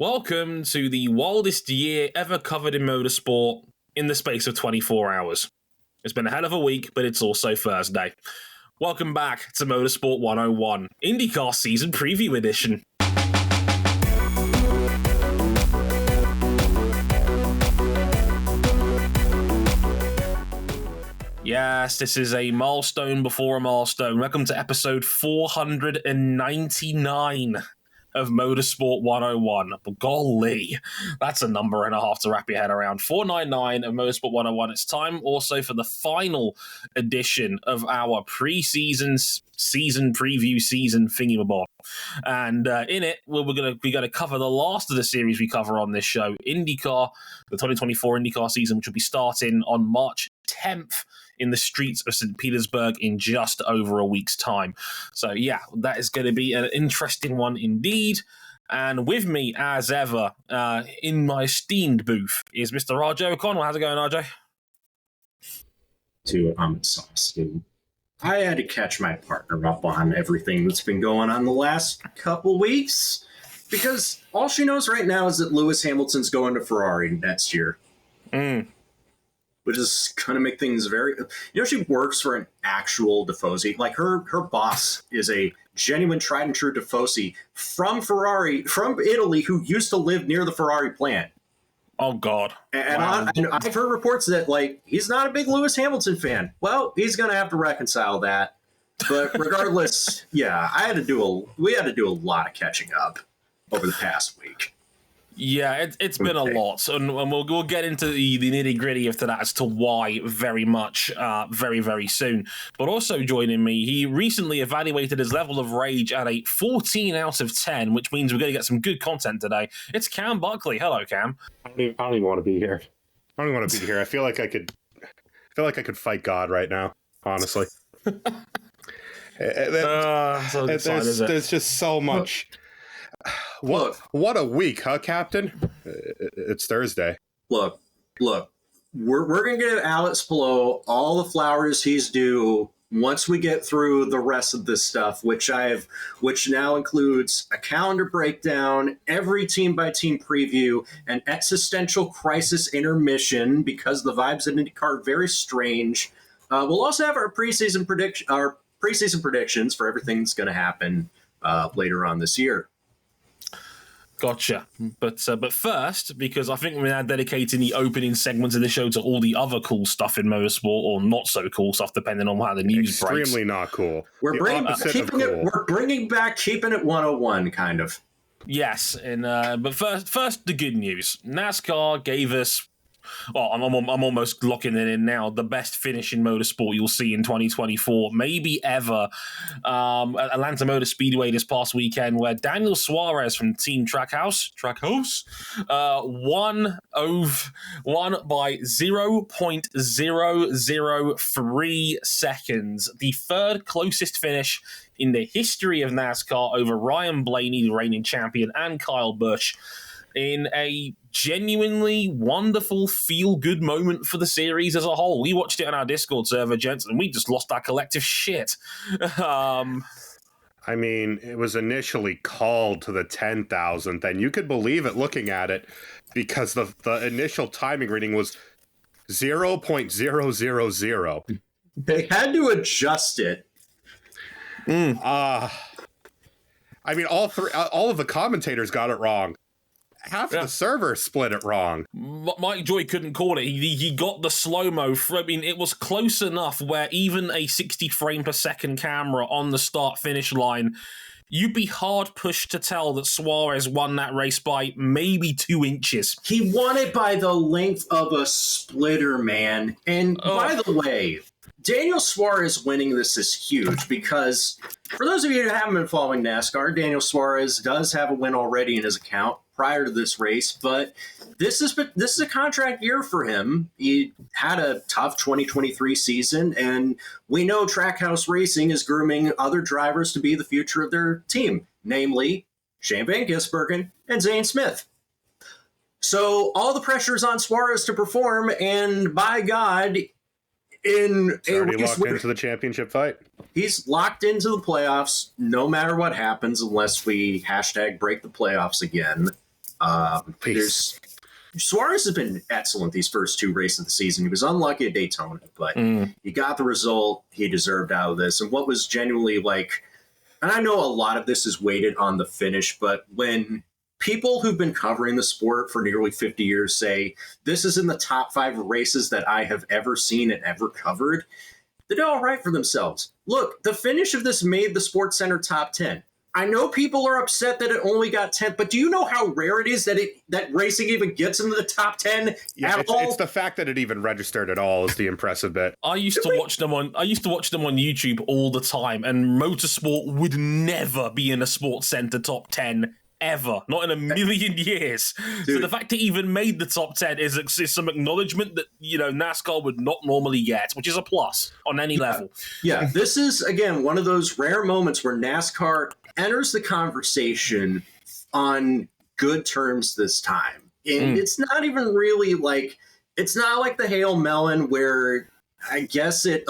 Welcome to the wildest year ever covered in motorsport in the space of 24 hours. It's been a hell of a week, but it's also Thursday. Welcome back to Motorsport 101, IndyCar Season Preview Edition. Yes, this is a milestone before a milestone. Welcome to episode 499 of Motorsport 101. But golly, that's a number and a half to wrap your head around. 499 of Motorsport 101. It's time also for the final edition of our season preview season thingy-mabob. And in it, we're going to cover the last of the series we cover on this show, IndyCar, the 2024 IndyCar season, which will be starting on March 10th in the streets of St. Petersburg in just over a week's time. So yeah, that is going to be an interesting one indeed. And with me, as ever, in my esteemed booth, is Mr. RJ O'Connell. How's it going, RJ? I'm exhausted. I had to catch my partner up on everything that's been going on the last couple weeks, because all she knows right now is that Lewis Hamilton's going to Ferrari next year. Which is going to make things very... she works for an actual Tifosi. Like, her boss is a genuine tried and true Tifosi from Ferrari, from Italy, who used to live near the Ferrari plant. Oh, God. And wow. I've heard reports that, like, he's not a big Lewis Hamilton fan. Well, he's going to have to reconcile that. But regardless, yeah, we had to do a lot of catching up over the past week. Yeah, it's been a lot, and we'll get into the nitty-gritty of that as to why very much, very, very soon. But also joining me, he recently evaluated his level of rage at a 14 out of 10, which means we're going to get some good content today. It's Cam Buckley. Hello, Cam. I don't even want to be here. I don't want to be here. I feel like I could fight God right now, honestly. There's just so much... What a week, huh, Captain? It's Thursday. Look. We're going to give Alex Palou all the flowers he's due once we get through the rest of this stuff, which now includes a calendar breakdown, every team-by-team preview, an existential crisis intermission because the vibes in IndyCar are very strange. We'll also have our preseason predictions for everything that's going to happen later on this year. Gotcha. But first, because I think we're now dedicating the opening segments of the show to all the other cool stuff in motorsport, or not so cool stuff, depending on how the news breaks. Extremely not cool. We're bringing back keeping it 101, kind of. Yes, but first the good news. NASCAR gave us... Well, I'm almost locking it in now. The best finish in motorsport you'll see in 2024, maybe ever. At Atlanta Motor Speedway this past weekend, where Daniel Suarez from Team Trackhouse won by 0.003 seconds, the third closest finish in the history of NASCAR over Ryan Blaney, the reigning champion, and Kyle Busch, in a genuinely wonderful feel-good moment for the series as a whole. We watched it on our Discord server, gents, and we just lost our collective shit. I mean, it was initially called to the 10,000th, and you could believe it looking at it, because the initial timing reading was 0.000. They had to adjust it. I mean, all of the commentators got it wrong. Half the server split it wrong. Mike Joy couldn't call it. He got the slow-mo. I mean, it was close enough where even a 60 frame per second camera on the start-finish line, you'd be hard-pushed to tell that Suarez won that race by maybe 2 inches. He won it by the length of a splitter, man. And by the way, Daniel Suarez winning this is huge, because for those of you who haven't been following NASCAR, Daniel Suarez does have a win already in his account prior to this race, but this is a contract year for him. He had a tough 2023 season, and we know Trackhouse Racing is grooming other drivers to be the future of their team, namely Shane Van Gisbergen and Zane Smith. So all the pressure is on Suarez to perform, and by God, already locked into the championship fight. He's locked into the playoffs no matter what happens, unless we #break the playoffs again. Suarez has been excellent these first two races of the season. He was unlucky at Daytona, but he got the result he deserved out of this. And what was genuinely like, and I know a lot of this is weighted on the finish, but when people who've been covering the sport for nearly 50 years say, this is in the top 5 races that I have ever seen and ever covered, they did all right for themselves. Look, the finish of this made the Sports Center top 10. I know people are upset that it only got 10th, but do you know how rare it is that racing even gets into the top 10 at all? It's the fact that it even registered at all is the impressive bit. I used to watch them on YouTube all the time, and Motorsport would never be in a Sports Center top 10 ever, not in a million years. Dude. So the fact it even made the top 10 is some acknowledgement that, NASCAR would not normally get, which is a plus on any level. Yeah, this is, again, one of those rare moments where NASCAR enters the conversation on good terms this time. And it's not even really it's not like the Hail Melon where I guess it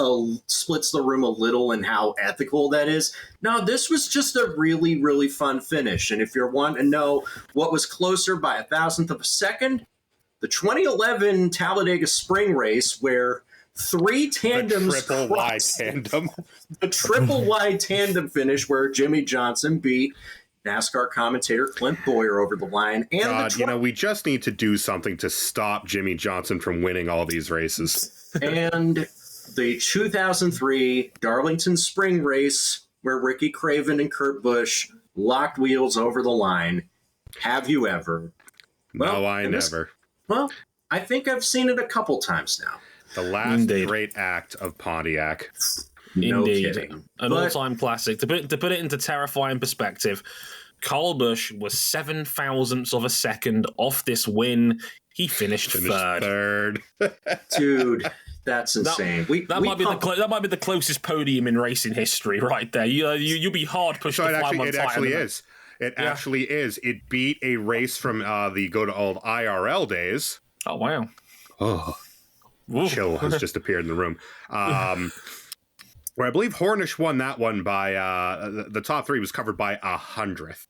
splits the room a little in how ethical that is. No, this was just a really, really fun finish. And if you're wanting to know what was closer by 1,000th of a second, the 2011 Talladega Spring Race where 3 tandems the triple wide tandem. The triple wide tandem finish where Jimmy Johnson beat NASCAR commentator Clint Boyer over the line. And we just need to do something to stop Jimmy Johnson from winning all these races. And the 2003 Darlington Spring Race where Ricky Craven and Kurt Busch locked wheels over the line. Have you ever? Well, no, I never. Well, I think I've seen it a couple times now. The last great act of Pontiac. No kidding. An all-time classic. To put it into terrifying perspective, Kyle Busch was 7 thousandths of a second off this win. He finished third. Dude, that's insane. That might be the closest podium in racing history right there. You'll be hard pushed to climb on it actually is. It actually is. It beat a race from the good old IRL days. Oh, wow. Oh. Chill has just appeared in the room. Where I believe Hornish won that one by the top 3 was covered by 100th.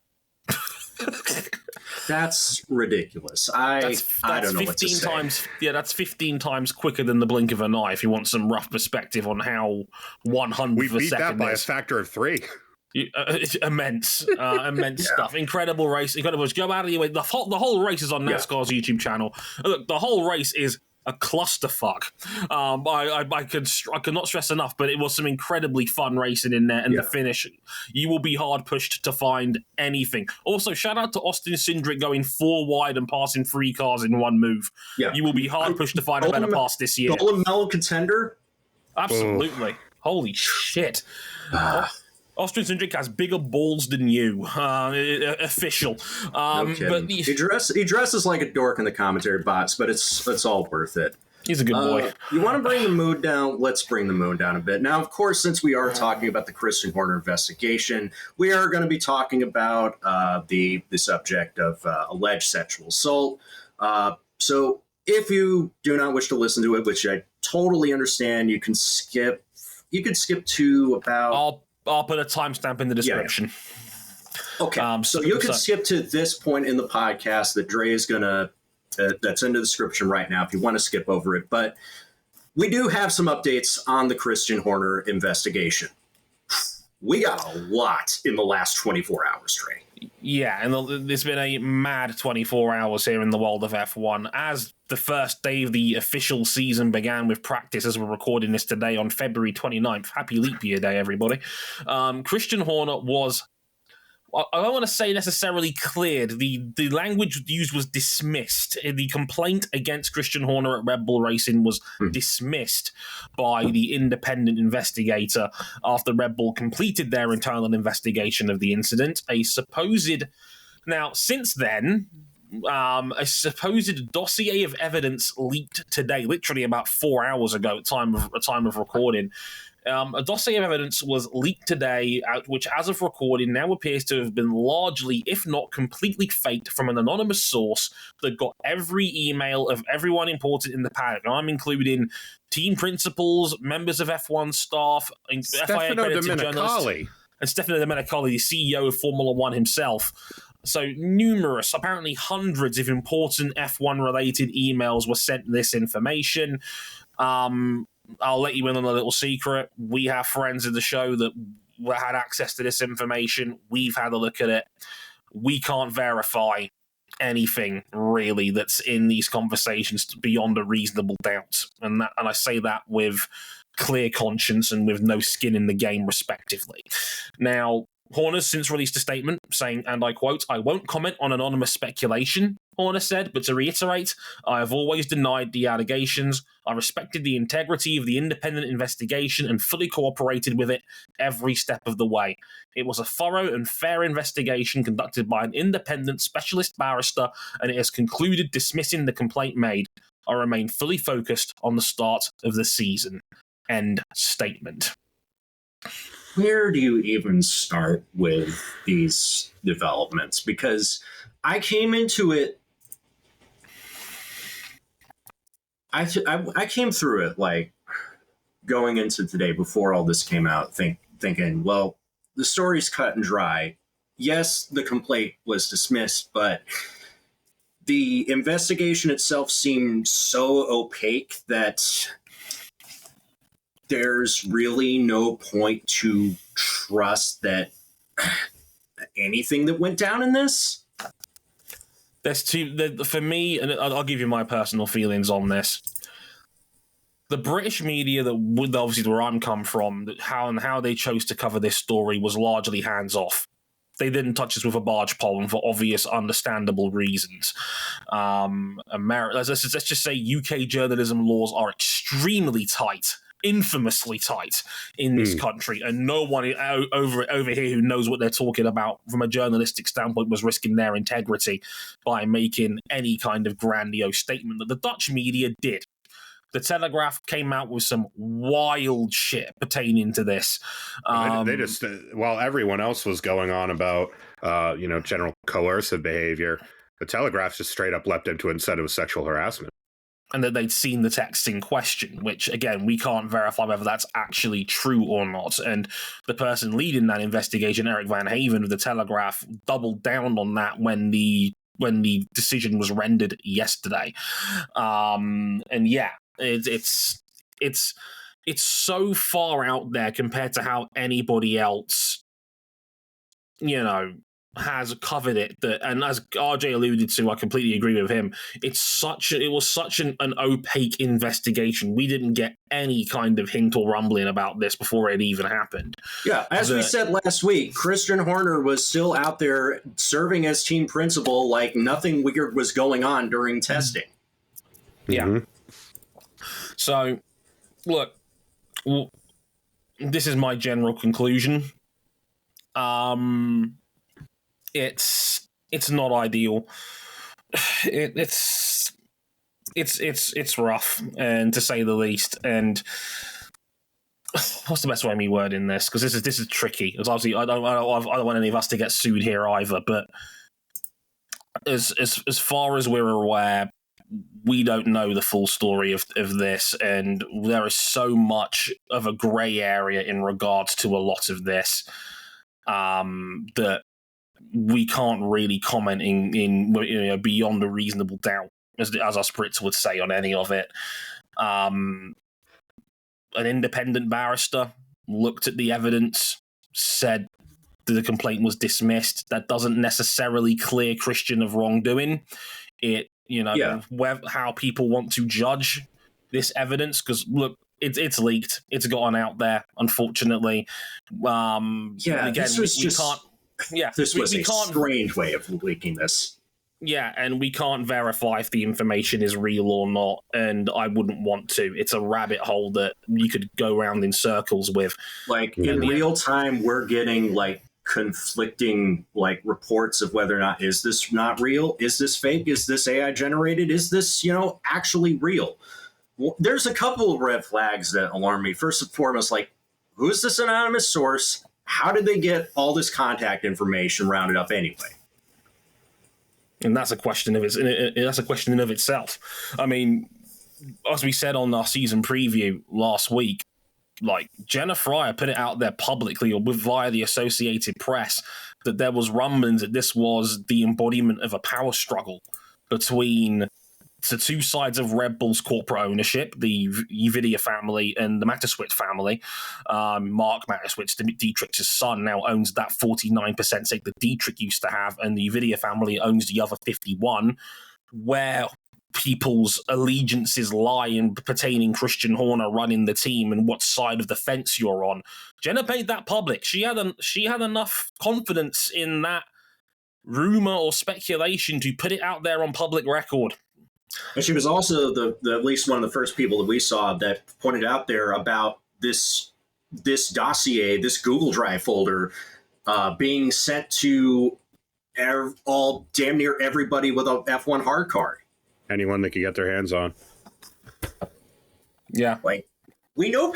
That's ridiculous. I don't know what to say. Times, that's 15 times quicker than the blink of an eye. If you want some rough perspective on how 100th we of a beat second that by a factor of 3. Immense stuff. Incredible race. Incredible. Go out of your way. The whole race is on NASCAR's YouTube channel. Look, the whole race is a clusterfuck. I cannot stress enough, but it was some incredibly fun racing in there, and the finish, you will be hard pushed to find anything. Also, shout out to Austin Cindric going 4 wide and passing 3 cars in one move. Yeah. You will be hard pushed to find a better pass this year. Golden medal contender? Absolutely. Holy shit. Austin Cindric has bigger balls than you. Official. No kidding. But he dresses like a dork in the commentary box, but it's all worth it. He's a good boy. You want to bring the mood down? Let's bring the mood down a bit. Now, of course, since we are talking about the Christian Horner investigation, we are going to be talking about the subject of alleged sexual assault. So if you do not wish to listen to it, which I totally understand, you can skip. You could skip to about. I'll put a timestamp in the description. Yeah. Okay, so you can skip to this point in the podcast that Dre is going to, that's in the description right now if you want to skip over it. But we do have some updates on the Christian Horner investigation. We got a lot in the last 24 hours, Dre. Yeah, and there's been a mad 24 hours here in the world of F1. As the first day of the official season began with practice, as we're recording this today on February 29th. Happy Leap Year Day, everybody. Christian Horner was, I don't want to say necessarily cleared. The language used was dismissed. The complaint against Christian Horner at Red Bull Racing was dismissed by the independent investigator after Red Bull completed their internal investigation of the incident. Now, since then, a supposed dossier of evidence leaked today, literally about 4 hours ago at time of recording. A dossier of evidence was leaked today, which, as of recording, now appears to have been largely, if not completely, faked from an anonymous source that got every email of everyone important in the paddock. I'm including team principals, members of F1 staff, FIA accredited journalists, and Stefano Domenicali, the CEO of Formula One himself. So numerous, apparently hundreds of important F1-related emails were sent this information. I'll let you in on a little secret. We have friends of the show that had access to this information. We've had a look at it. We can't verify anything really that's in these conversations beyond a reasonable doubt, and I say that with clear conscience and with no skin in the game, respectively. Now, Horner's since released a statement saying, and I quote, "I won't comment on anonymous speculation," Horner said, "but to reiterate, I have always denied the allegations. I respected the integrity of the independent investigation and fully cooperated with it every step of the way. It was a thorough and fair investigation conducted by an independent specialist barrister, and it has concluded dismissing the complaint made. I remain fully focused on the start of the season." End statement. Where do you even start with these developments? Because I came into it, I came through it like going into today before all this came out, thinking, well, the story's cut and dry. Yes, the complaint was dismissed, but the investigation itself seemed so opaque that there's really no point to trust that anything that went down in this. There's two, for me, and I'll give you my personal feelings on this. The British media, that obviously where I'm come from, how they chose to cover this story was largely hands off. They didn't touch us with a barge pole, and for obvious, understandable reasons. Let's just say UK journalism laws are extremely tight, infamously tight in this country, and no one over here who knows what they're talking about from a journalistic standpoint was risking their integrity by making any kind of grandiose statement that the Dutch media did. The Telegraph came out with some wild shit pertaining to this. They just, while everyone else was going on about, general coercive behavior, the Telegraph just straight up leapt into it and said it was sexual harassment. And that they'd seen the texts in question, which, again, we can't verify whether that's actually true or not. And the person leading that investigation, Eric Van Haven of the Telegraph, doubled down on that when the decision was rendered yesterday. And yeah, it's so far out there compared to how anybody else, has covered it, that, and as RJ alluded to, I completely agree with him. It was such an opaque investigation. We didn't get any kind of hint or rumbling about this before it even happened. Yeah, as we said last week, Christian Horner was still out there serving as team principal like nothing weird was going on during testing. Yeah. Mm-hmm. So, look, this is my general conclusion. It's not ideal. It's rough, and to say the least. And what's the best way of me wording this? Because this is tricky. Because obviously I don't want any of us to get sued here either. But as far as we're aware, we don't know the full story of this, and there is so much of a grey area in regards to a lot of this that we can't really comment in beyond a reasonable doubt, as us Brits would say, on any of it. An independent barrister looked at the evidence, said that the complaint was dismissed. That doesn't necessarily clear Christian of wrongdoing. It, how people want to judge this evidence, because look, it's leaked. It's gotten out there, unfortunately. Again, this was this was a strange way of leaking this. Yeah, and we can't verify if the information is real or not, and I wouldn't want to. It's a rabbit hole that you could go around in circles with. Like, in real time, we're getting, conflicting, reports of whether or not, is this not real? Is this fake? Is this AI generated? Is this, actually real? Well, there's a couple of red flags that alarm me. First and foremost, who's this anonymous source? How did they get all this contact information rounded up anyway? And that's a question of itself. I mean, as we said on our season preview last week, like Jenna Fryer put it out there publicly or via the Associated Press that there was rumblings that this was the embodiment of a power struggle between the two sides of Red Bull's corporate ownership, the Nvidia family and the Mattiswitz family. Mark Mattiswitz, Dietrich's son, now owns that 49% stake that Dietrich used to have, and the Nvidia family owns the other 51%, where people's allegiances lie in pertaining Christian Horner running the team and what side of the fence you're on. Jenna made that public. She had enough confidence in that rumor or speculation to put it out there on public record. And she was also the at least one of the first people that we saw that pointed out there about this dossier, this Google Drive folder, being sent to all damn near everybody with a F1 hard card. Anyone that could get their hands on. Yeah, like we know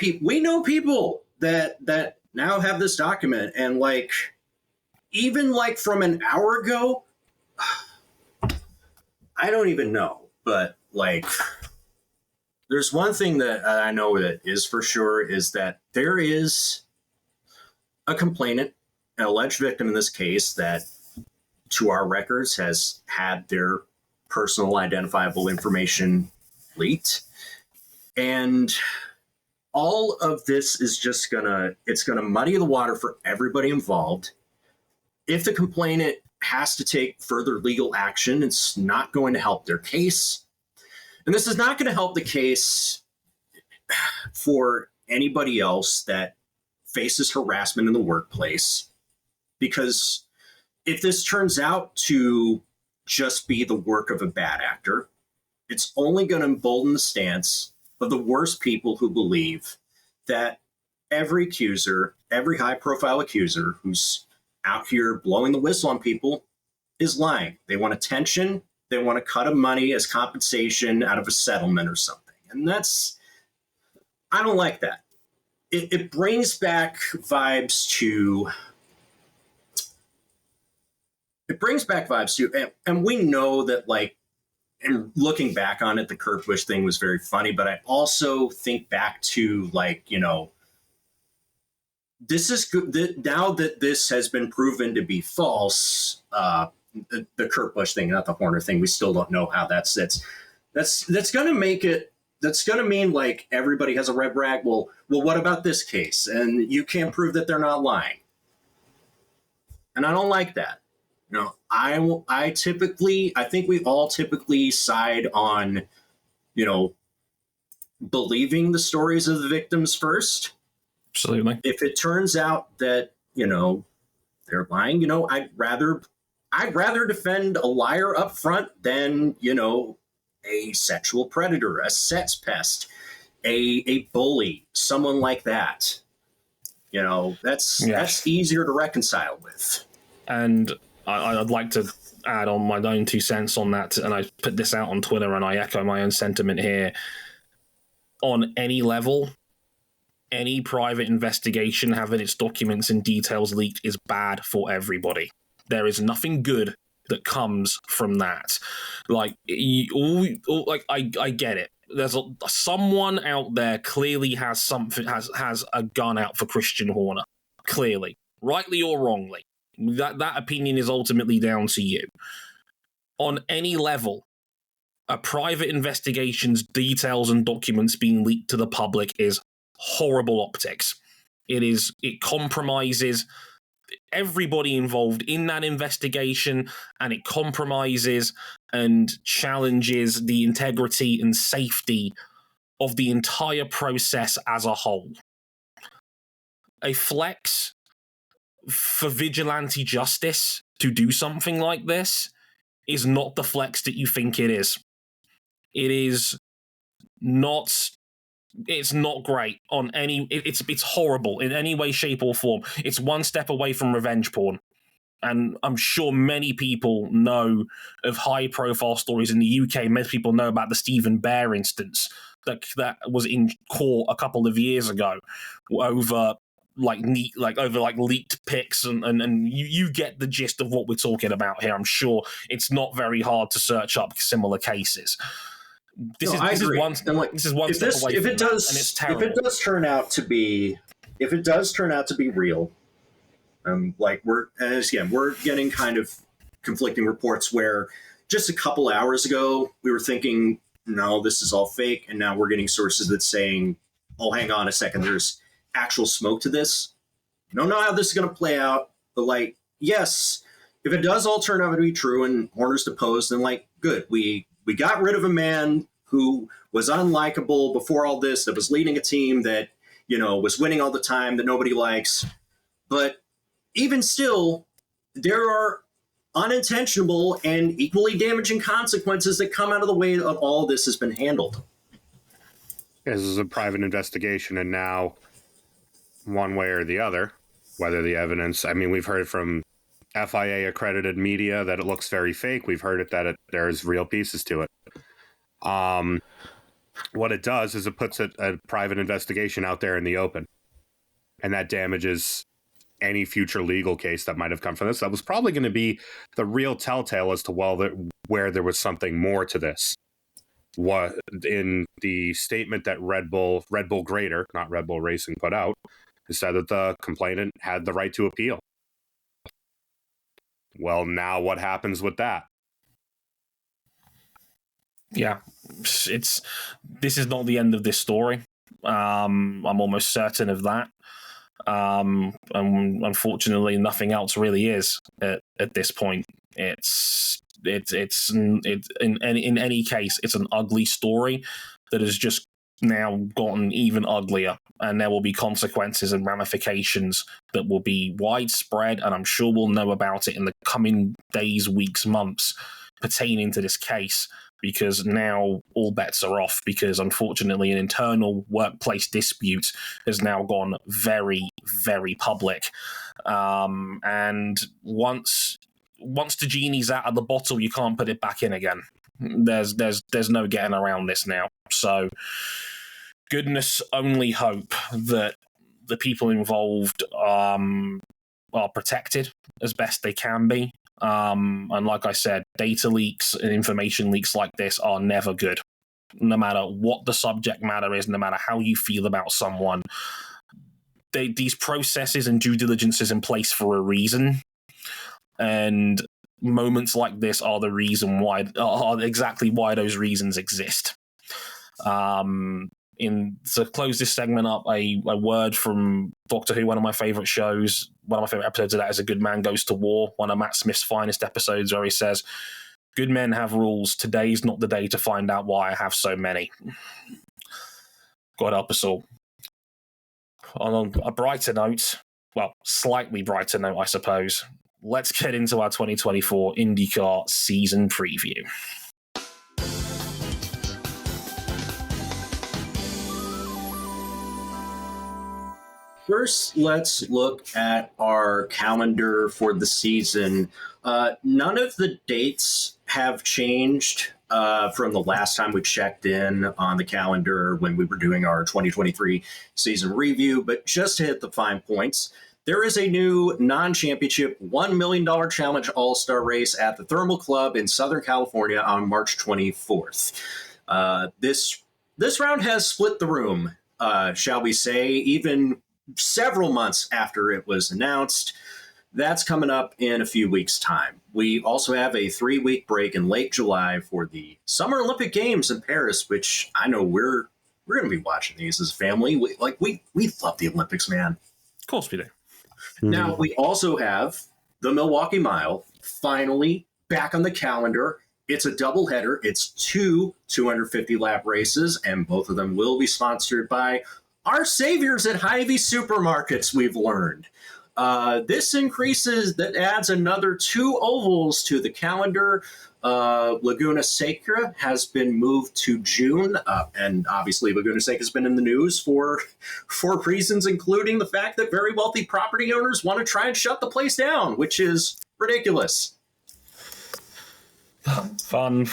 people that now have this document, and like even like from an hour ago, I don't even know. But, like, there's one thing that I know that is for sure is that there is a complainant, an alleged victim in this case, that, to our records, has had their personal identifiable information leaked. And all of this is just it's gonna muddy the water for everybody involved. If the complainant has to take further legal action, it's not going to help their case. And this is not going to help the case for anybody else that faces harassment in the workplace. Because if this turns out to just be the work of a bad actor, it's only going to embolden the stance of the worst people who believe that every accuser, every high-profile accuser who's out here blowing the whistle on people is lying. They want attention. They want to cut them money as compensation out of a settlement or something. And I don't like that. It brings back vibes to, and we know that, like, and looking back on it, the Kurt Busch thing was very funny, but I also think back to, like, you know, this is good. Now that this has been proven to be false, the Kurt Busch thing, not the Horner thing, we still don't know how that sits. That's going to make it. That's going to mean like everybody has a red rag. Well, what about this case? And you can't prove that they're not lying. And I don't like that. You know, I think we all typically side on, you know, believing the stories of the victims first. Absolutely. If it turns out that, you know, they're lying, you know, I'd rather defend a liar up front than, you know, a sexual predator, a sex pest, a bully, someone like that. You know, that's easier to reconcile with. And I'd like to add on my own 2 cents on that, and I put this out on Twitter, and I echo my own sentiment here. On any level, any private investigation having its documents and details leaked is bad for everybody. There is nothing good that comes from that. Like, I get it. There's someone out there clearly has a gun out for Christian Horner. Clearly, rightly or wrongly. That opinion is ultimately down to you. On any level, a private investigation's details and documents being leaked to the public is horrible optics. It compromises everybody involved in that investigation, and it compromises and challenges the integrity and safety of the entire process as a whole. A flex for vigilante justice to do something like this is not the flex that you think it is. It is not. It's not great on any. It's horrible in any way, shape, or form. It's one step away from revenge porn, and I'm sure many people know of high-profile stories in the UK. Many people know about the Stephen Bear instance that was in court a couple of years ago over leaked pics, and you get the gist of what we're talking about here. I'm sure it's not very hard to search up similar cases. This I is agree. one step away from that, and it's terrible. If it does turn out to be real, we're getting kind of conflicting reports where just a couple hours ago we were thinking, no, this is all fake, and now we're getting sources that's saying, oh, hang on a second, there's actual smoke to this. I don't know how this is going to play out, but yes, if it does all turn out to be true and Horner's deposed, then good, we got rid of a man who was unlikable before all this, that was leading a team that was winning all the time, that nobody likes. But even still, there are unintentional and equally damaging consequences that come out of the way of all this has been handled. This is a private investigation, and now, one way or the other, whether the evidence, we've heard from FIA accredited media that it looks very fake. We've heard that there's real pieces to it. What it does is it puts a private investigation out there in the open, and that damages any future legal case that might have come from this. That was probably going to be the real telltale as to where there was something more to this. What in the statement that Red Bull Greater, not Red Bull Racing, put out, it said that the complainant had the right to appeal. Well, now what happens with that? Yeah, this is not the end of this story. I'm almost certain of that. And unfortunately, nothing else really is at this point. It's in any case, it's an ugly story that has just now gotten even uglier, and there will be consequences and ramifications that will be widespread, and I'm sure we'll know about it in the coming days, weeks, months pertaining to this case, because now all bets are off, because unfortunately an internal workplace dispute has now gone very, very public. And once the genie's out of the bottle, you can't put it back in again. There's no getting around this now. So goodness only hope that the people involved are protected as best they can be. And like I said, data leaks and information leaks like this are never good. No matter what the subject matter is, no matter how you feel about someone, these processes and due diligence is in place for a reason. And moments like this are the reason why, are exactly why those reasons exist. To close this segment up, a word from Doctor Who, one of my favorite shows. One of my favorite episodes of that is A Good Man Goes to War, one of Matt Smith's finest episodes, where he says, "Good men have rules. Today's not the day to find out why I have so many." God help us all. On a brighter note, well, slightly brighter note, I suppose, let's get into our 2024 IndyCar season preview. First, let's look at our calendar for the season. None of the dates have changed from the last time we checked in on the calendar when we were doing our 2023 season review, but just to hit the fine points, there is a new non-championship $1 million challenge all-star race at the Thermal Club in Southern California on March 24th. This round has split the room, shall we say, even several months after it was announced. That's coming up in a few weeks' time. We also have a 3-week break in late July for the Summer Olympic Games in Paris, which I know we're going to be watching these as a family. We love the Olympics, man. Of course we do. Now, we also have the Milwaukee Mile, finally back on the calendar. It's a doubleheader. It's 2 250-lap races, and both of them will be sponsored by our saviors at Hy-Vee Supermarkets, we've learned. This adds another 2 ovals to the calendar. Laguna Seca has been moved to June, and obviously Laguna Seca has been in the news for reasons, including the fact that very wealthy property owners want to try and shut the place down, which is ridiculous. Fun.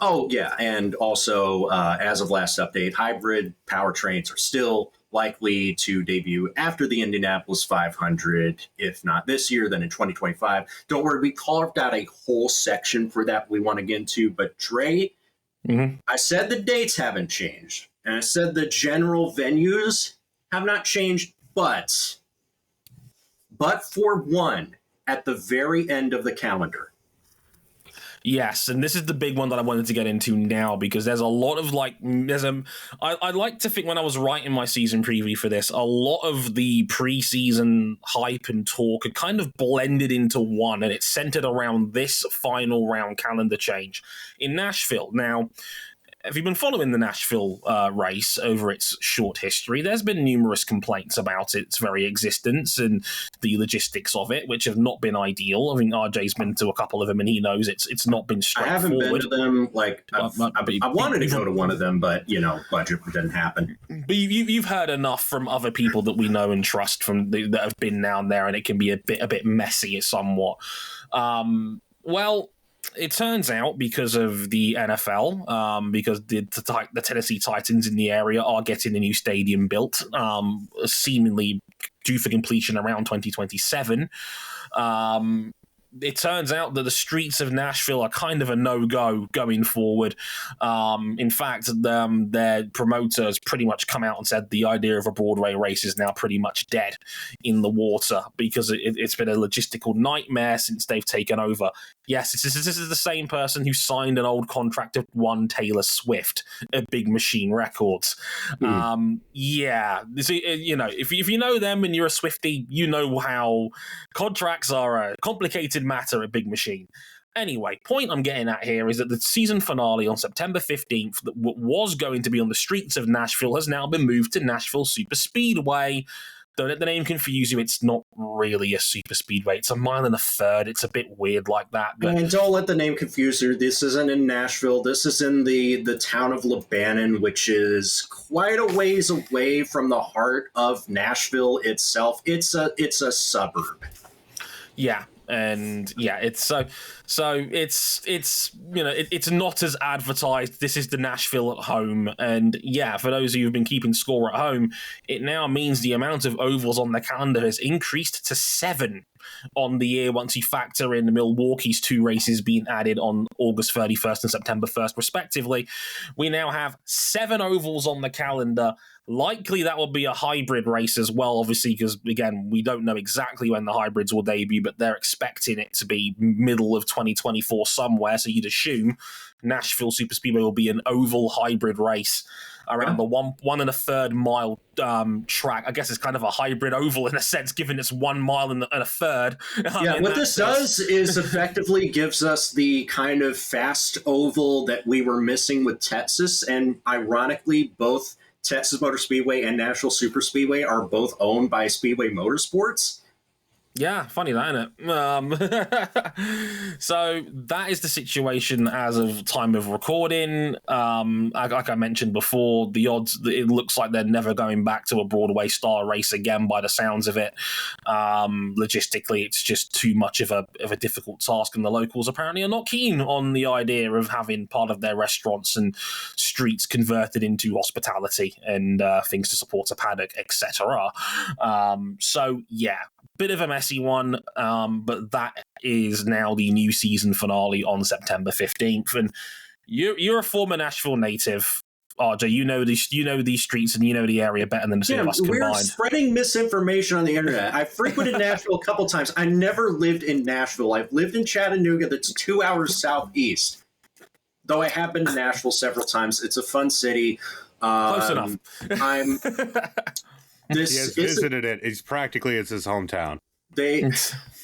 Oh, yeah, and also, as of last update, hybrid powertrains are still likely to debut after the Indianapolis 500, if not this year, then in 2025. Don't worry, we carved out a whole section for that we want to get into, but Dre, Mm-hmm. I said the dates haven't changed, and I said the general venues have not changed, but for one, at the very end of the calendar. Yes, and this is the big one that I wanted to get into now, because there's a lot of I like to think when I was writing my season preview for this, a lot of the preseason hype and talk are kind of blended into one, and it's centered around this final round calendar change in Nashville. Now, if you've been following the Nashville race over its short history, there's been numerous complaints about its very existence and the logistics of it, which have not been ideal. I think RJ's been to a couple of them, and he knows it's not been straightforward. I haven't been to them. I wanted to go to one of them, but budget didn't happen. But you've heard enough from other people that we know and trust that have been down there, and it can be a bit messy, somewhat. Well, it turns out because of the NFL, because the Tennessee Titans in the area are getting a new stadium built, seemingly due for completion around 2027. It turns out that the streets of Nashville are kind of a no-go going forward. In fact, their promoter has pretty much come out and said the idea of a Broadway race is now pretty much dead in the water, because it's been a logistical nightmare since they've taken over. Yes, this is the same person who signed an old contract of one Taylor Swift at Big Machine Records. Yeah, if you know them and you're a Swiftie, you know how contracts are a complicated matter at Big Machine. Anyway, point I'm getting at here is that the season finale on September 15th that was going to be on the streets of Nashville has now been moved to Nashville Super Speedway. Don't let the name confuse you. It's not really a super speedway. It's a mile and a third. It's a bit weird like that. But and don't let the name confuse you. This isn't in Nashville. This is in the town of Lebanon, which is quite a ways away from the heart of Nashville itself. It's a suburb. Yeah. And yeah, it's it's not as advertised. This is the Nashville at home, and yeah, for those of you who've been keeping score at home, it now means the amount of ovals on the calendar has increased to 7 on the year once you factor in Milwaukee's 2 races being added on August 31st and September 1st respectively. We now have 7 ovals on the calendar. Likely that will be a hybrid race as well, obviously, because, again, we don't know exactly when the hybrids will debut, but they're expecting it to be middle of 2024 somewhere, so you'd assume Nashville Super Speedway will be an oval hybrid race around the 1 1/3 mile track. I guess it's kind of a hybrid oval in a sense, given it's 1 mile and a third. What this does is effectively gives us the kind of fast oval that we were missing with Texas, and ironically, both Texas Motor Speedway and Nashville Super Speedway are both owned by Speedway Motorsports. Yeah, funny that, isn't it? So that is the situation as of time of recording. Like I mentioned before, the odds, it looks like they're never going back to a Broadway style race again by the sounds of it. Logistically, it's just too much of a difficult task, and the locals apparently are not keen on the idea of having part of their restaurants and streets converted into hospitality and things to support a paddock, etc. So yeah, bit of a messy one, but that is now the new season finale on September 15th. And you're a former Nashville native, RJ. You know these streets and you know the area better than the two of us combined. We're spreading misinformation on the internet. I frequented Nashville a couple times. I never lived in Nashville. I've lived in Chattanooga, that's 2 hours southeast. Though I have been to Nashville several times. It's a fun city. Close enough. He has visited it. It's his hometown.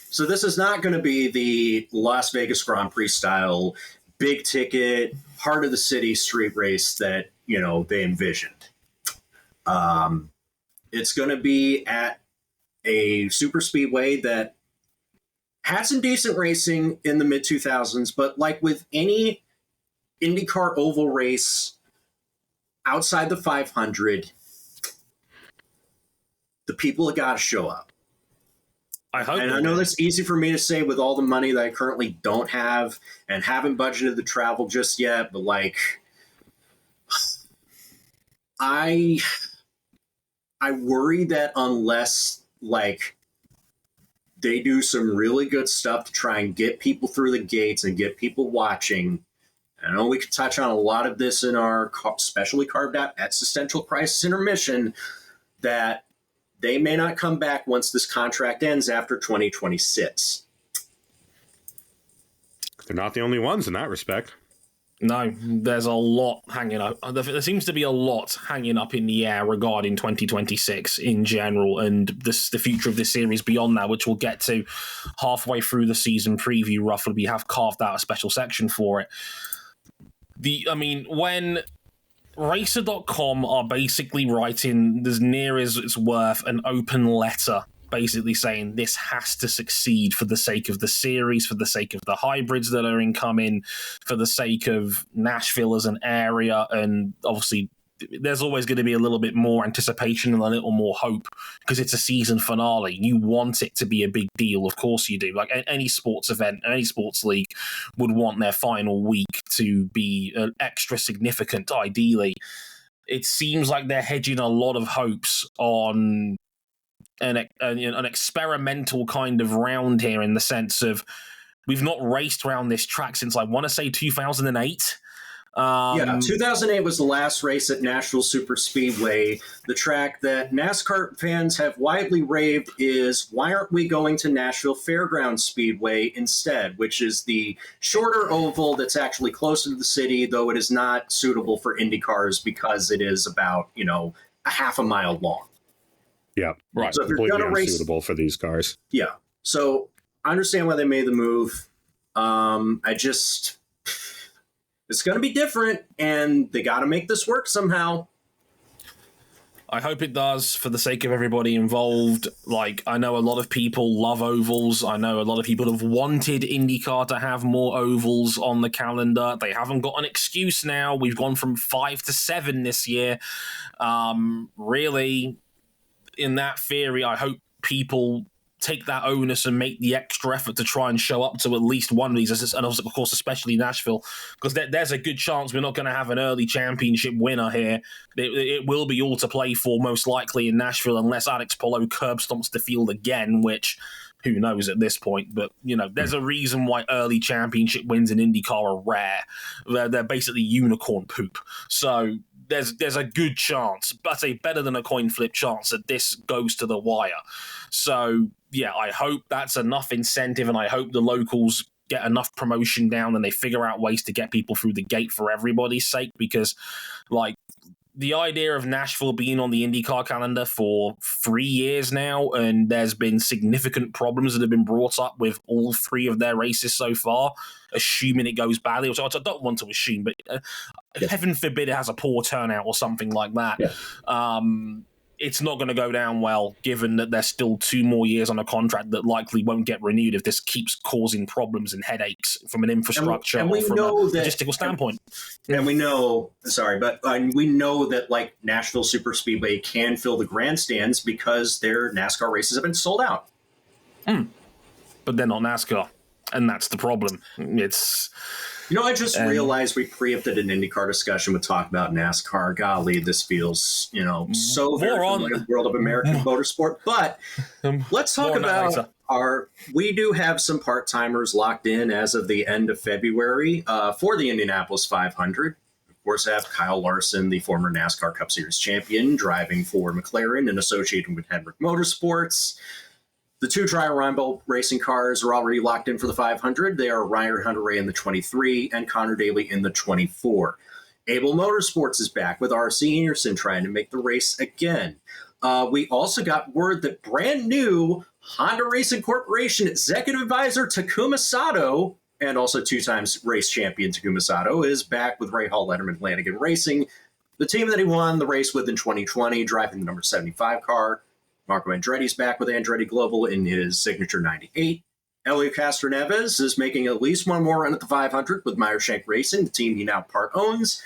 So this is not going to be the Las Vegas Grand Prix style, big ticket, heart of the city street race that they envisioned. It's going to be at a super speedway that had some decent racing in the mid 2000s, but like with any IndyCar oval race outside the 500. The people have got to show up. I hope. And I know that's easy for me to say with all the money that I currently don't have and haven't budgeted the travel just yet, but I worry that unless they do some really good stuff to try and get people through the gates and get people watching, I know we could touch on a lot of this in our specially carved out existential crisis intermission, that they may not come back once this contract ends after 2026. They're not the only ones in that respect. No, there's a lot hanging up. There seems to be a lot hanging up in the air regarding 2026 in general, and the future of this series beyond that, which we'll get to halfway through the season preview. Roughly, we have carved out a special section for it. When Racer.com are basically writing as near as it's worth an open letter, basically saying this has to succeed for the sake of the series, for the sake of the hybrids that are incoming, for the sake of Nashville as an area, and obviously there's always going to be a little bit more anticipation and a little more hope because it's a season finale. You want it to be a big deal, of course you do. Like any sports event, any sports league would want their final week to be extra significant, ideally. It seems like they're hedging a lot of hopes on an experimental kind of round here, in the sense of we've not raced around this track since, I want to say, 2008. 2008 was the last race at Nashville Superspeedway. The track that NASCAR fans have widely raved is, why aren't we going to Nashville Fairgrounds Speedway instead, which is the shorter oval that's actually closer to the city, though it is not suitable for IndyCars because it is about, a half a mile long. Yeah, right. So completely unsuitable for these cars. Yeah. So I understand why they made the move. It's going to be different, and they got to make this work somehow. I hope it does, for the sake of everybody involved. Like, I know a lot of people love ovals. I know a lot of people have wanted IndyCar to have more ovals on the calendar. They haven't got an excuse now. We've gone from 5 to 7 this year. Really, in that theory, I hope people take that onus and make the extra effort to try and show up to at least one of these, and of course especially Nashville, because there's a good chance we're not going to have an early championship winner here. It will be all to play for, most likely, in Nashville, unless Alex Palou curb stomps the field again, which who knows at this point. But there's a reason why early championship wins in IndyCar are rare. They're basically unicorn poop. So there's a good chance, I'd say better than a coin flip chance, that this goes to the wire. So yeah, I hope that's enough incentive, and I hope the locals get enough promotion down and they figure out ways to get people through the gate for everybody's sake, because the idea of Nashville being on the IndyCar calendar for 3 years now, and there's been significant problems that have been brought up with all 3 of their races so far, assuming it goes badly, which I don't want to assume, but heaven forbid it has a poor turnout or something like that. Yeah. It's not going to go down well, given that there's still 2 more years on a contract that likely won't get renewed if this keeps causing problems and headaches from an infrastructure or from a logistical standpoint. And we know, we know that Nashville Superspeedway can fill the grandstands because their NASCAR races have been sold out. But they're not NASCAR, and that's the problem. It's... I just realized we preempted an IndyCar discussion with talk about NASCAR. Golly, this feels, so very familiar with the world of American motorsport. But let's talk about we do have some part-timers locked in as of the end of February for the Indianapolis 500. Of course, I have Kyle Larson, the former NASCAR Cup Series champion, driving for McLaren and associated with Hendrick Motorsports. The 2 Trial Rumble racing cars are already locked in for the 500. They are Ryan Hunter-Reay in the 23 and Connor Daly in the 24. Able Motorsports is back with R.C. Anderson trying to make the race again. We also got word that brand new Honda Racing Corporation executive advisor Takuma Sato, and also 2 times race champion Takuma Sato, is back with Ray Hall Letterman Lanigan Racing, the team that he won the race with in 2020, driving the number 75 car. Marco Andretti's back with Andretti Global in his signature 98. Elio Castroneves is making at least one more run at the 500 with Meyer Shank Racing, the team he now part owns.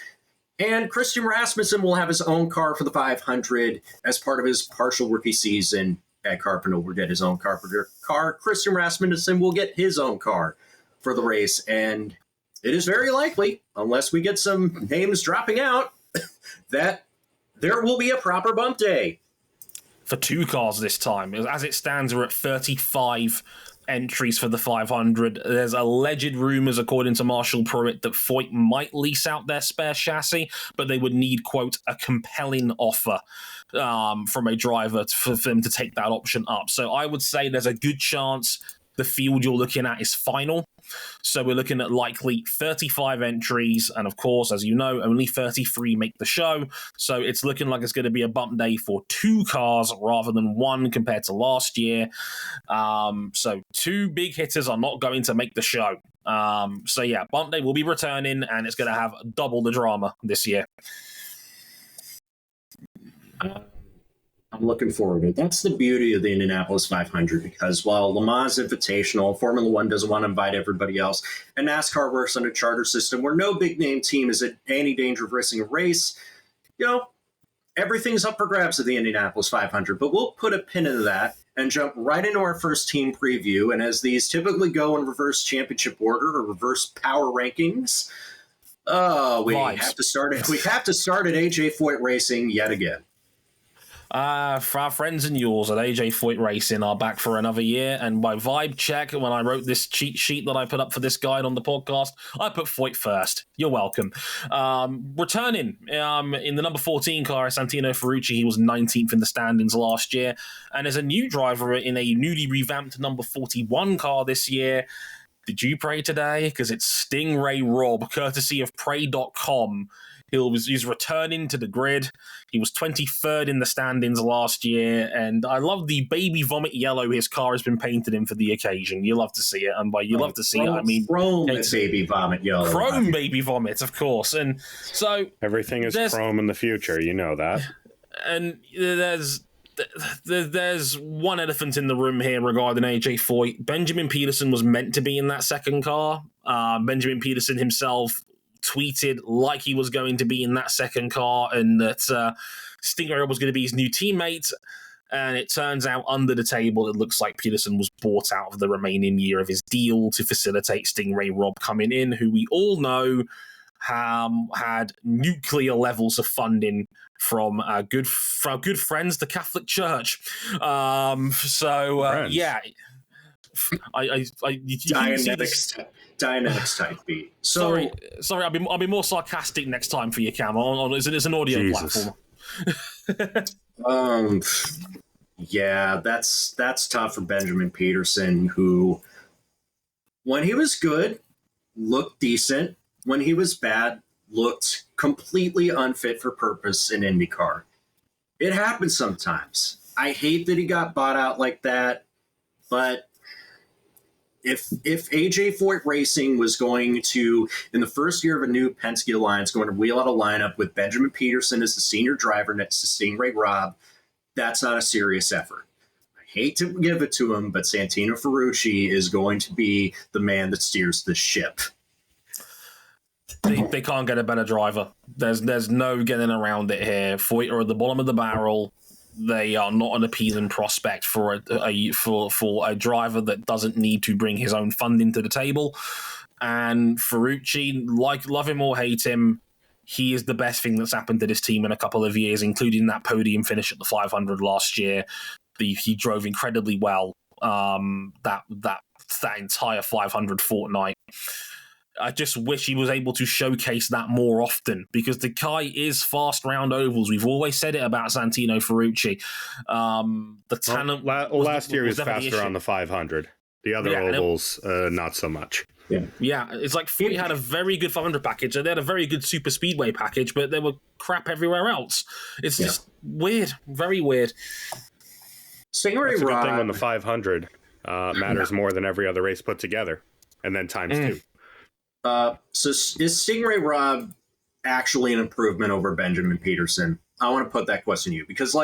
And Christian Rasmussen will have his own car for the 500 as part of his partial rookie season. Ed Carpenter will get his own Carpenter car. Christian Rasmussen will get his own car for the race. And it is very likely, unless we get some names dropping out, that there will be a proper bump day. For 2 cars this time. As it stands, we're at 35 entries for the 500. There's alleged rumors, according to Marshall Pruitt, that Foyt might lease out their spare chassis, but they would need, quote, a compelling offer from a driver for them to take that option up. So I would say there's a good chance the field you're looking at is final. So we're looking at likely 35 entries, and of course, as you know, only 33 make the show. So it's looking like it's going to be a bump day for 2 cars rather than 1 compared to last year. So 2 big hitters are not going to make the show. So yeah, bump day will be returning, and it's going to have double the drama this year. I'm looking forward to it. That's the beauty of the Indianapolis 500, because while Le Mans Invitational, Formula One doesn't want to invite everybody else, and NASCAR works on a charter system where no big name team is at any danger of racing a race, everything's up for grabs at the Indianapolis 500. But we'll put a pin in that and jump right into our first team preview. And as these typically go in reverse championship order or reverse power rankings, we have to start at AJ Foyt Racing yet again. For our friends and yours at AJ Foyt Racing are back for another year, and my vibe check when I wrote this cheat sheet that I put up for this guide on the podcast, I put Foyt first. You're welcome. Returning in the number 14 car, Santino Ferrucci. He was 19th in the standings last year, and as a new driver in a newly revamped number 41 car this year. Did you pray today? Because it's Stingray Rob, courtesy of Pray.com. He's returning to the grid. He was 23rd in the standings last year, and I love the baby vomit yellow his car has been painted in for the occasion. You love to see it, and by you love to see it, I mean chrome baby vomit yellow. Chrome baby vomit, of course. And so everything is chrome in the future. You know that. And there's one elephant in the room here regarding AJ Foyt. Benjamin Peterson was meant to be in that second car. Benjamin Peterson himself tweeted like he was going to be in that second car, and that Stingray was going to be his new teammate. And it turns out under the table, it looks like Peterson was bought out of the remaining year of his deal to facilitate Stingray Rob coming in, who we all know had nuclear levels of funding from our good friends, the Catholic Church. Yeah, Dynamics type beat. Sorry, I'll be more sarcastic next time for you, Cam. It's an audio platform. Yeah, that's tough for Benjamin Peterson, who, when he was good, looked decent. When he was bad, looked completely unfit for purpose in IndyCar. It happens sometimes. I hate that he got bought out like that, but if AJ Foyt Racing was going to, in the first year of a new Penske Alliance, going to wheel out a lineup with Benjamin Peterson as the senior driver next to Stingray Rob, that's not a serious effort. I hate to give it to him, but Santino Ferrucci is going to be the man that steers the ship. They can't get a better driver. There's no getting around it here. Foyt are at the bottom of the barrel. They are not an appealing prospect for a driver that doesn't need to bring his own funding to the table. And Ferrucci, love him or hate him, he is the best thing that's happened to this team in a couple of years, including that podium finish at the 500 last year. He drove incredibly well that entire 500 fortnight. I just wish he was able to showcase that more often, because the guy is fast round ovals. We've always said it about Santino Ferrucci. The talent. Last year he was faster on the 500. The other ovals, not so much. Yeah, it's like Foyt had a very good 500 package, and they had a very good super speedway package, but they were crap everywhere else. It's just weird, very weird. Stingray Rob, good thing when the 500 matters more than every other race put together, and then times 2. So is Stingray Rob actually an improvement over Benjamin Peterson? I want to put that question to you, because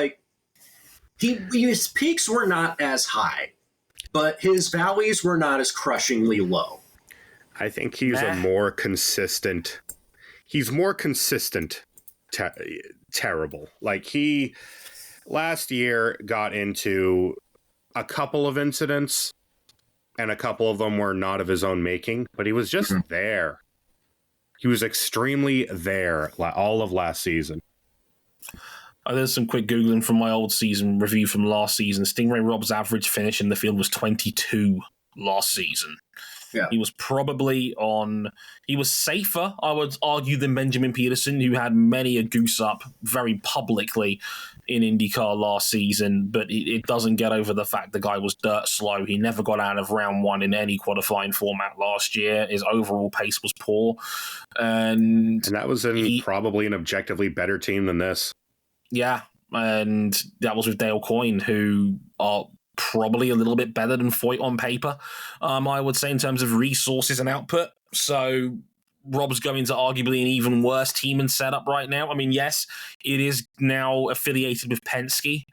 his peaks were not as high, but his valleys were not as crushingly low. I think he's more consistent. He's more consistent. Terrible. Like, he last year got into a couple of incidents, and a couple of them were not of his own making, but he was just there. He was extremely there all of last season. I did some quick Googling from my old season review from last season. Stingray Rob's average finish in the field was 22 last season. Yeah. He was safer, I would argue, than Benjamin Peterson, who had many a goose up very publicly in IndyCar last season, but it doesn't get over the fact the guy was dirt slow. He never got out of round one in any qualifying format last year. His overall pace was poor. And that was probably an objectively better team than this. Yeah, and that was with Dale Coyne, who are probably a little bit better than Foyt on paper, I would say, in terms of resources and output. So Rob's going to arguably an even worse team and setup right now. I mean, yes, it is now affiliated with Penske.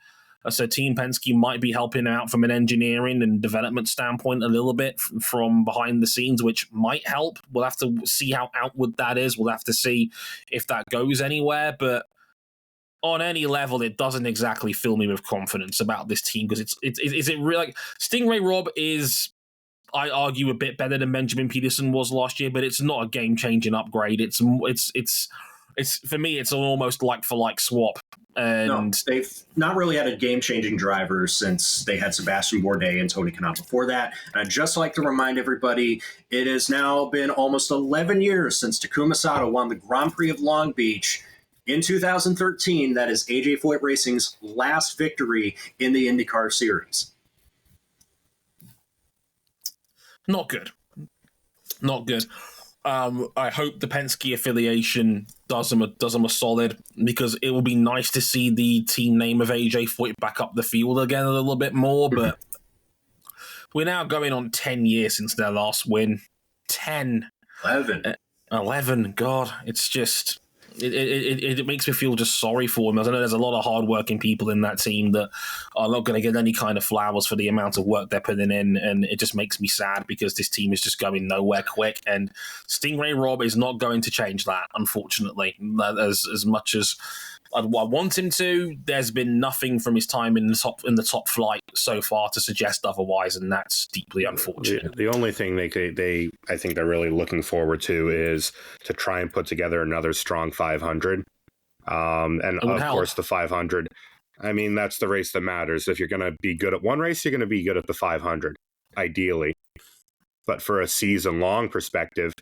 So Team Penske might be helping out from an engineering and development standpoint a little bit from behind the scenes, which might help. We'll have to see how outward that is. We'll have to see if that goes anywhere. But on any level, it doesn't exactly fill me with confidence about this team, because is it really like Stingray Rob is, I argue, a bit better than Benjamin Peterson was last year, but it's not a game-changing upgrade. It's for me, it's an almost like-for-like swap. And no, they've not really had a game-changing driver since they had Sebastian Bourdais and Tony Kanaan before that. And I'd just like to remind everybody, it has now been almost 11 years since Takuma Sato won the Grand Prix of Long Beach in 2013. That is AJ Foyt Racing's last victory in the IndyCar series. Not good. I hope the Penske affiliation does them a solid, because it will be nice to see the team name of AJ Foyt back up the field again a little bit more. But we're now going on 10 years since their last win. 11. God, it's just... It makes me feel just sorry for them. I know there's a lot of hardworking people in that team that are not going to get any kind of flowers for the amount of work they're putting in, and it just makes me sad because this team is just going nowhere quick. And Stingray Rob is not going to change that, unfortunately. As much as I want him to, there's been nothing from his time in the top flight so far to suggest otherwise, and that's deeply unfortunate. The only thing I think they're really looking forward to is to try and put together another strong 500. And of course, the 500. I mean, that's the race that matters. If you're going to be good at one race, you're going to be good at the 500, ideally. But for a season-long perspective,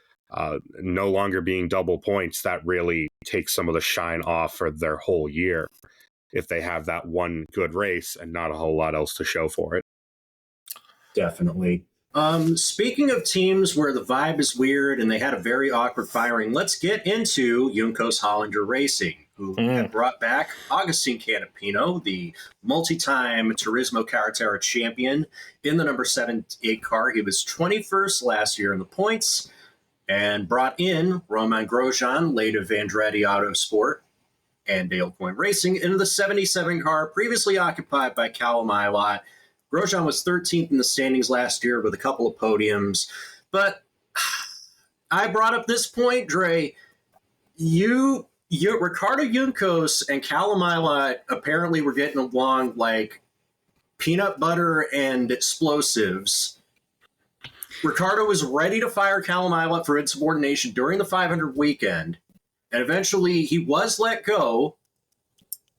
no longer being double points, that really takes some of the shine off for their whole year if they have that one good race and not a whole lot else to show for it. Definitely. Speaking of teams where the vibe is weird and they had a very awkward firing, let's get into Juncos Hollander Racing, who had brought back Agustin Canapino, the multi-time Turismo Carretera champion, in the number 7-8 car. He was 21st last year in the points, and brought in Romain Grosjean, late of Andretti Autosport, and Dale Coyne Racing into the 77 car, previously occupied by Callum Ilott. Grosjean was 13th in the standings last year with a couple of podiums. But I brought up this point, Dre. Ricardo Juncos and Callum Ilott apparently were getting along like peanut butter and explosives. Ricardo was ready to fire Callum Ilott for insubordination during the 500 weekend, and eventually he was let go,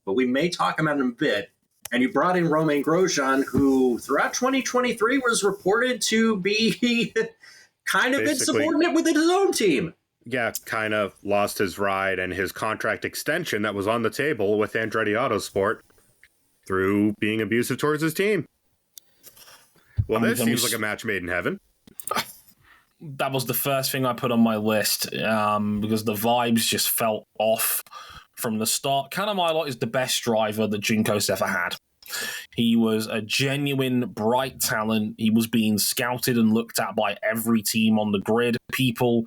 but we may talk about him in a bit. And you brought in Romain Grosjean, who throughout 2023 was reported to be kind of insubordinate within his own team. Yeah, kind of lost his ride and his contract extension that was on the table with Andretti Autosport through being abusive towards his team. Well, this seems like a match made in heaven. That was the first thing I put on my list because the vibes just felt off from the start. Callum Ilott is the best driver that Juncos ever had. He was a genuine, bright talent. He was being scouted and looked at by every team on the grid. People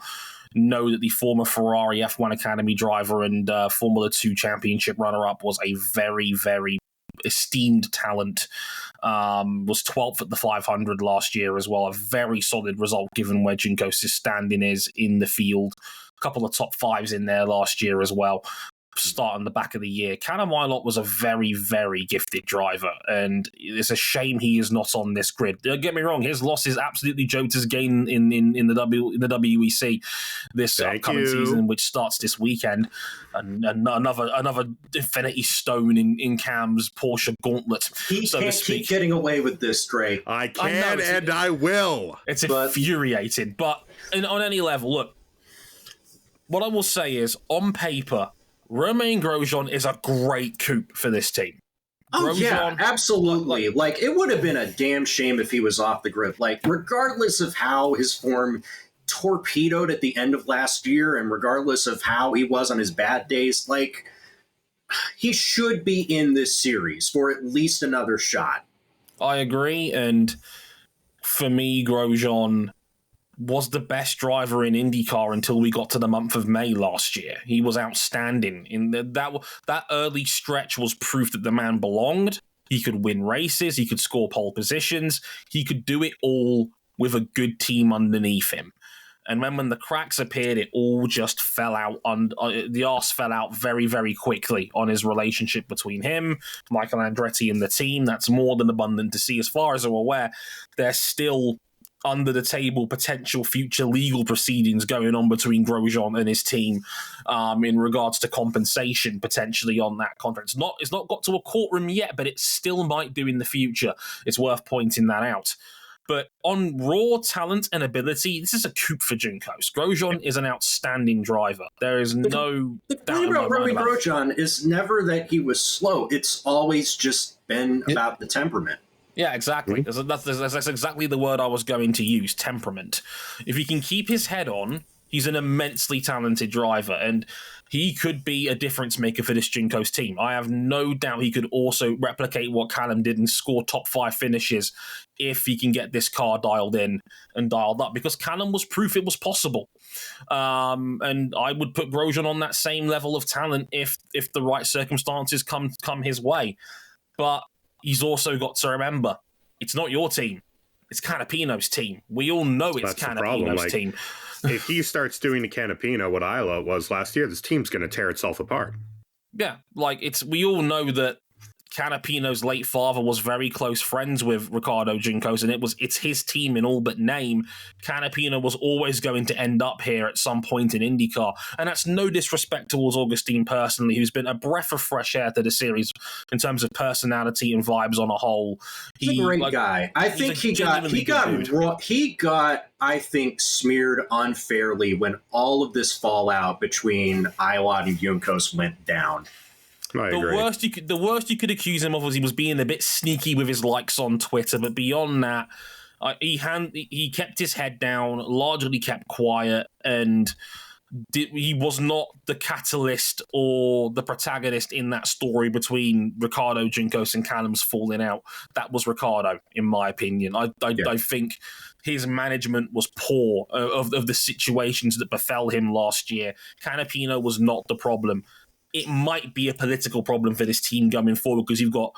know that the former Ferrari F1 Academy driver and Formula 2 championship runner-up was a very, very esteemed talent. Was 12th at the 500 last year as well. A very solid result given where Juncos' standing is in the field. A couple of top fives in there last year as well. start on the back of the year. Callum Ilott was a very, very gifted driver, and it's a shame he is not on this grid. Don't get me wrong, his loss is absolutely Jota's gain in the WEC this upcoming season, which starts this weekend. And another Infinity Stone in Cam's Porsche gauntlet. He can't keep getting away with this, Dre. I can and I will. It's infuriating, but on any level, look. What I will say is, on paper, Romain Grosjean is a great coupe for this team. Oh, yeah, absolutely. Like, it would have been a damn shame if he was off the grid. Like, regardless of how his form torpedoed at the end of last year and regardless of how he was on his bad days, like, he should be in this series for at least another shot. I agree, and for me, Grosjean was the best driver in IndyCar until we got to the month of May last year. He was outstanding. That early stretch was proof that the man belonged. He could win races. He could score pole positions. He could do it all with a good team underneath him. And when the cracks appeared, it all just fell out. The arse fell out very, very quickly on his relationship between him, Michael Andretti, and the team. That's more than abundant to see. As far as I'm aware, there's still under the table potential future legal proceedings going on between Grosjean and his team in regards to compensation potentially on that contract. It's not got to a courtroom yet, but it still might do in the future. It's worth pointing that out. But on raw talent and ability, this is a coupe for Juncos. Grosjean is an outstanding driver. There is no the doubt thing about Romain Grosjean is never that he was slow. It's always just been about the temperament. Yeah, exactly. That's exactly the word I was going to use, temperament. If he can keep his head on, he's an immensely talented driver, and he could be a difference maker for this Juncos team. I have no doubt he could also replicate what Callum did and score top 5 finishes if he can get this car dialed in and dialed up, because Callum was proof it was possible. And I would put Grosjean on that same level of talent if the right circumstances come his way. But he's also got to remember, it's not your team. It's Canapino's team. We all know it's Canapino's team. If he starts doing to Canapino what Isla was last year, this team's going to tear itself apart. Yeah, like we all know that Canapino's late father was very close friends with Ricardo Juncos, and it's his team in all but name. Canapino was always going to end up here at some point in IndyCar, and that's no disrespect towards Augustine personally, who's been a breath of fresh air to the series in terms of personality and vibes on a whole. He's a great guy. I think he got I think smeared unfairly when all of this fallout between Ilott and Juncos went down. The worst you could accuse him of was he was being a bit sneaky with his likes on Twitter, but beyond that, he kept his head down, largely kept quiet, and he was not the catalyst or the protagonist in that story between Ricardo Juncos and Callum's falling out. That was Ricardo, in my opinion. I think his management was poor of the situations that befell him last year. Canapino was not the problem. It might be a political problem for this team going forward because you've got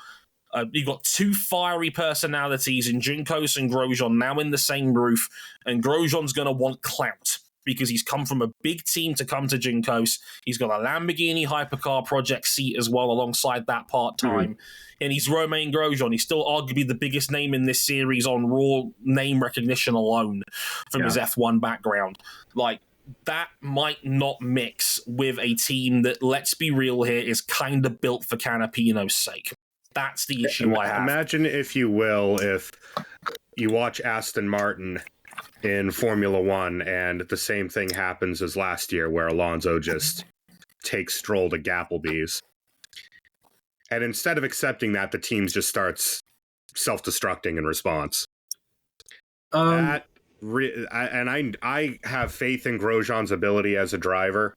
two fiery personalities in Juncos and Grosjean now in the same roof, and Grosjean's going to want clout because he's come from a big team to come to Juncos. He's got a Lamborghini hypercar project seat as well alongside that part-time. And he's Romain Grosjean. He's still arguably the biggest name in this series on raw name recognition alone from his F1 background. Like, that might not mix with a team that, let's be real here, is kind of built for Canapino's sake. That's the issue I have. Imagine, if you will, if you watch Aston Martin in Formula One and the same thing happens as last year where Alonso just takes Stroll to Gapplebee's. And instead of accepting that, the team just starts self-destructing in response. I have faith in Grosjean's ability as a driver,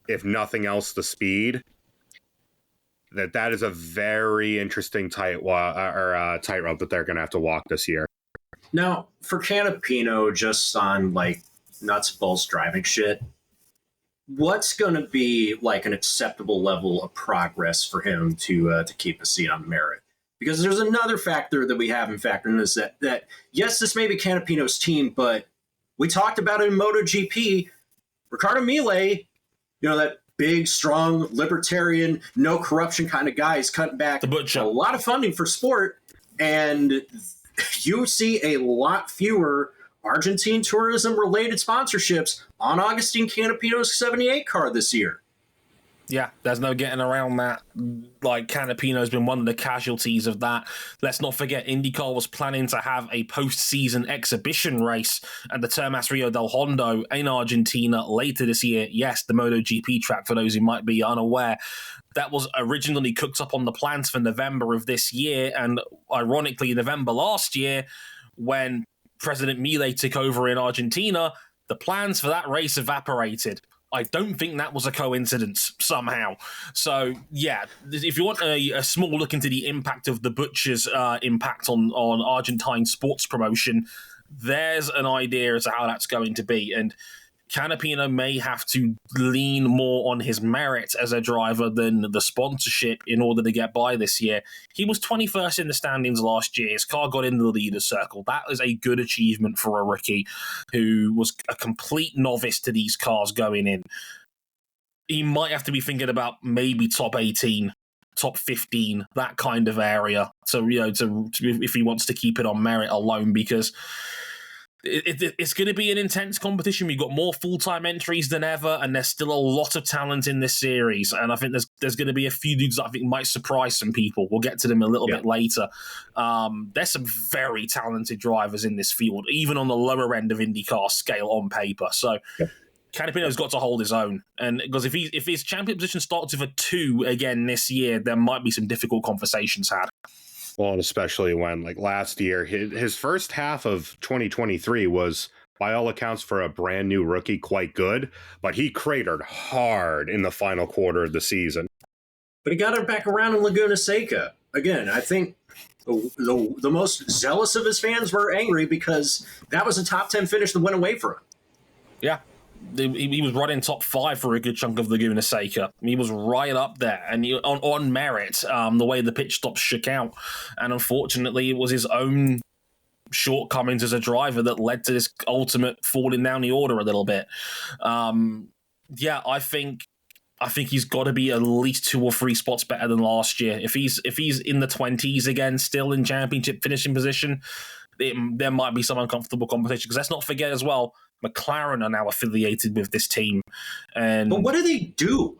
if nothing else, the speed. That is a very interesting tightrope that they're going to have to walk this year. Now, for Canapino, just on like nuts and bolts driving shit, what's going to be like an acceptable level of progress for him to keep a seat on merit? Because there's another factor that we haven't factored in is that yes, this may be Canapino's team, but we talked about it in MotoGP. Ricardo Milei, that big, strong, libertarian, no corruption kind of guy. He's cutting back the butcher. A lot of funding for sport, and you see a lot fewer Argentine tourism-related sponsorships on Agustin Canapino's 78 car this year. Yeah, there's no getting around that. Like, Canapino's been one of the casualties of that. Let's not forget, IndyCar was planning to have a post-season exhibition race at the Termas Rio del Hondo in Argentina later this year. Yes, the MotoGP track, for those who might be unaware. That was originally cooked up on the plans for November of this year, and ironically, November last year, when President Milei took over in Argentina, the plans for that race evaporated. I don't think that was a coincidence somehow. So, yeah, if you want a small look into the impact of the Butcher's impact on Argentine sports promotion, there's an idea as to how that's going to be. And Canapino may have to lean more on his merit as a driver than the sponsorship in order to get by this year. He was 21st in the standings last year. His car got into the leader's circle. That is a good achievement for a rookie who was a complete novice to these cars going in. He might have to be thinking about maybe top 18, top 15, that kind of area. So, if he wants to keep it on merit alone, because it's going to be an intense competition. We've got more full-time entries than ever, and there's still a lot of talent in this series. And I think there's going to be a few dudes that I think might surprise some people. We'll get to them a little bit later. There's some very talented drivers in this field, even on the lower end of IndyCar scale on paper. So Canapino's got to hold his own. And because if his champion position starts with a 2 again this year, there might be some difficult conversations had. Well, and especially when, like, last year, his first half of 2023 was, by all accounts, for a brand new rookie, quite good, but he cratered hard in the final quarter of the season. But he got it back around in Laguna Seca. Again, I think the most zealous of his fans were angry because that was a top 10 finish that went away for him. Yeah. He was right in top 5 for a good chunk of Laguna Seca. He was right up there, and on merit, the way the pitch stops shook out. And unfortunately, it was his own shortcomings as a driver that led to this ultimate falling down the order a little bit. I think he's got to be at least 2 or 3 spots better than last year. If he's in the 20s again, still in championship finishing position, there might be some uncomfortable competition. Because let's not forget as well, McLaren are now affiliated with this team. But what do they do?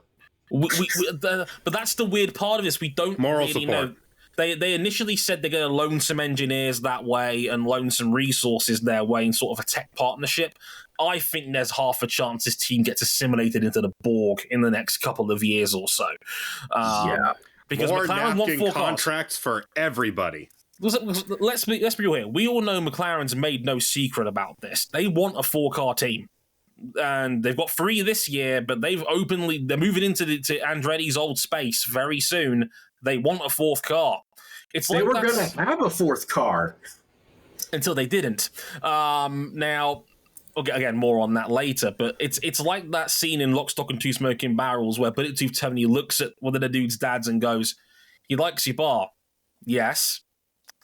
But that's the weird part of this. We don't Moral really support. know. They initially said they're going to loan some engineers that way and loan some resources their way in sort of a tech partnership. I think there's half a chance this team gets assimilated into the Borg in the next couple of years or so. Because more McLaren want 4 contracts for everybody. Let's be real here. We all know McLaren's made no secret about this. They want a 4-car team. And they've got 3 this year, but they're moving into to Andretti's old space very soon. They want a 4th car. They were going to have a 4th car. Until they didn't. Now, again, more on that later, but it's like that scene in Lock, Stock and Two Smoking Barrels where Bullet Tooth Tony looks at one of the dude's dads and goes, "He likes your bar." "Yes."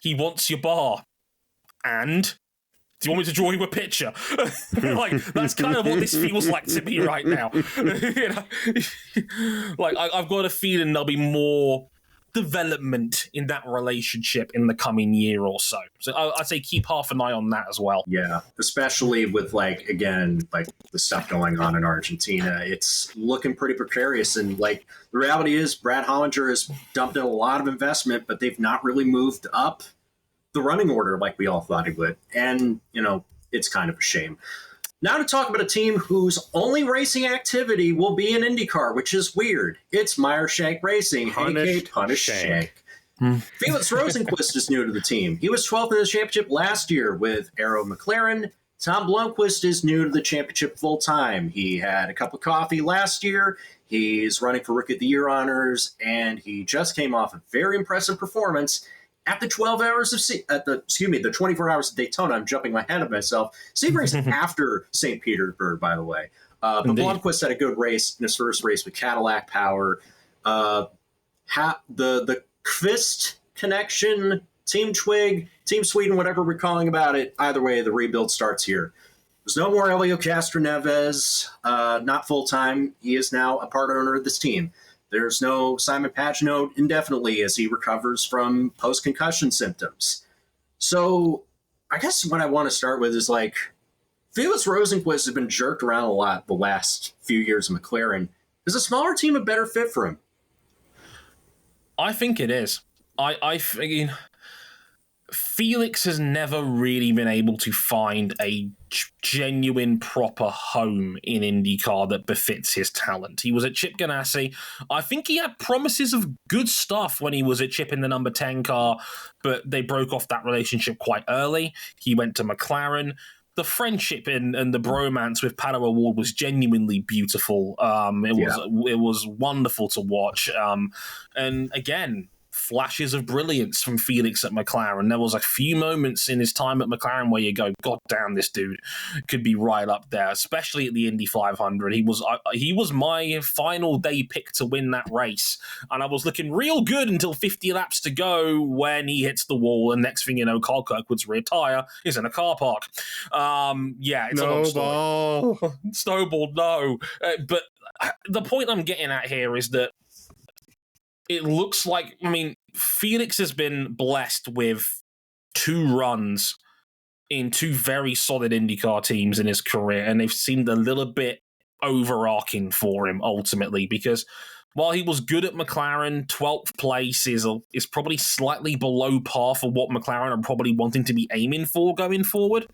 "He wants your bar." "And? Do you want me to draw you a picture?" Like, that's kind of what this feels like to me right now. Like, I've got a feeling there'll be more development in that relationship in the coming year or so. So I'd say keep half an eye on that as well. Yeah, especially with, the stuff going on in Argentina. It's looking pretty precarious. And, the reality is Brad Hollinger has dumped in a lot of investment, but they've not really moved up the running order like we all thought he would. And, it's kind of a shame. Now to talk about a team whose only racing activity will be in IndyCar, which is weird. It's Meyer Shank Racing, a.k.a. Punished Shank. Felix Rosenqvist is new to the team. He was 12th in the championship last year with Arrow McLaren. Tom Blomqvist is new to the championship full-time. He had a cup of coffee last year. He's running for Rookie of the Year honors, and he just came off a very impressive performance at the 24 hours of Daytona. I'm jumping my head of myself. Sebring's after St. Petersburg, by the way. But Blomqvist had a good race in his first race with Cadillac Power. The Qvist connection, Team Twig, Team Sweden, whatever we're calling about it. Either way, the rebuild starts here. There's no more Elio Castroneves, not full-time. He is now a part owner of this team. There's no Simon Pagenaud indefinitely as he recovers from post-concussion symptoms. So I guess what I want to start with is like, Felix Rosenqvist has been jerked around a lot the last few years of McLaren. Is a smaller team a better fit for him? I think it is. I mean, Felix has never really been able to find a genuine, proper home in IndyCar that befits his talent. He was at Chip Ganassi. I think he had promises of good stuff when he was at Chip in the number 10 car, but they broke off that relationship quite early. He went to McLaren. The friendship and the bromance with Pato O'Ward was genuinely beautiful. It was wonderful to watch. And again, flashes of brilliance from Felix at McLaren. There was a few moments in his time at McLaren where you go, God damn, this dude could be right up there, especially at the Indy 500. He was my final day pick to win that race, and I was looking real good until 50 laps to go when he hits the wall, and next thing you know, Carl Kirkwood's rear tire is in a car park. It's a long story. Snowball, no. But the point I'm getting at here is that it looks like, Felix has been blessed with 2 runs in 2 very solid IndyCar teams in his career, and they've seemed a little bit overarching for him ultimately, because while he was good at McLaren, 12th place is probably slightly below par for what McLaren are probably wanting to be aiming for going forward.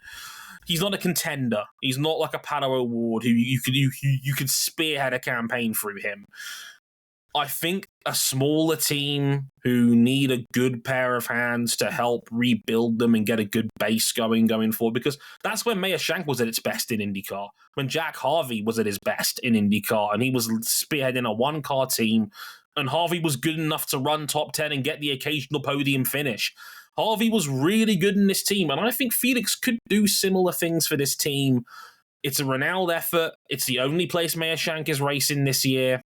He's not a contender. He's not like a Pato O'Ward who you could spearhead a campaign through him. I think a smaller team who need a good pair of hands to help rebuild them and get a good base going forward, because that's when Meyer Shank was at its best in IndyCar, when Jack Harvey was at his best in IndyCar, and he was spearheading a one-car team, and Harvey was good enough to run top 10 and get the occasional podium finish. Harvey was really good in this team, and I think Felix could do similar things for this team. It's a renowned effort. It's the only place Meyer Shank is racing this year.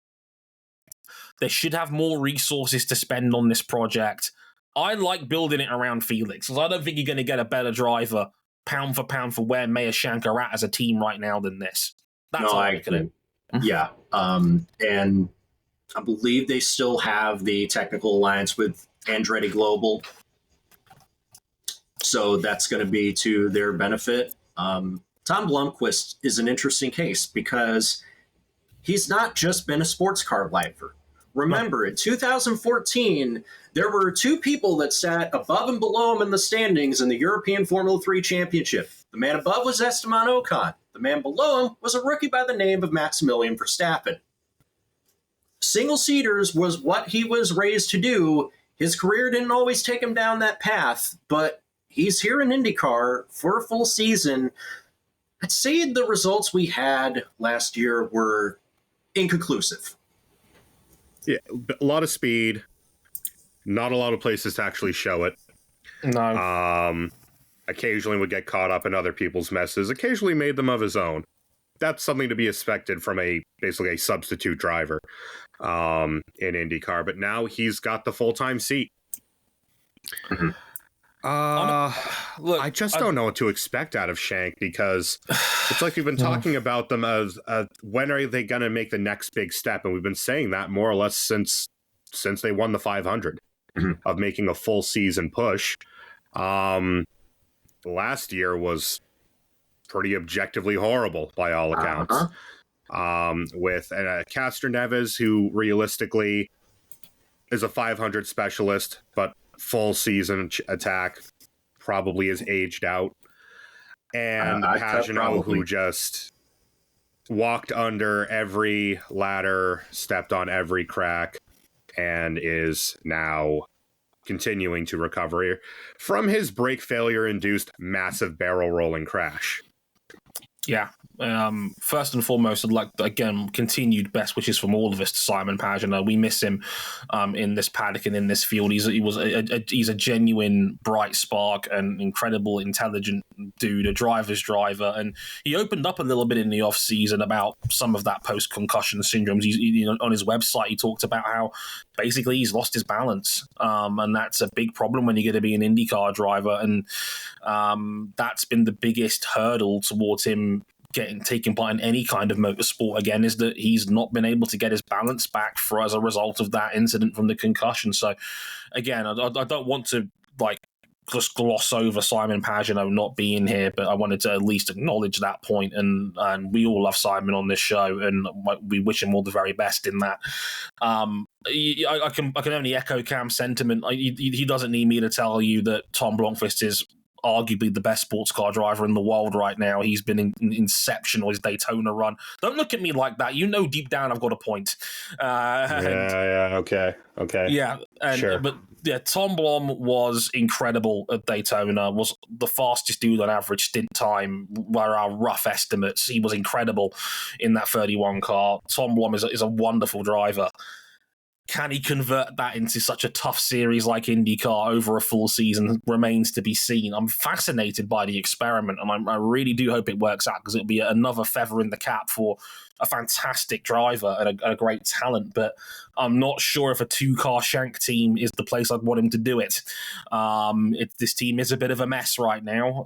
They should have more resources to spend on this project. I like building it around Felix, because I don't think you're going to get a better driver, pound for pound, for where Meyer Shank are at as a team right now than this. That's all I agree. Yeah. And I believe they still have the technical alliance with Andretti Global. So that's going to be to their benefit. Tom Blomqvist is an interesting case because he's not just been a sports car lifer. Remember, in 2014, there were 2 people that sat above and below him in the standings in the European Formula 3 Championship. The man above was Esteban Ocon. The man below him was a rookie by the name of Maximilian Verstappen. Single-seaters was what he was raised to do. His career didn't always take him down that path, but he's here in IndyCar for a full season. I'd say the results we had last year were inconclusive. Yeah, a lot of speed, not a lot of places to actually show it. No. Occasionally would get caught up in other people's messes, occasionally made them of his own. That's something to be expected from basically a substitute driver in IndyCar, but now he's got the full-time seat. Mm-hmm. I just don't know what to expect out of Shank, because it's like we've been talking about them as when are they going to make the next big step, and we've been saying that more or less since they won the 500 of making a full season push. Last year was pretty objectively horrible by all accounts. With Castroneves, who realistically is a 500 specialist, but full season attack probably is aged out. And Pagenaud, who just walked under every ladder, stepped on every crack, and is now continuing to recover from his brake failure-induced massive barrel rolling crash. Yeah. First and foremost, I'd like, again, continued best wishes from all of us to Simon Pagenaud. We miss him in this paddock and in this field. He's a genuine bright spark and incredible, intelligent dude, a driver's driver. And he opened up a little bit in the off season about some of that post-concussion syndromes. On his website, he talked about how basically he's lost his balance, and that's a big problem when you're going to be an IndyCar driver. And that's been the biggest hurdle towards him taking part in any kind of motorsport again, is that he's not been able to get his balance back as a result of that incident from the concussion. So again, I don't want to just gloss over Simon Pagenaud not being here, but I wanted to at least acknowledge that point. And we all love Simon on this show, and we wish him all the very best in that. I can only echo Cam's sentiment. He doesn't need me to tell you that Tom Blomqvist is arguably the best sports car driver in the world right now. He's been exceptional, his Daytona run. Don't look at me like that. You know deep down I've got a point. Okay. Yeah, sure. But yeah, Tom Blom was incredible at Daytona, was the fastest dude on average stint time by our rough estimates. He was incredible in that 31 car. Tom Blom is a wonderful driver. Can he convert that into such a tough series like IndyCar over a full season remains to be seen. I'm fascinated by the experiment, and I really do hope it works out, because it'll be another feather in the cap for a fantastic driver and a great talent. But I'm not sure if a two-car Shank team is the place I'd want him to do it. This team is a bit of a mess right now.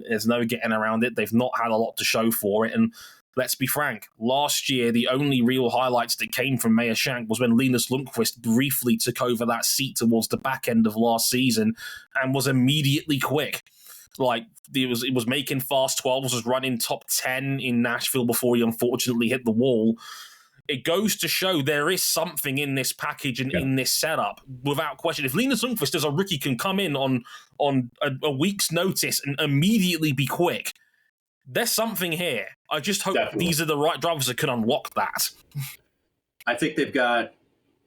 There's no getting around it. They've not had a lot to show for it, and let's be frank, last year, the only real highlights that came from Meyer Shank was when Linus Lundqvist briefly took over that seat towards the back end of last season and was immediately quick. It was making fast 12s, was running top 10 in Nashville before he unfortunately hit the wall. It goes to show there is something in this package and in this setup, without question. If Linus Lundqvist as a rookie can come in on a week's notice and immediately be quick, there's something here. I just hope these are the right drivers that can unlock that. I think they've got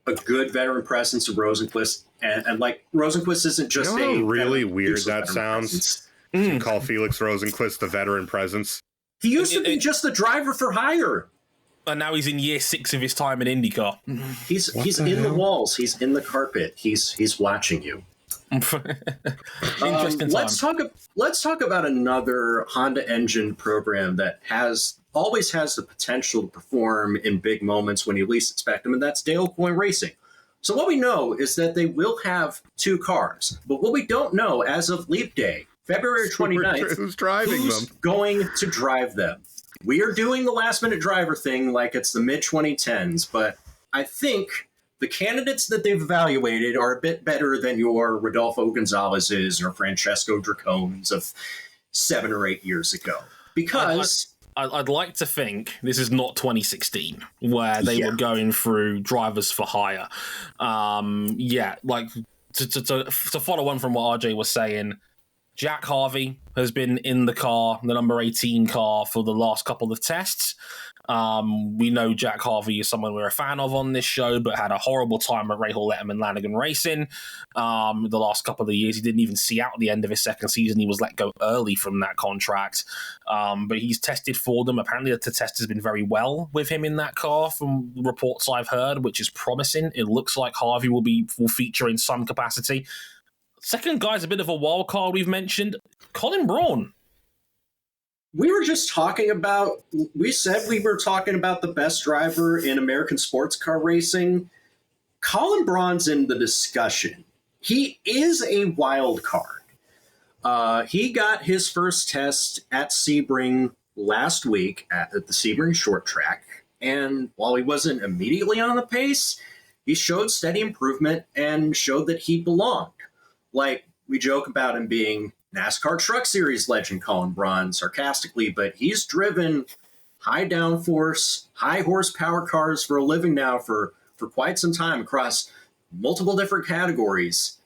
a good veteran presence of Rosenqvist, and Rosenqvist isn't just how really weird that sounds. To call Felix Rosenqvist the veteran presence. He used to be just the driver for hire, and now he's in year 6 of his time in IndyCar. He's in the walls. He's in the carpet. He's watching you. Interesting time. Let's talk about another Honda engine program that always has the potential to perform in big moments when you least expect them, and that's Dale Coyne Racing. So what we know is that they will have 2 cars, but what we don't know as of Leap Day, February 29th, who's going to drive them. We are doing the last minute driver thing like it's the mid 2010s, but I think the candidates that they've evaluated are a bit better than your Rodolfo Gonzalez's or Francesco Dracones of 7 or 8 years ago. Because I'd like to think this is not 2016, where they were going through drivers for hire. To follow on from what RJ was saying, Jack Harvey has been in the car, the number 18 car, for the last couple of tests. We know Jack Harvey is someone we're a fan of on this show, but had a horrible time at Rahal Letterman Lanigan Racing. The last couple of years, he didn't even see out the end of his second season. He was let go early from that contract. But he's tested for them. Apparently, the test has been very well with him in that car, from reports I've heard, which is promising. It looks like Harvey will feature in some capacity. Second guy's a bit of a wild card we've mentioned, Colin Braun. We were just talking about, we said we were talking about the best driver in American sports car racing. Colin Braun's in the discussion. He is a wild card. He got his first test at Sebring last week at the Sebring short track. And while he wasn't immediately on the pace, he showed steady improvement and showed that he belonged. Like, we joke about him being NASCAR Truck Series legend Colin Braun sarcastically, but he's driven high downforce, high horsepower cars for a living now for quite some time across multiple different categories.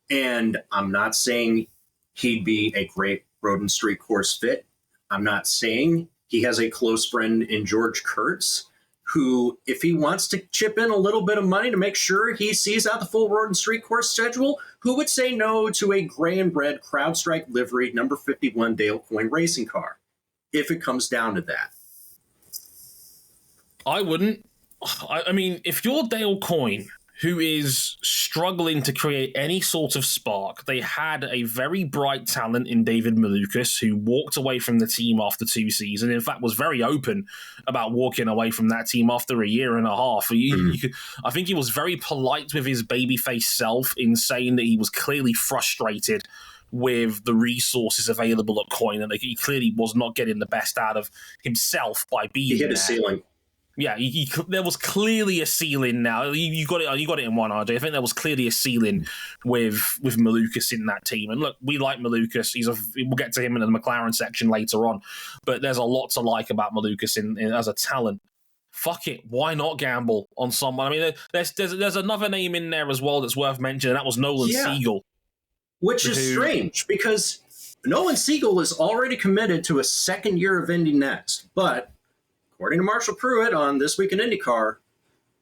And I'm not saying he'd be a great road and street course fit. I'm not saying he has a close friend in George Kurtz, who, if he wants to chip in a little bit of money to make sure he sees out the full road and street course schedule, who would say no to a gray and red CrowdStrike livery number 51 Dale Coyne racing car? if it comes down to that. I wouldn't. I mean, if you're Dale Coyne, who is struggling to create any sort of spark, they had a very bright talent in David Malukas, who walked away from the team after 2 seasons. In fact, was very open about walking away from that team after a year and a half. I think he was very polite with his babyface self in saying that he was clearly frustrated with the resources available at Coyne, and he clearly was not getting the best out of himself by being there. He hit a ceiling. Yeah, there was clearly a ceiling now. You got it in one, RJ. I think there was clearly a ceiling with Malukas in that team. And look, we like Malukas. We'll get to him in the McLaren section later on. But there's a lot to like about Malukas as a talent. Fuck it, why not gamble on someone? I mean, there's another name in there as well that's worth mentioning. That was Nolan Siegel. Which is strange, because Nolan Siegel is already committed to a second year of Indy Next. But according to Marshall Pruitt on This Week in IndyCar,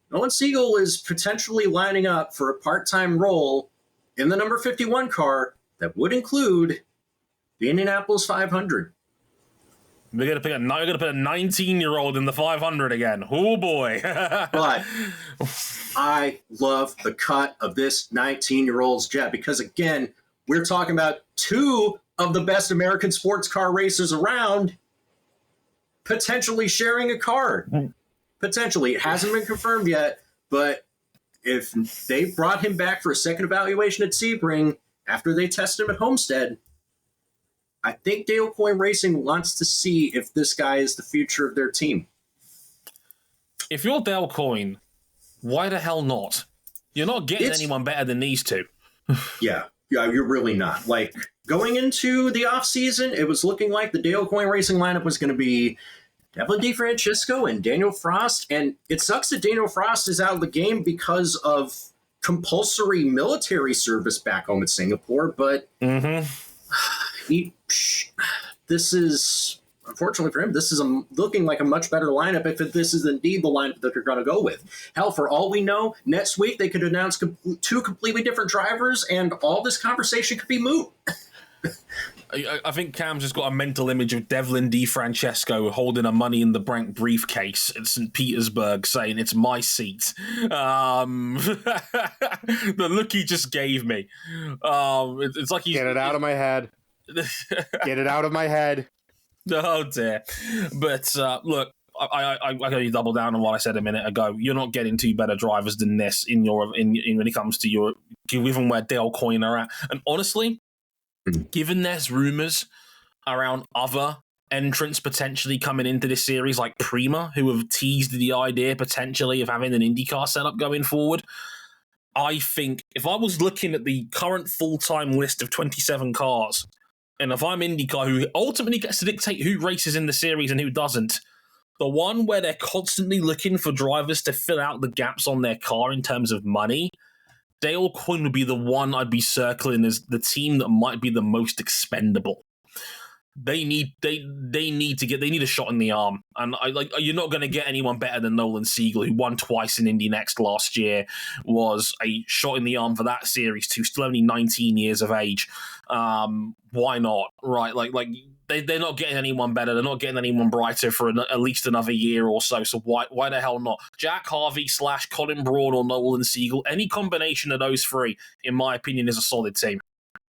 Nolan Siegel is potentially lining up for a part-time role in the number 51 car that would include the Indianapolis 500. We're gonna put a 19-year-old in the 500 again. Oh boy! But I love the cut of this 19-year-old's jet because, again, we're talking about 2 of the best American sports car racers around potentially sharing a car. Potentially. It hasn't been confirmed yet, but if they brought him back for a second evaluation at Sebring after they tested him at Homestead, I think Dale Coyne Racing wants to see if this guy is the future of their team. If you're Dale Coyne, why the hell not? You're not getting anyone better than these 2. Yeah, you're really not. Like, going into the offseason, it was looking like the Dale Coyne Racing lineup was going to be Devlin DeFrancisco and Daniel Frost. And it sucks that Daniel Frost is out of the game because of compulsory military service back home in Singapore. But this is, unfortunately for him, this is looking like a much better lineup if this is indeed the lineup that they're going to go with. Hell, for all we know, next week they could announce 2 completely different drivers and all this conversation could be moot. I think Cam's just got a mental image of Devlin DeFrancesco holding a Money in the Bank briefcase at St. Petersburg saying, "It's my seat." The look he just gave me. It's like he's... Get it out of my head. Get it out of my head. Oh, dear. But look, I got to double down on what I said a minute ago. You're not getting 2 better drivers than this in when it comes to your, given where Dale Coyne are at. And honestly, given there's rumors around other entrants potentially coming into this series, like Prima, who have teased the idea potentially of having an IndyCar setup going forward, I think if I was looking at the current full-time list of 27 cars, and if I'm IndyCar, who ultimately gets to dictate who races in the series and who doesn't, the one where they're constantly looking for drivers to fill out the gaps on their car in terms of money, Dale Coyne would be the one I'd be circling as the team that might be the most expendable. They need a shot in the arm, and you're not going to get anyone better than Nolan Siegel, who won twice in Indy Next last year, was a shot in the arm for that series too. Still only 19 years of age. Why not? Right? They're not getting anyone better. They're not getting anyone brighter for at least another year or so. So why the hell not? Jack Harvey / Colin Braun or Nolan Siegel. Any combination of those 3, in my opinion, is a solid team.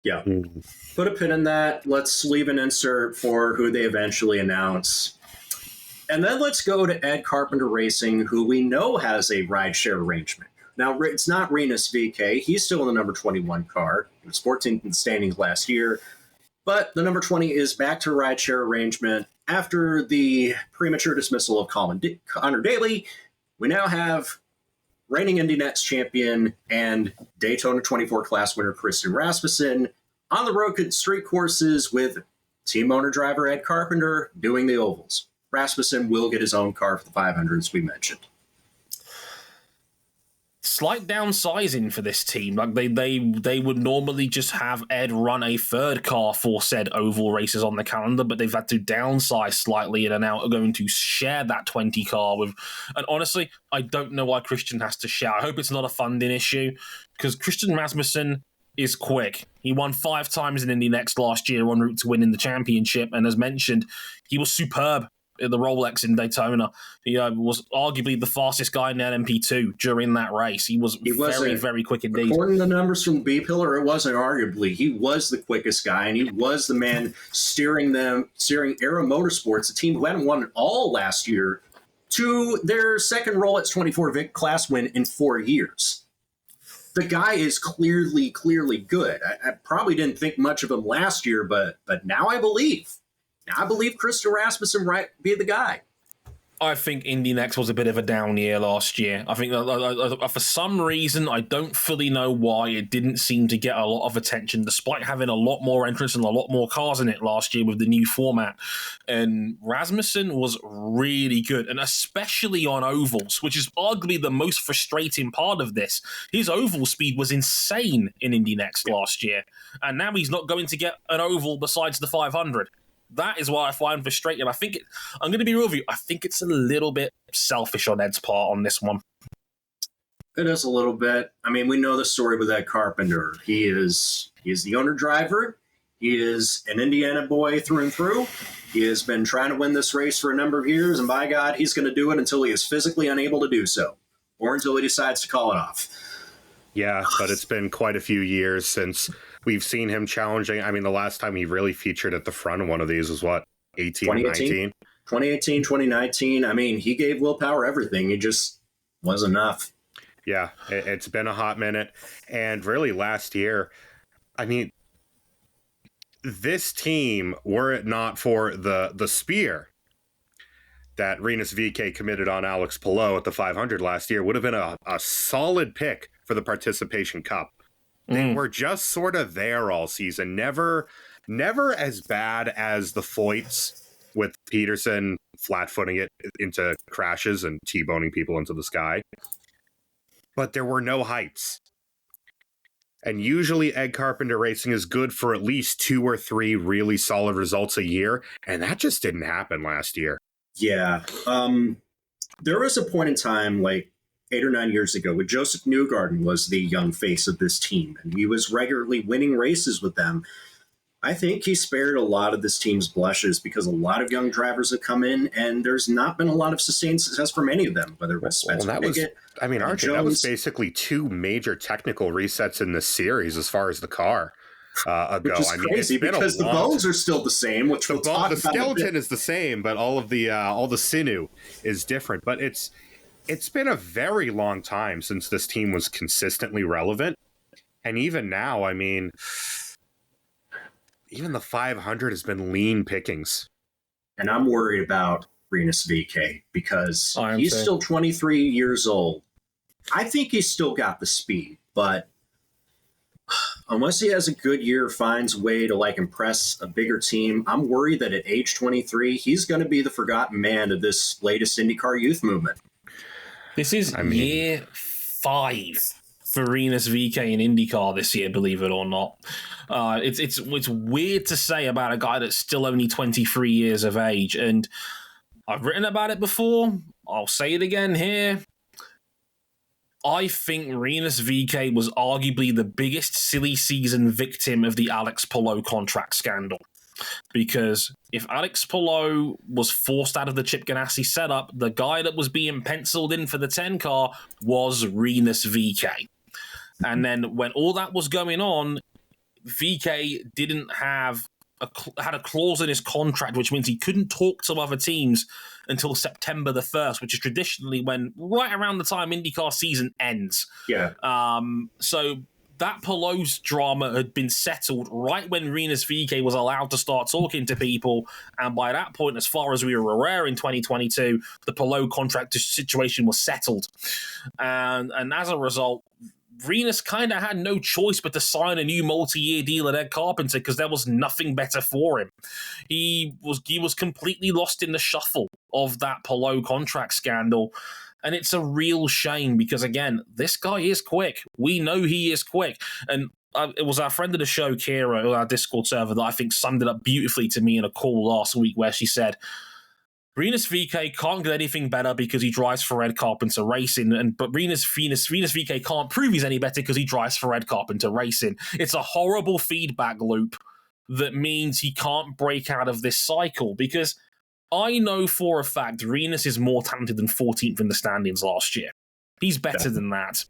Yeah. Put a pin in that. Let's leave an insert for who they eventually announce. And then let's go to Ed Carpenter Racing, who we know has a rideshare arrangement. Now, it's not Renus VK. He's still in the number 21 car. He was 14th in the standings last year. But the number 20 is back to a rideshare arrangement. After the premature dismissal of Connor Daly, we now have reigning Indy Next champion and Daytona 24 class winner Christian Rasmussen on the road street courses with team owner driver Ed Carpenter doing the ovals. Rasmussen will get his own car for the 500, as we mentioned. Slight downsizing for this team. Like they would normally just have Ed run a 3rd car for said oval races on the calendar, but they've had to downsize slightly and are now going to share that 20 car with. And honestly, I don't know why Christian has to share. I hope it's not a funding issue, because Christian Rasmussen is quick. He won 5 times in Indy Next last year en route to winning the championship, and as mentioned, he was superb at the Rolex in Daytona. He was arguably the fastest guy in the LMP2 during that race. He was very, very quick indeed. According to the numbers from B Pillar, it wasn't arguably. He was the quickest guy, and he was the man steering Aero Motorsports, a team who hadn't won it all last year, to their second Rolex 24 Vic class win in 4 years. The guy is clearly good. I probably didn't think much of him last year, but now I believe. Now I believe Christian Rasmussen might be the guy. I think Indy Next was a bit of a down year last year. I think that, for some reason, I don't fully know why, it didn't seem to get a lot of attention, despite having a lot more entrants and a lot more cars in it last year with the new format. And Rasmussen was really good, and especially on ovals, which is arguably the most frustrating part of this. His oval speed was insane in Indy Next last year, and now he's not going to get an oval besides the 500. That is what I find frustrating. I'm going to be real with you. I think it's a little bit selfish on Ed's part on this one. It is a little bit. I mean, we know the story with Ed Carpenter. He is the owner driver. He is an Indiana boy through and through. He has been trying to win this race for a number of years, and by God, he's going to do it until he is physically unable to do so, or until he decides to call it off. Yeah, but it's been quite a few years since we've seen him challenging. I mean, the last time he really featured at the front of one of these was what, 2019? 2018, 2019. I mean, he gave Will Power everything. It just was enough. Yeah, it's been a hot minute. And really last year, I mean, this team, were it not for the spear that Rinus VeeKay committed on Alex Palou at the 500 last year, would have been a solid pick for the Participation Cup. They were just sort of there all season. Never as bad as the Foyts, with Peterson flat-footing it into crashes and T-boning people into the sky. But there were no heights. And usually Ed Carpenter Racing is good for at least 2 or 3 really solid results a year, and that just didn't happen last year. Yeah. There was a point in time, like 8 or 9 years ago, when Joseph Newgarden was the young face of this team, and he was regularly winning races with them. I think he spared a lot of this team's blushes because a lot of young drivers have come in, and there's not been a lot of sustained success for many of them, whether it was Spencer Pickett, Archie, that was basically 2 major technical resets in this series as far as the car ago. Which is crazy because the bones are still the same, which we'll talk about. The skeleton is the same, but all the sinew is different. But it's been a very long time since this team was consistently relevant. And even now, I mean, even the 500 has been lean pickings. And I'm worried about Rinus VeeKay because he's still 23 years old. I think he's still got the speed, but unless he has a good year, finds a way to impress a bigger team, I'm worried that at age 23, he's going to be the forgotten man of this latest IndyCar youth movement. This is year 5 for Rinus VeeKay in IndyCar this year, believe it or not. It's weird to say about a guy that's still only 23 years of age, and I've written about it before. I'll say it again here. I think Rinus VeeKay was arguably the biggest silly season victim of the Alex Palou contract scandal. Because if Alex Palou was forced out of the Chip Ganassi setup, the guy that was being penciled in for the 10 car was Rinus VeeKay. And then when all that was going on, VeeKay didn't had a clause in his contract, which means he couldn't talk to other teams until September the 1st, which is traditionally when right around the time IndyCar season ends. Yeah. So that Palou's drama had been settled right when Rinus VeeKay was allowed to start talking to people. And by that point, as far as we were aware in 2022, the Palou contract situation was settled. And as a result, Rinus kind of had no choice but to sign a new multi-year deal at Ed Carpenter because there was nothing better for him. He was completely lost in the shuffle of that Palou contract scandal. And it's a real shame because, again, this guy is quick. We know he is quick. And it was our friend of the show, Kira, on our Discord server, that I think summed it up beautifully to me in a call last week where she said, Rinus VeeKay can't get anything better because he drives for Red Carpenter Racing, but Rinus VeeKay can't prove he's any better because he drives for Red Carpenter Racing. It's a horrible feedback loop that means he can't break out of this cycle, because I know for a fact Rinus is more talented than 14th in the standings last year. He's better than that.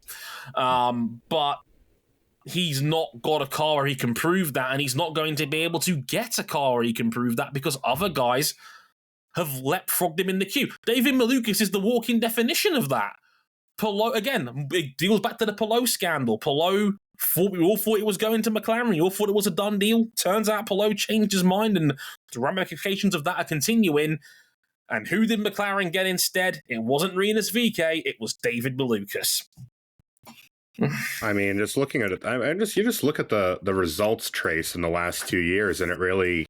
But he's not got a car where he can prove that, and he's not going to be able to get a car where he can prove that because other guys have leapfrogged him in the queue. David Malukas is the walking definition of that. Palou, again, it deals back to the Palou scandal. Palou, we all thought it was going to McLaren. We all thought it was a done deal. Turns out Palou changed his mind, and the ramifications of that are continuing. And who did McLaren get instead? It wasn't Rinus VeeKay, it was David Malukas. I mean, just looking at it, you just look at the results trace in the last 2 years, and it really,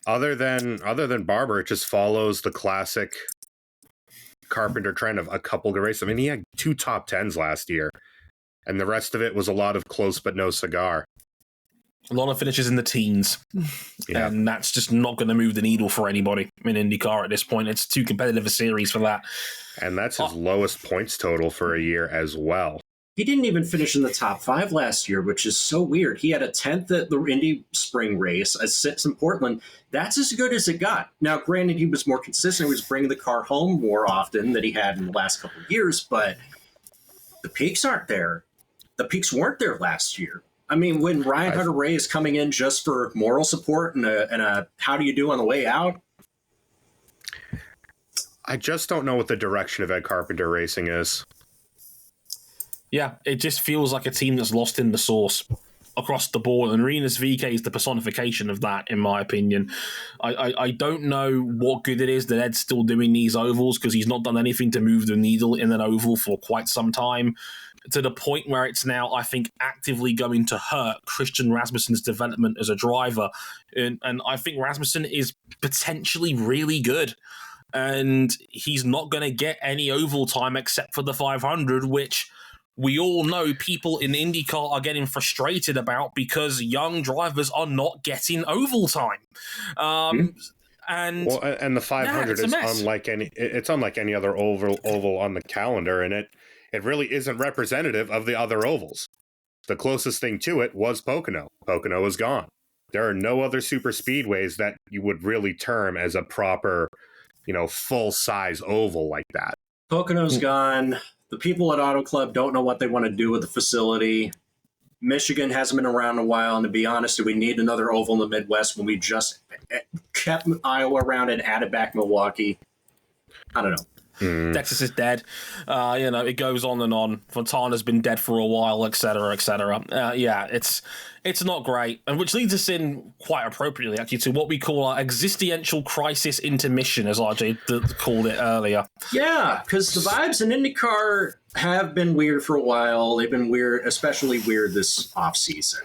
other than Barber, it just follows the classic Carpenter trend of a couple good races. I mean, he had 2 top 10s last year, and the rest of it was a lot of close but no cigar. A lot of finishes in the teens, and that's just not going to move the needle for anybody in IndyCar at this point. It's too competitive a series for that. And that's his lowest points total for a year as well. He didn't even finish in the top 5 last year, which is so weird. He had a 10th at the Indy Spring race, a 6th in Portland. That's as good as it got. Now, granted, he was more consistent. He was bringing the car home more often than he had in the last couple of years, but the peaks aren't there. The peaks weren't there last year. I mean, when Ryan Hunter-Reay is coming in just for moral support and a how do you do on the way out? I just don't know what the direction of Ed Carpenter Racing is. Yeah, it just feels like a team that's lost in the sauce across the board, and Rinus VeeKay is the personification of that, in my opinion. I don't know what good it is that Ed's still doing these ovals, because he's not done anything to move the needle in an oval for quite some time, to the point where it's now, I think, actively going to hurt Christian Rasmussen's development as a driver. And I think Rasmussen is potentially really good, and he's not going to get any oval time except for the 500, which we all know people in IndyCar are getting frustrated about because young drivers are not getting oval time. And the 500 is unlike any other oval on the calendar, and it really isn't representative of the other ovals. The closest thing to it was Pocono. Pocono is gone. There are no other super speedways that you would really term as a proper, full-size oval like that. Pocono's gone. The people at Auto Club don't know what they want to do with the facility. Michigan hasn't been around a while, and to be honest, do we need another oval in the Midwest when we just kept Iowa around and added back Milwaukee? I don't know. Texas is dead. It goes on and on. Fontana's been dead for a while, etc., etc. It's not great, and which leads us in quite appropriately, actually, to what we call our existential crisis intermission, as RJ called it earlier. Yeah, because the vibes in IndyCar have been weird for a while. They've been weird, especially weird this offseason.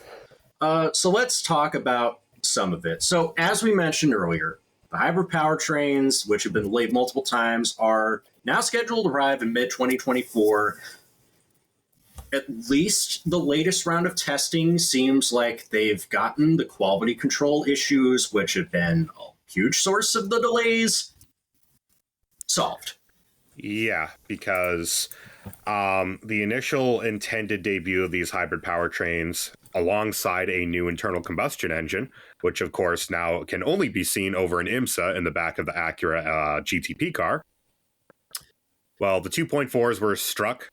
So let's talk about some of it. So as we mentioned earlier, the hybrid powertrains, which have been delayed multiple times, are now scheduled to arrive in mid-2024. At least the latest round of testing seems like they've gotten the quality control issues, which have been a huge source of the delays, solved. Yeah, because the initial intended debut of these hybrid powertrains alongside a new internal combustion engine, which of course now can only be seen over an IMSA in the back of the Acura GTP car. Well, the 2.4s were struck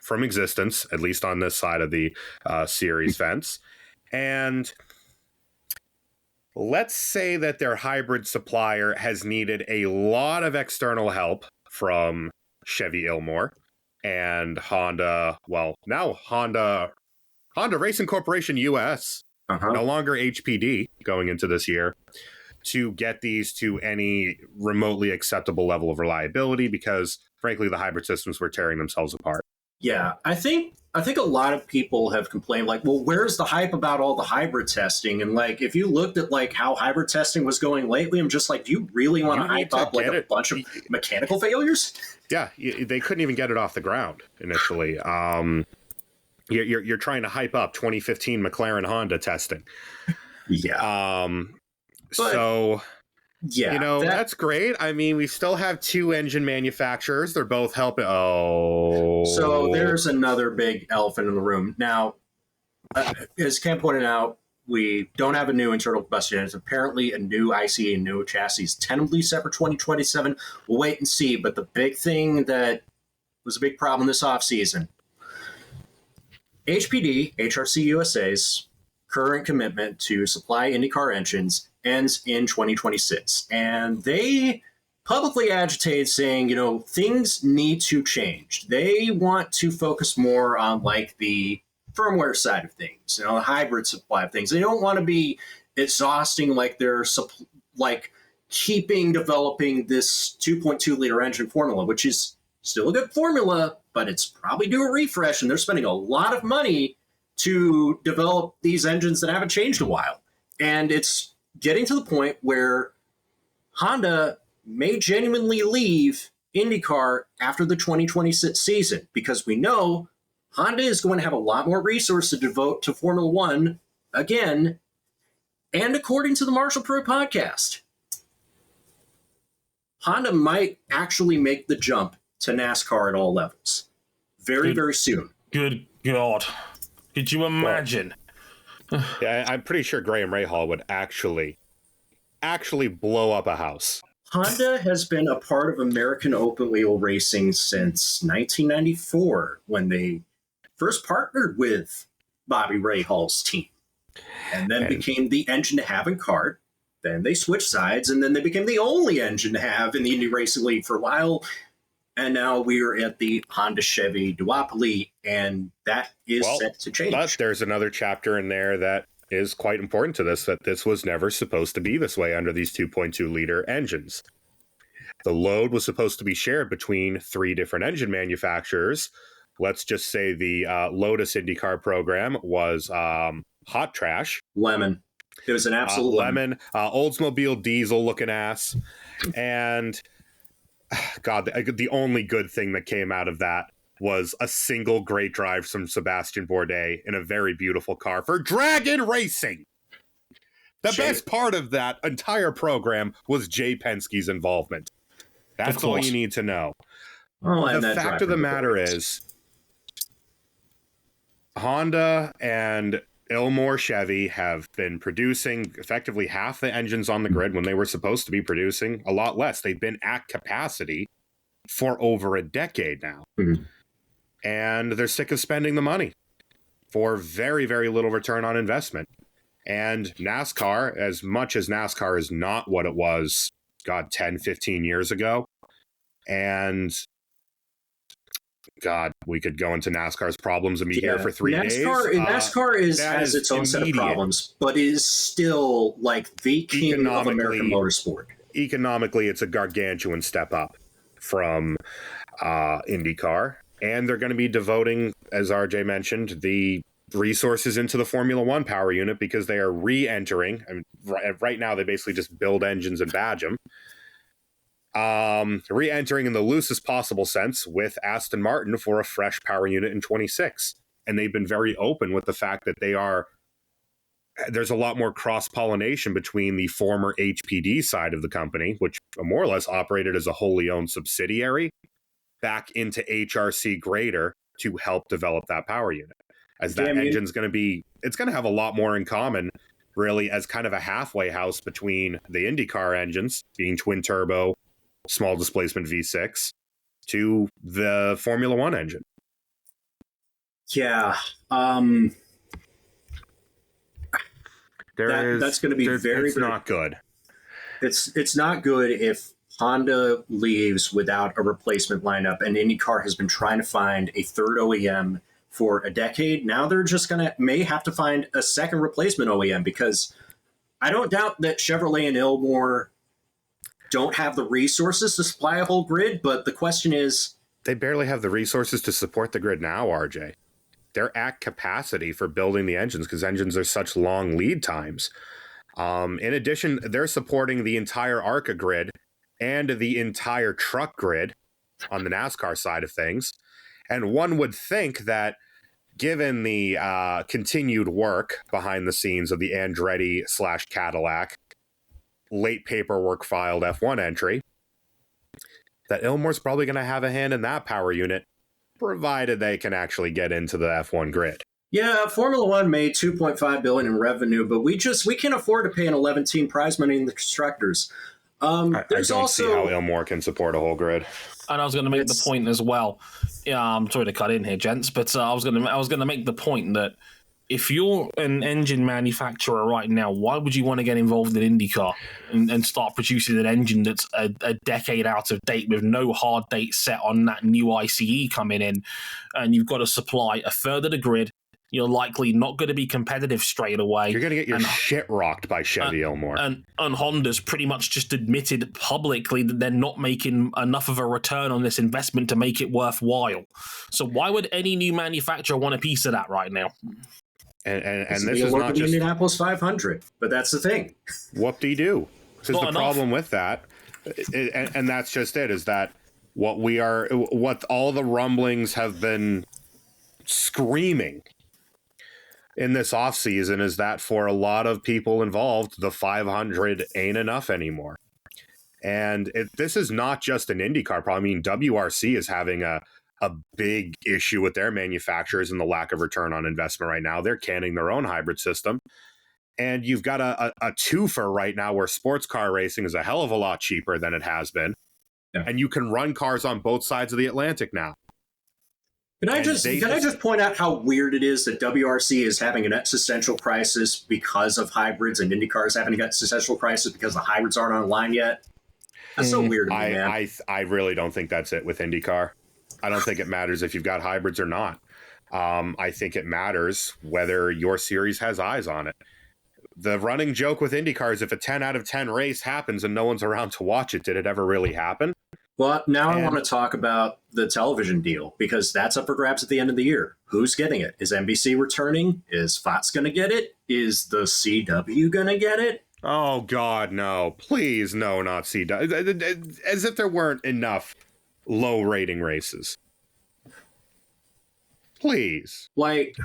from existence, at least on this side of the series fence. And let's say that their hybrid supplier has needed a lot of external help from Chevy Ilmor and Honda. Well, now Honda Racing Corporation US, no longer HPD going into this year, to get these to any remotely acceptable level of reliability, because frankly, the hybrid systems were tearing themselves apart. Yeah, I think a lot of people have complained, like, well, where's the hype about all the hybrid testing? And like, if you looked at like how hybrid testing was going lately, I'm just like, do you really want to hype up like a bunch of mechanical failures? Yeah, they couldn't even get it off the ground initially. You're trying to hype up 2015 McLaren Honda testing. Yeah. Yeah, that's great. I mean, we still have two engine manufacturers. They're both helping. Oh. So there's another big elephant in the room. Now, as Cam pointed out, we don't have a new internal combustion engine. Apparently, a new ICE and new chassis is tentatively set for 2027. We'll wait and see. But the big thing that was a big problem this offseason, HPD, HRC USA's current commitment to supply IndyCar engines ends in 2026. And they publicly agitated saying, things need to change. They want to focus more on like the firmware side of things, the hybrid supply of things. They don't want to be exhausting like they're developing this 2.2 liter engine formula, which is still a good formula, but it's probably due a refresh, and they're spending a lot of money to develop these engines that haven't changed in a while. And it's getting to the point where Honda may genuinely leave IndyCar after the 2026 season, because we know Honda is going to have a lot more resources to devote to Formula One again. And according to the Marshall Pro podcast, Honda might actually make the jump to NASCAR at all levels very soon. Good God. Could you imagine? Yeah, I'm pretty sure Graham Rahal would actually blow up a house. Honda has been a part of American open wheel racing since 1994, when they first partnered with Bobby Rahal's team, and then became the engine to have in kart. Then they switched sides, and then they became the only engine to have in the Indy Racing League for a while. And now we're at the Honda Chevy duopoly, and that is set to change. But there's another chapter in there that is quite important to this, that this was never supposed to be this way under these 2.2 liter engines. The load was supposed to be shared between three different engine manufacturers. Let's just say the Lotus IndyCar program was hot trash. Lemon. It was an absolute lemon. Oldsmobile diesel looking ass. And God, the only good thing that came out of that was a single great drive from Sebastian Bourdais in a very beautiful car for Dragon Racing. The best part of that entire program was Jay Penske's involvement. That's all you need to know. The fact of the matter is, Honda and Ilmor Chevy have been producing effectively half the engines on the grid when they were supposed to be producing a lot less. They've been at capacity for over a decade now. Mm-hmm. And they're sick of spending the money for very, very little return on investment. And NASCAR, as much as NASCAR is not what it was, 10, 15 years ago, and God, we could go into NASCAR's problems and be here for 3 days. NASCAR has its own set of problems, but is still like the king of American motorsport. Economically, it's a gargantuan step up from IndyCar. And they're going to be devoting, as RJ mentioned, the resources into the Formula One power unit, because they are re-entering. I mean, right now, they basically just build engines and badge them. Re-entering in the loosest possible sense with Aston Martin for a fresh power unit in 26. And they've been very open with the fact that there's a lot more cross-pollination between the former HPD side of the company, which more or less operated as a wholly owned subsidiary, back into HRC Greater to help develop that power unit. As that engine's going to have a lot more in common, really, as kind of a halfway house between the IndyCar engines, being twin turbo, small displacement V6, to the Formula One engine. Yeah. That's going to be it's not good. It's not good if Honda leaves without a replacement lineup, and IndyCar has been trying to find a third OEM for a decade. Now they're just may have to find a second replacement OEM, because I don't doubt that Chevrolet and Ilmor don't have the resources to supply a whole grid, but the question is... They barely have the resources to support the grid now, RJ. They're at capacity for building the engines, because engines are such long lead times. In addition, they're supporting the entire ARCA grid and the entire truck grid on the NASCAR side of things. And one would think that, given the continued work behind the scenes of the Andretti /Cadillac late paperwork filed F1 entry, that Ilmore's probably going to have a hand in that power unit, provided they can actually get into the F1 grid. Yeah, Formula One made $2.5 billion in revenue, but we can't afford to pay an 11-team prize money in the constructors. I don't see how Ilmore can support a whole grid. And I was going to make the point as well. Yeah, I'm sorry to cut in here, gents, but I was going to make the point that if you're an engine manufacturer right now, why would you want to get involved in IndyCar and start producing an engine that's a decade out of date with no hard date set on that new ICE coming in, and you've got to supply a third of the grid? You're likely not going to be competitive straight away. You're going to get your shit rocked by Chevy Ilmore. And Honda's pretty much just admitted publicly that they're not making enough of a return on this investment to make it worthwhile. So why would any new manufacturer want a piece of that right now? And this is not just Indianapolis 500, but that's the thing. Whoop-de-doo. This is the problem with that, and that's just it, is that what all the rumblings have been screaming in this offseason is that for a lot of people involved, the 500 ain't enough anymore. And this is not just an IndyCar problem. I mean, WRC is having a big issue with their manufacturers and the lack of return on investment right now. They're canning their own hybrid system. And you've got a twofer right now where sports car racing is a hell of a lot cheaper than it has been. Yeah. And you can run cars on both sides of the Atlantic now. Can I just point out how weird it is that WRC is having an existential crisis because of hybrids, and IndyCar is having an existential crisis because the hybrids aren't online yet? That's so weird to me, man. I really don't think that's it with IndyCar. I don't think it matters if you've got hybrids or not. I think it matters whether your series has eyes on it. The running joke with IndyCar is if a 10 out of 10 race happens and no one's around to watch it, did it ever really happen? Well, now I want to talk about the television deal, because that's up for grabs at the end of the year. Who's getting it? Is NBC returning? Is Fox going to get it? Is the CW going to get it? Oh, God, no. Please, no, not CW. As if there weren't enough low-rating races. Please. Like,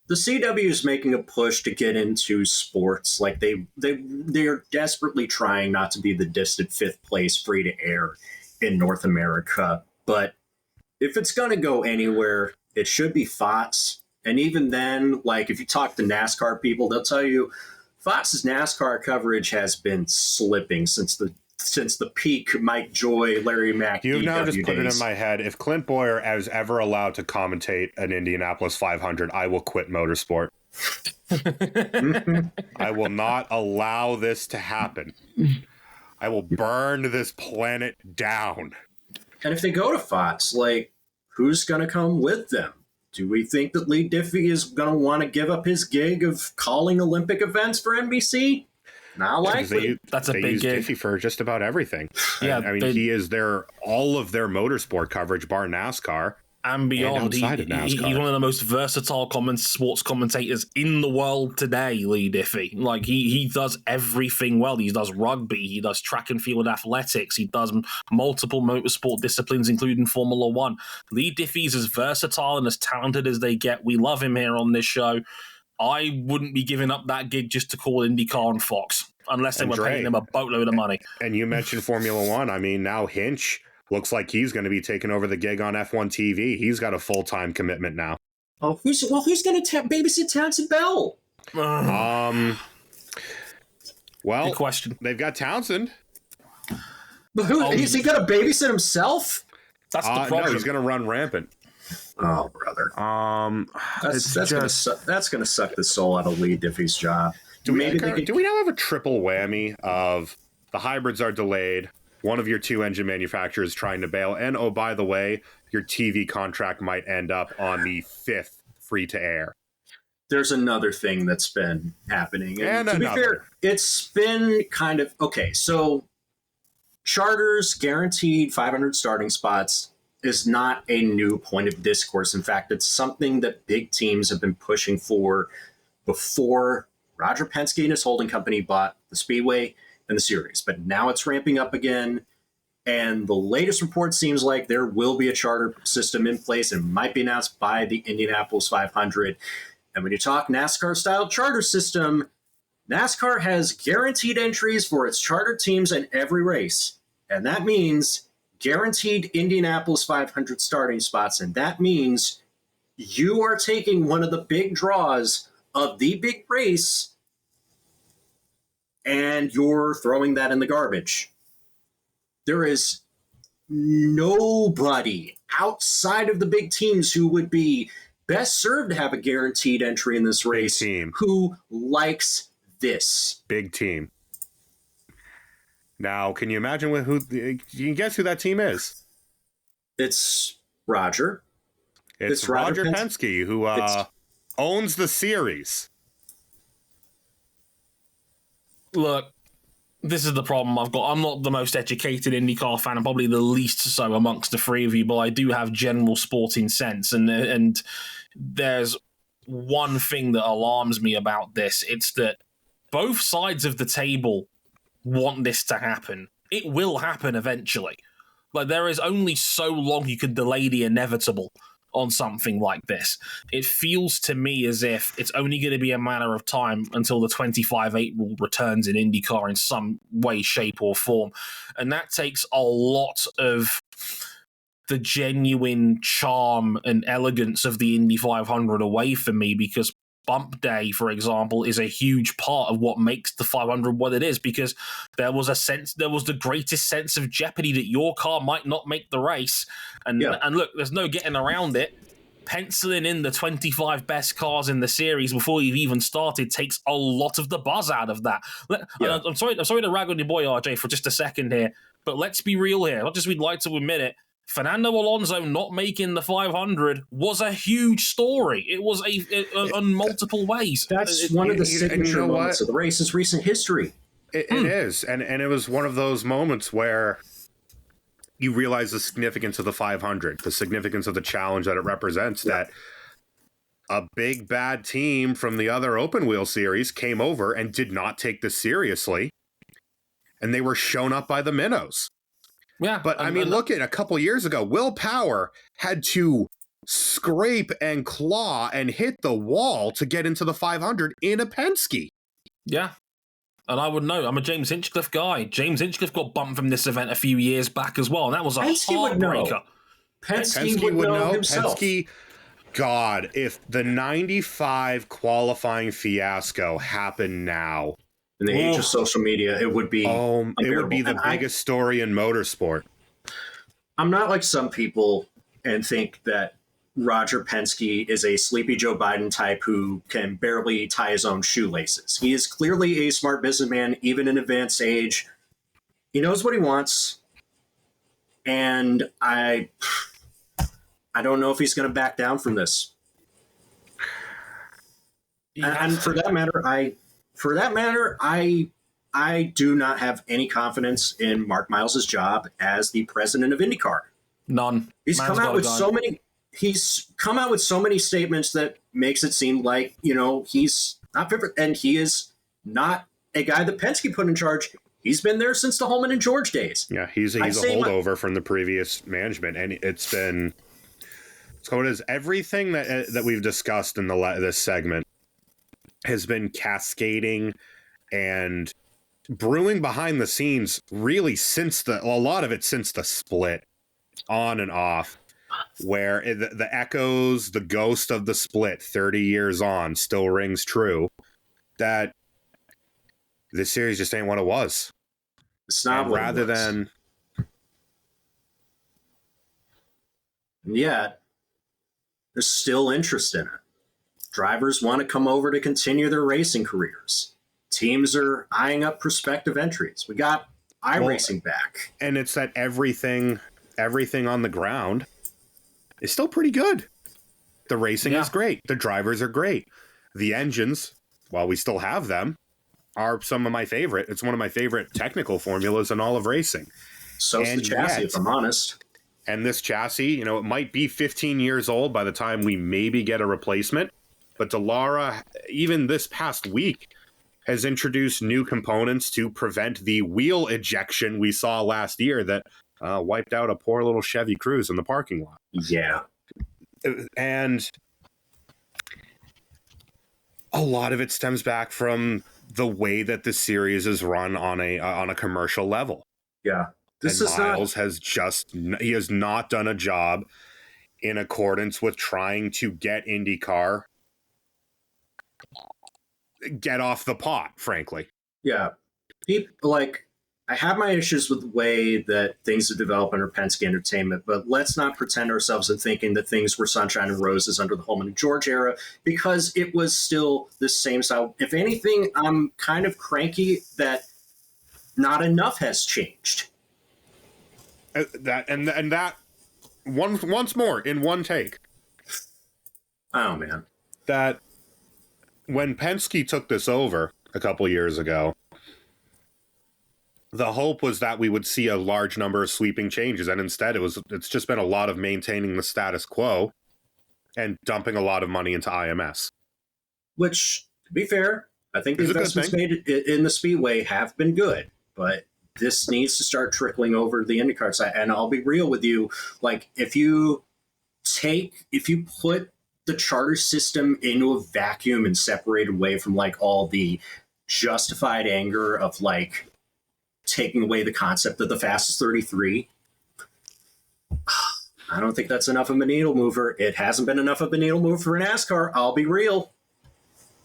the CW is making a push to get into sports. Like, they're desperately trying not to be the distant fifth place free to air in North America. But if it's going to go anywhere, it should be Fox. And even then, like, if you talk to NASCAR people, they'll tell you Fox's NASCAR coverage has been slipping since the peak Mike Joy, Larry Mack. You've now just put it in my head. If Clint Boyer is ever allowed to commentate an Indianapolis 500, I will quit motorsport. I will not allow this to happen. I will burn this planet down. And if they go to Fox, like, who's going to come with them? Do we think that Lee Diffie is going to want to give up his gig of calling Olympic events for NBC? Not likely. That's a big gig. Diffie for just about everything. Yeah, I mean, he is all of their motorsport coverage, bar NASCAR. And beyond. And outside of NASCAR. He's one of the most versatile sports commentators in the world today, Lee Diffie. Like, he does everything well. He does rugby, he does track and field athletics, he does multiple motorsport disciplines, including Formula One. Lee Diffie's as versatile and as talented as they get. We love him here on this show. I wouldn't be giving up that gig just to call IndyCar on Fox, unless they were paying him a boatload of money. And you mentioned Formula One. I mean, now Hinch looks like he's going to be taking over the gig on F1 TV. He's got a full-time commitment now. Oh, who's going to babysit Townsend Bell? Well, good question. They've got Townsend. But is he going to babysit himself? That's the problem. No, he's going to run rampant. Oh, brother. That's going to suck the soul out of Lee Diffie's job. Do we now have a triple whammy of the hybrids are delayed, one of your two engine manufacturers trying to bail, and oh, by the way, your TV contract might end up on the 5th free-to-air? There's another thing that's been happening. And to be fair, it's been kind of... Okay, so charters guaranteed 500 starting spots is not a new point of discourse. In fact, it's something that big teams have been pushing for before Roger Penske and his holding company bought the Speedway and the series. But now it's ramping up again. And the latest report seems like there will be a charter system in place and might be announced by the Indianapolis 500. And when you talk NASCAR-style charter system, NASCAR has guaranteed entries for its charter teams in every race. And that means guaranteed Indianapolis 500 starting spots. And that means you are taking one of the big draws of the big race and you're throwing that in the garbage. There is nobody outside of the big teams who would be best served to have a guaranteed entry in this race who likes this. Big team. Now, can you imagine who? You can guess who that team is? It's Roger. It's Roger Penske, who owns the series. Look, this is the problem I've got. I'm not the most educated IndyCar fan. I'm probably the least so amongst the three of you, but I do have general sporting sense. And there's one thing that alarms me about this. It's that both sides of the table want this to happen. It will happen eventually. Like, there is only so long you can delay the inevitable on something like this. It feels to me as if it's only going to be a matter of time until the 25-8 rule returns in IndyCar in some way, shape, or form. And that takes a lot of the genuine charm and elegance of the Indy 500 away from me, because bump day, for example, is a huge part of what makes the 500 what it is, because there was the greatest sense of jeopardy that your car might not make the race. And look, there's no getting around it. Penciling in the 25 best cars in the series before you've even started takes a lot of the buzz out of that. I'm sorry to rag on your boy RJ for just a second here, but let's be real here. Not just we'd like to admit it, Fernando Alonso not making the 500 was a huge story. It was on multiple ways. That's one of the signature moments of the race's recent history. It is. And it was one of those moments where you realize the significance of the 500, the significance of the challenge that it represents, that a big bad team from the other open wheel series came over and did not take this seriously. And they were shown up by the minnows. Yeah, but I mean, look at a couple years ago, Will Power had to scrape and claw and hit the wall to get into the 500 in a Penske. Yeah, and I would know. I'm a James Hinchcliffe guy. James Hinchcliffe got bumped from this event a few years back as well, and that was a heartbreaker. Penske would know himself. Penske, God, if the 95 qualifying fiasco happened now, in the age of social media, it would be the biggest story in motorsport. I'm not like some people and think that Roger Penske is a sleepy Joe Biden type who can barely tie his own shoelaces. He is clearly a smart businessman, even in advanced age. He knows what he wants, and I don't know if he's going to back down from this. And for that matter, I do not have any confidence in Mark Miles's job as the president of IndyCar. None. He's come out with so many statements that makes it seem like, he's not fit, and he is not a guy that Penske put in charge. He's been there since the Holman and George days. Yeah, he's a holdover from the previous management, and it's been so it is everything that we've discussed in this segment has been cascading and brewing behind the scenes really since a lot of it since the split, on and off, where the echoes, the ghost of the split 30 years on still rings true, that this series just ain't what it was. It's not what rather it was. than yet there's still interest in it. Drivers want to come over to continue their racing careers. Teams are eyeing up prospective entries. We got iRacing back. And it's that everything on the ground is still pretty good. The racing is great. The drivers are great. The engines, while we still have them, are some of my favorite. It's one of my favorite technical formulas in all of racing. So's the chassis, if I'm honest. And this chassis, it might be 15 years old by the time we maybe get a replacement. But Dallara, even this past week, has introduced new components to prevent the wheel ejection we saw last year that wiped out a poor little Chevy Cruze in the parking lot. Yeah. And a lot of it stems back from the way that the series is run on a commercial level. Yeah. This and is Miles he has not done a job in accordance with trying to get IndyCar get off the pot, frankly. Yeah. I have my issues with the way that things have developed under Penske Entertainment, but let's not pretend ourselves in thinking that things were sunshine and roses under the Holman and George era, because it was still the same style. If anything, I'm kind of cranky that not enough has changed. That once more in one take. Oh, man. That when Penske took this over a couple years ago, the hope was that we would see a large number of sweeping changes, and instead it's just been a lot of maintaining the status quo and dumping a lot of money into IMS. Which, to be fair, I think the investments made in the Speedway have been good, but this needs to start trickling over the IndyCar side. And I'll be real with you, like if you put the charter system into a vacuum and separate away from like all the justified anger of like taking away the concept of the fastest 33, I don't think that's enough of a needle mover. It hasn't been enough of a needle mover for NASCAR. I'll be real.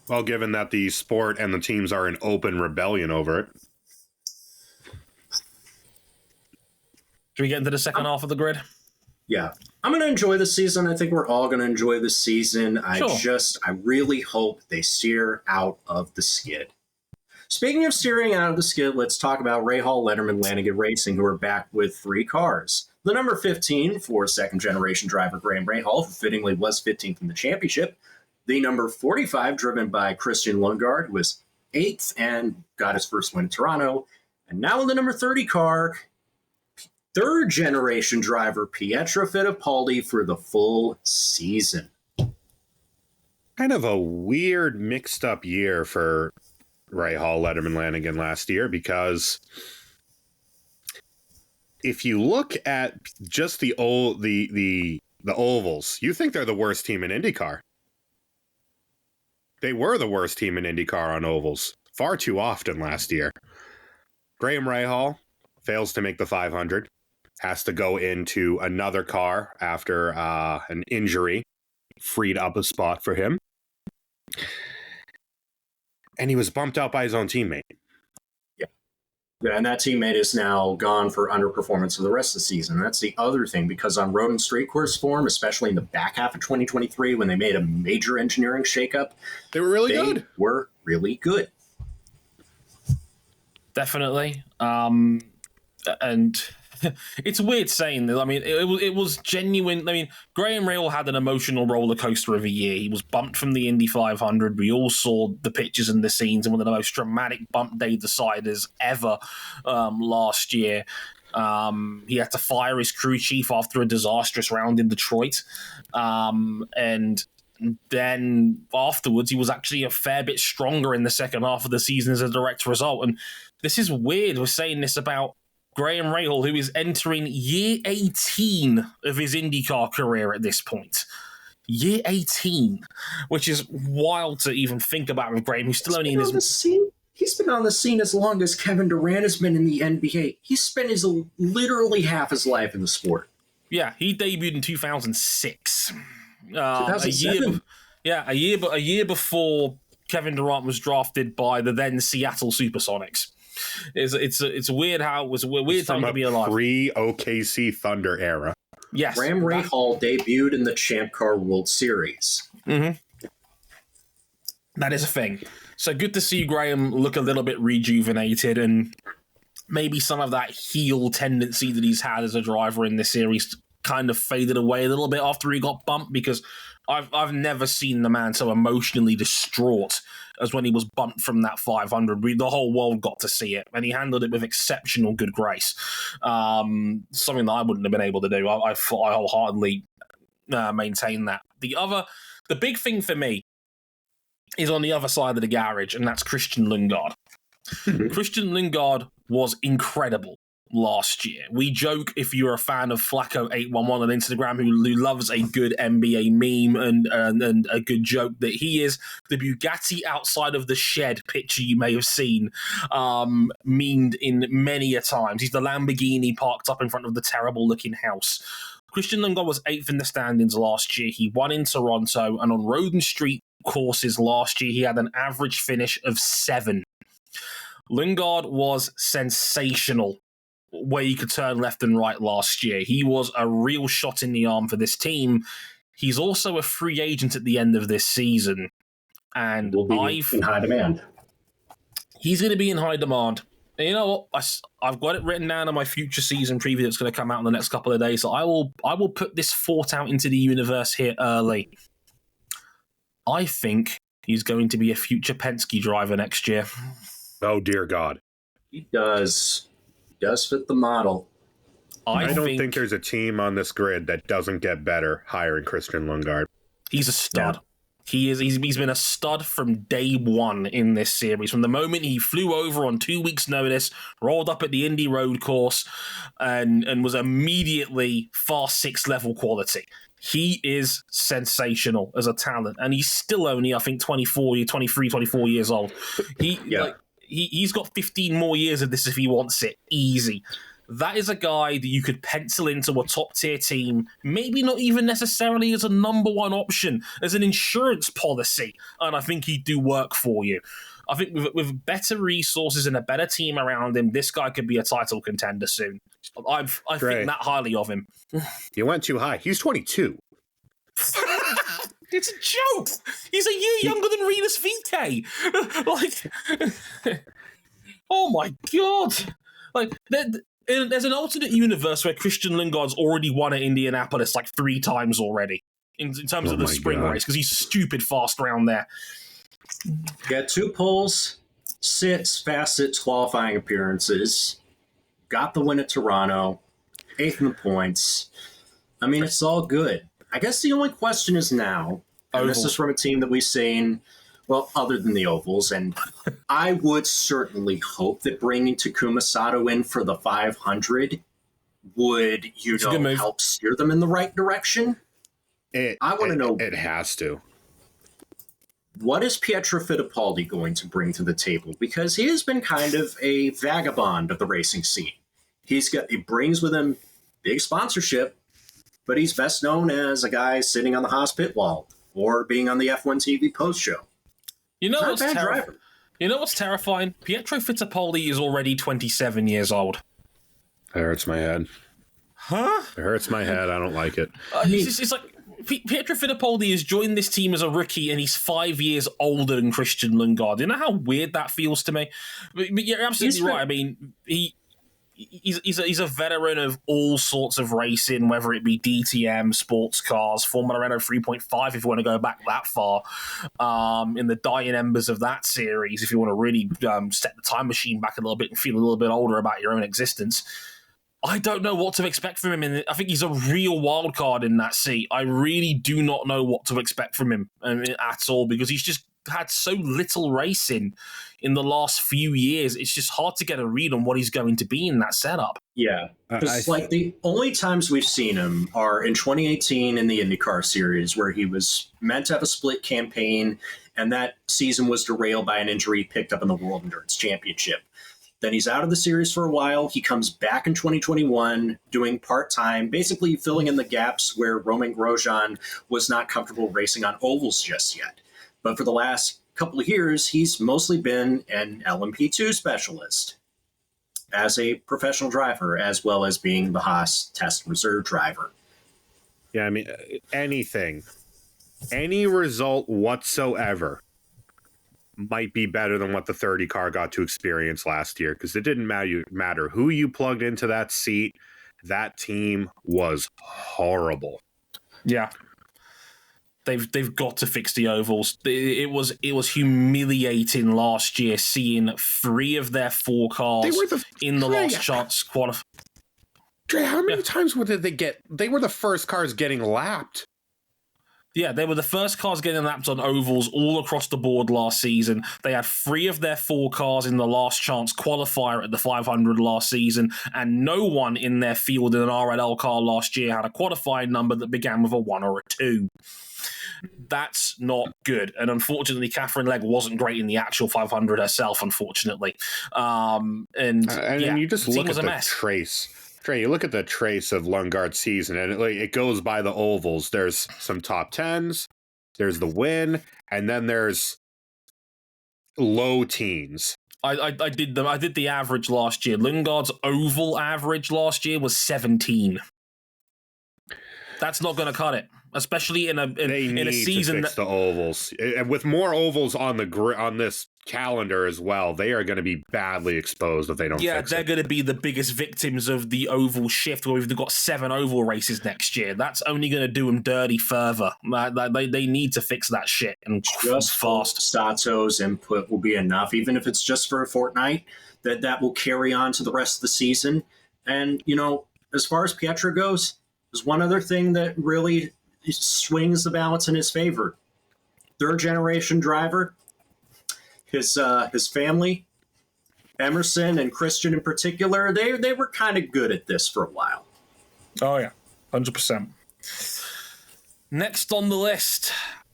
Well, given that the sport and the teams are in open rebellion over it. Should we get into the second half of the grid? Yeah. I'm going to enjoy the season. I think we're all going to enjoy the season. Sure. I really hope they steer out of the skid. Speaking of steering out of the skid, let's talk about Rahal, Letterman, Lanigan Racing, who are back with 3 cars. The number 15 for second-generation driver Graham Rahal, who fittingly was 15th in the championship. The number 45, driven by Christian Lundgaard, who was 8th and got his first win in Toronto. And now in the number 30 car, third-generation driver Pietro Fittipaldi for the full season. Kind of a weird, mixed-up year for Rahal, Letterman, Lanigan last year, because if you look at just the ovals, you think they're the worst team in IndyCar. They were the worst team in IndyCar on ovals far too often last year. Graham Rahal fails to make the 500, has to go into another car after an injury freed up a spot for him. And he was bumped out by his own teammate. Yeah, and that teammate is now gone for underperformance for the rest of the season. That's the other thing, because on road and straight course form, especially in the back half of 2023, when they made a major engineering shakeup, they were really good. They were really good. Definitely. And it's weird saying that. I mean, it was genuine. I mean, Graham Rahal had an emotional roller coaster of a year. He was bumped from the Indy 500. We all saw the pictures and the scenes, and one of the most dramatic bump day deciders ever last year. He had to fire his crew chief after a disastrous round in Detroit. And then afterwards, he was actually a fair bit stronger in the second half of the season as a direct result. And this is weird. We're saying this about Graham Rahal, who is entering year 18 of his IndyCar career at this point. Year 18, which is wild to even think about with Graham, who's still only in his... He's been on the scene as long as Kevin Durant has been in the NBA. He's spent literally half his life in the sport. Yeah, he debuted in 2006. 2007? A year before Kevin Durant was drafted by the then Seattle Supersonics. It's weird how it was a weird time to be alive. Pre-OKC Thunder era. Yes. Graham Rahal debuted in the Champ Car World Series. Mm-hmm. That is a thing. So good to see Graham look a little bit rejuvenated, and maybe some of that heel tendency that he's had as a driver in this series kind of faded away a little bit after he got bumped, because I've never seen the man so emotionally distraught as when he was bumped from that 500. The whole world got to see it, and he handled it with exceptional good grace. Something that I wouldn't have been able to do. I wholeheartedly maintain that. The big thing for me is on the other side of the garage, and that's Christian Lundgaard. Christian Lundgaard was incredible last year. We joke, if you're a fan of Flacco811 on Instagram, who loves a good NBA meme and a good joke, that he is the Bugatti outside of the shed picture you may have seen, memed in many a times. He's the Lamborghini parked up in front of the terrible looking house. Christian Lundgaard was 8th in the standings last year. He won in Toronto, and on road and street courses last year, he had an average finish of 7. Lundgaard was sensational where you could turn left and right last year. He was a real shot in the arm for this team. He's also a free agent at the end of this season. And will be in high demand. He's going to be in high demand. And you know what? I've got it written down in my future season preview that's going to come out in the next couple of days. So I will put this thought out into the universe here early. I think he's going to be a future Penske driver next year. Oh, dear God. He does fit the model. I don't think there's a team on this grid that doesn't get better hiring Christian Lundgaard. He's a stud. Yeah. He's been a stud from day one in this series. From the moment he flew over on 2 weeks' notice, rolled up at the Indy Road course, and was immediately Fast 6 level quality. He is sensational as a talent, and he's still only, I think, 23, 24 years old. He's got 15 more years of this if he wants it. Easy. That is a guy that you could pencil into a top-tier team, maybe not even necessarily as a number one option, as an insurance policy, and I think he'd do work for you. I think with better resources and a better team around him, this guy could be a title contender soon. I think that highly of him. You went too high. He's 22. It's a joke. He's a year younger than Rinus VeeKay. Oh my God. There's an alternate universe where Christian Lundgaard's already won at Indianapolis 3 times already in terms of the spring race, because he's stupid fast around there. Got 2 poles, 6 Fast 6 qualifying appearances, got the win at Toronto, 8th in the points. I mean, it's all good. I guess the only question is now, and this is from a team that we've seen, well, other than the ovals, and I would certainly hope that bringing Takuma Sato in for the 500 would, help steer them in the right direction. I want to know. It has to. What is Pietro Fittipaldi going to bring to the table? Because he has been kind of a vagabond of the racing scene. He brings with him big sponsorship, but he's best known as a guy sitting on the Haas pit wall or being on the F1 TV post show. You know what's terrifying? Pietro Fittipaldi is already 27 years old. It hurts my head. Huh? It hurts my head. I don't like it. It's like Pietro Fittipaldi has joined this team as a rookie, and he's 5 years older than Christian Lundgaard. You know how weird that feels to me? But you're absolutely right. I mean, he's a veteran of all sorts of racing, whether it be DTM, sports cars, Formula Renault 3.5, if you want to go back that far, in the dying embers of that series, if you want to really set the time machine back a little bit and feel a little bit older about your own existence. I don't know what to expect from him. I think he's a real wild card in that seat. I really do not know what to expect from him at all, because he's just had so little racing in the last few years. It's just hard to get a read on what he's going to be in that setup. Yeah. Because the only times we've seen him are in 2018 in the IndyCar series, where he was meant to have a split campaign, and that season was derailed by an injury picked up in the World Endurance Championship. Then he's out of the series for a while. He comes back in 2021 doing part-time, basically filling in the gaps where Romain Grosjean was not comfortable racing on ovals just yet. But for the last couple of years, he's mostly been an LMP2 specialist as a professional driver, as well as being the Haas test reserve driver. Yeah, I mean, any result whatsoever might be better than what the 30 car got to experience last year, because it didn't matter who you plugged into that seat. That team was horrible. Yeah. They've got to fix the ovals. It was humiliating last year seeing 3 of their 4 cars in the last chance qualify. Dre, how many times did they get? They were the first cars getting lapped. Yeah, they were the first cars getting lapped on ovals all across the board last season. They had 3 of their 4 cars in the last chance qualifier at the 500 last season, and no one in their field in an RLL car last year had a qualifying number that began with a 1 or a 2. That's not good. And unfortunately, Catherine Legg wasn't great in the actual 500 herself, unfortunately. And you just look at the mess. trace. Trey, you look at the trace of Lundgaard's season, and it goes by the ovals. There's some top 10s, there's the win, and then there's low teens. I did the average last year. Lundgaard's oval average last year was 17. That's not going to cut it, especially in a season to fix the ovals. And with more ovals on this calendar as well, they are going to be badly exposed if they don't. Yeah, they're going to be the biggest victims of the oval shift. Where we've got 7 oval races next year. That's only going to do them dirty further. They need to fix that shit and just fast. Stato's input will be enough, even if it's just for a fortnight. That will carry on to the rest of the season. And as far as Pietro goes, there's one other thing that really swings the balance in his favor. 3rd-generation driver. His family, Emerson and Christian in particular, they were kind of good at this for a while. Oh, yeah, 100%. Next on the list,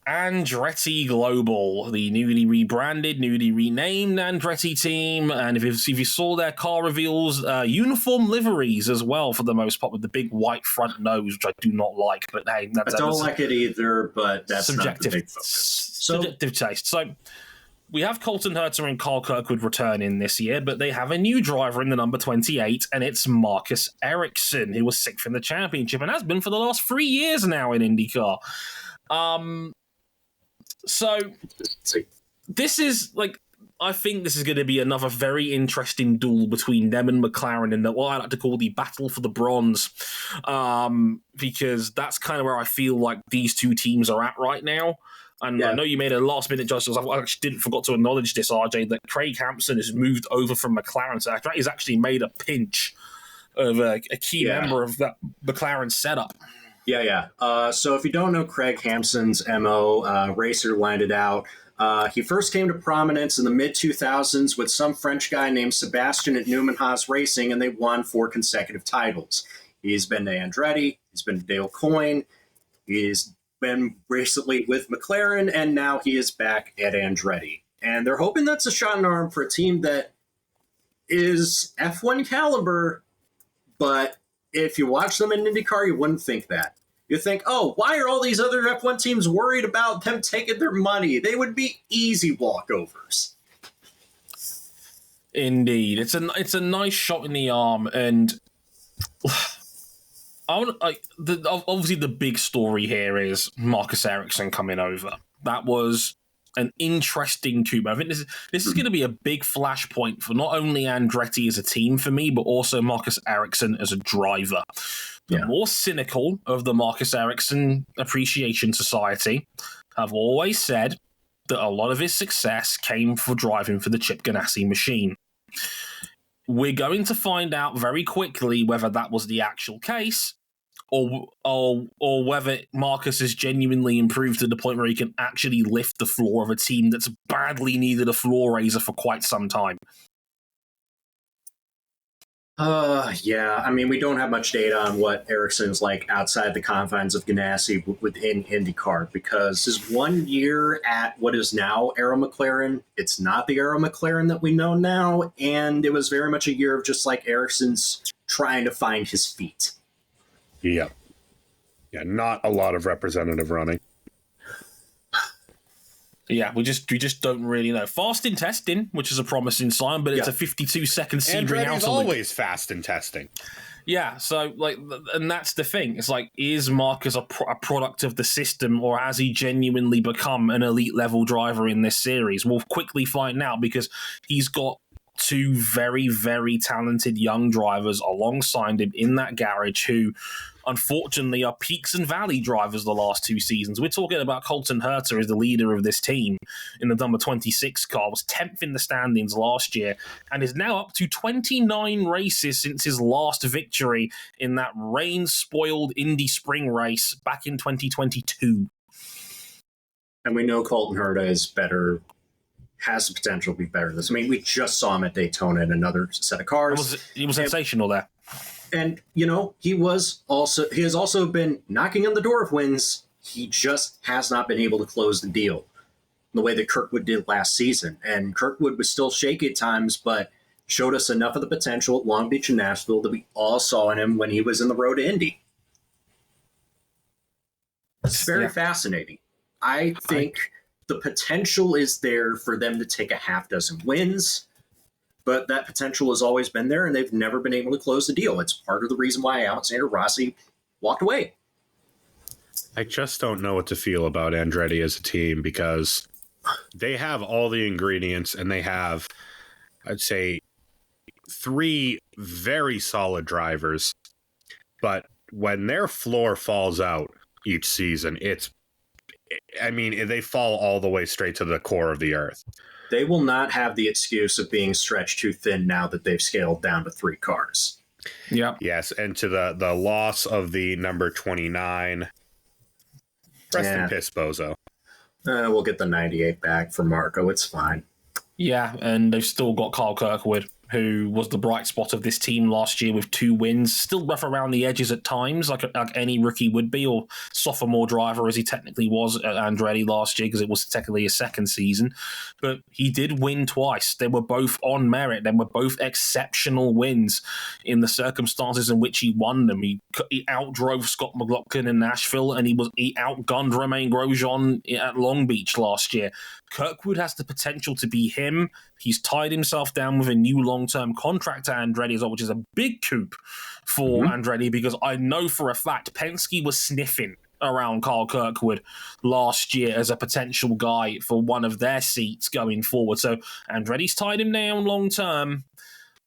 Andretti Global, the newly rebranded, newly renamed Andretti team. And if you saw their car reveals, uniform liveries as well, for the most part, with the big white front nose, which I do not like. But hey, I don't like it either, but that's subjective, not the big focus. Subjective taste. So we have Colton Herta and Carl Kirkwood return in this year, but they have a new driver in the number 28, and it's Marcus Ericsson, who was 6th in the championship and has been for the last 3 years now in IndyCar. So this is I think this is going to be another very interesting duel between them and McLaren in what I like to call the battle for the bronze, because that's kind of where I feel like these two teams are at right now. And yeah. I know you made a last-minute adjustment. I actually forgot to acknowledge this, RJ, that Craig Hampson has moved over from McLaren. So he's actually made a pinch of a key member of that McLaren setup. Yeah. So if you don't know Craig Hampson's MO, racer landed out. He first came to prominence in the mid-2000s with some French guy named Sebastian at Newman Haas Racing, and they won 4 consecutive titles. He's been to Andretti. He's been to Dale Coyne. He's been recently with McLaren, and now he is back at Andretti. And they're hoping that's a shot in the arm for a team that is F1 caliber, but if you watch them in IndyCar, you wouldn't think that. You think, oh, why are all these other F1 teams worried about them taking their money? They would be easy walkovers. Indeed. It's a nice shot in the arm, and obviously the big story here is Marcus Ericsson coming over. That was an interesting coup. I think this is going to be a big flashpoint for not only Andretti as a team for me, but also Marcus Ericsson as a driver. The more cynical of the Marcus Ericsson Appreciation Society have always said that a lot of his success came for driving for the Chip Ganassi machine. We're going to find out very quickly whether that was the actual case, or whether Marcus has genuinely improved to the point where he can actually lift the floor of a team that's badly needed a floor raiser for quite some time. I mean, we don't have much data on what Ericsson's like outside the confines of Ganassi within IndyCar, because his 1 year at what is now Aero McLaren, it's not the Aero McLaren that we know now, and it was very much a year of just like Ericsson's trying to find his feet. Yeah, not a lot of representative running. Yeah, we just don't really know. Fast in testing, which is a promising sign, but it's a 52-second Sebring Andretti's always fast in testing. Yeah, so and that's the thing. It's like, is Marcus a product of the system, or has he genuinely become an elite level driver in this series? We'll quickly find out, because he's got 2 very, very talented young drivers alongside him in that garage who, unfortunately, are peaks and valley drivers the last 2 seasons. We're talking about Colton Herta as the leader of this team in the number 26 car, was 10th in the standings last year, and is now up to 29 races since his last victory in that rain-spoiled Indy Spring race back in 2022. And we know Colton Herta is better, has the potential to be better than this. I mean, we just saw him at Daytona in another set of cars. He was sensational there. And, you know, he has also been knocking on the door of wins. He just has not been able to close the deal the way that Kirkwood did last season. And Kirkwood was still shaky at times, but showed us enough of the potential at Long Beach and Nashville that we all saw in him when he was in the road to Indy. It's very fascinating. I think the potential is there for them to take a half dozen wins, but that potential has always been there, and they've never been able to close the deal. It's part of the reason why Alexander Rossi walked away. I just don't know what to feel about Andretti as a team, because they have all the ingredients, and they have, I'd say, 3 very solid drivers. But when their floor falls out each season, they fall all the way straight to the core of the earth. They will not have the excuse of being stretched too thin now that they've scaled down to 3 cars. Yeah. Yes, and to the loss of the number 29, rest in piss, bozo. We'll get the 98 back for Marco. It's fine. Yeah, and they've still got Kyle Kirkwood, who was the bright spot of this team last year with 2 wins. Still rough around the edges at times, like any rookie would be, or sophomore driver as he technically was at Andretti last year, because it was technically his second season. But he did win twice. They were both on merit. They were both exceptional wins in the circumstances in which he won them. He outdrove Scott McLaughlin in Nashville, and he outgunned Romain Grosjean at Long Beach last year. Kirkwood has the potential to be him. He's tied himself down with a new long-term contract at Andretti as well, which is a big coup for Andretti, because I know for a fact Penske was sniffing around Kyle Kirkwood last year as a potential guy for one of their seats going forward. So Andretti's tied him down long-term.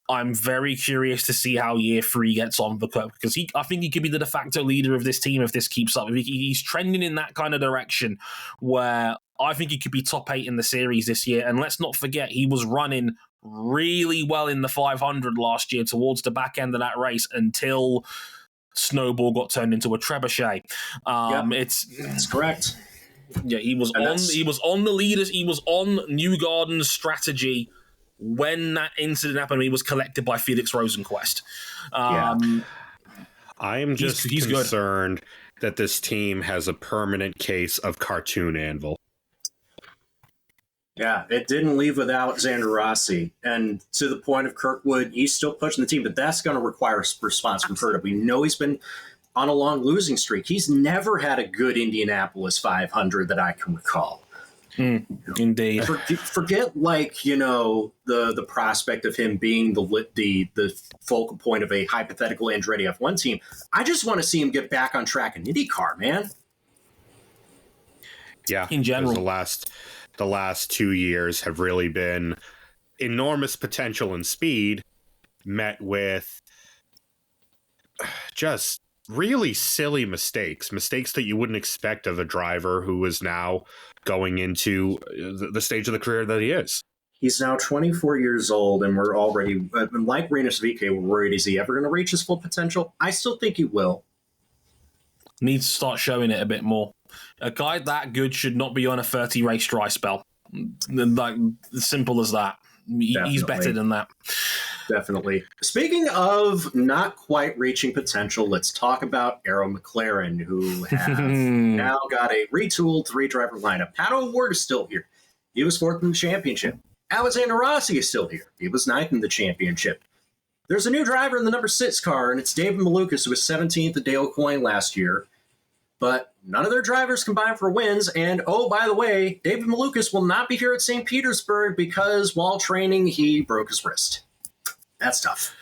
I'm very curious to see how year 3 gets on for Kirk, because I think he could be the de facto leader of this team if this keeps up. He's trending in that kind of direction where I think he could be top 8 in the series this year. And let's not forget, he was running really well in the 500 last year towards the back end of that race until Snowball got turned into a trebuchet. That's correct. Yeah, he was on the leaders. He was on Newgarden's strategy when that incident happened. He was collected by Felix Rosenquist. I am just concerned that this team has a permanent case of cartoon anvil. Yeah, it didn't leave without Xander Rossi. And to the point of Kirkwood, he's still pushing the team, but that's going to require a response from Herta. We know he's been on a long losing streak. He's never had a good Indianapolis 500 that I can recall. Indeed. Forget, the prospect of him being the focal point of a hypothetical Andretti F1 team. I just want to see him get back on track in IndyCar, man. Yeah, in general, the last 2 years have really been enormous potential and speed met with just really silly mistakes that you wouldn't expect of a driver who is now going into the stage of the career that he is. He's now 24 years old, and we're already, like Rinus VeeKay, we're worried, is he ever going to reach his full potential? I still think he will. Needs to start showing it a bit more. A guy that good should not be on a 30-race dry spell. Like, simple as that. He's better than that. Definitely. Speaking of not quite reaching potential, let's talk about Arrow McLaren, who have now got a retooled 3-driver lineup. Pato O'Ward is still here. He was 4th in the championship. Alexander Rossi is still here. He was 9th in the championship. There's a new driver in the number 6 car, and it's David Malukas, who was 17th at Dale Coyne last year. But none of their drivers combined for wins. And, oh, by the way, David Malukas will not be here at St. Petersburg because while training, he broke his wrist. That's tough.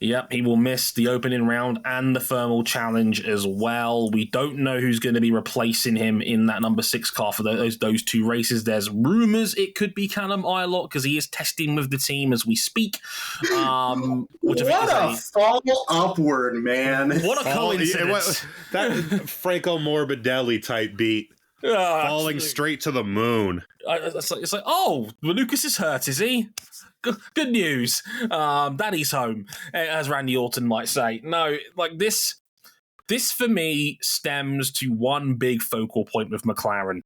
Yep, he will miss the opening round and the thermal challenge as well. We don't know who's going to be replacing him in that number 6 car for those 2 races. There's rumors it could be Callum Ilott because he is testing with the team as we speak. What a fall upward, man. What a coincidence. That Franco Morbidelli type beat. Falling straight to the moon. It's like, oh, Lucas is hurt, is he? Good news. Daddy's home, as Randy Orton might say. No, like this for me stems to one big focal point with McLaren.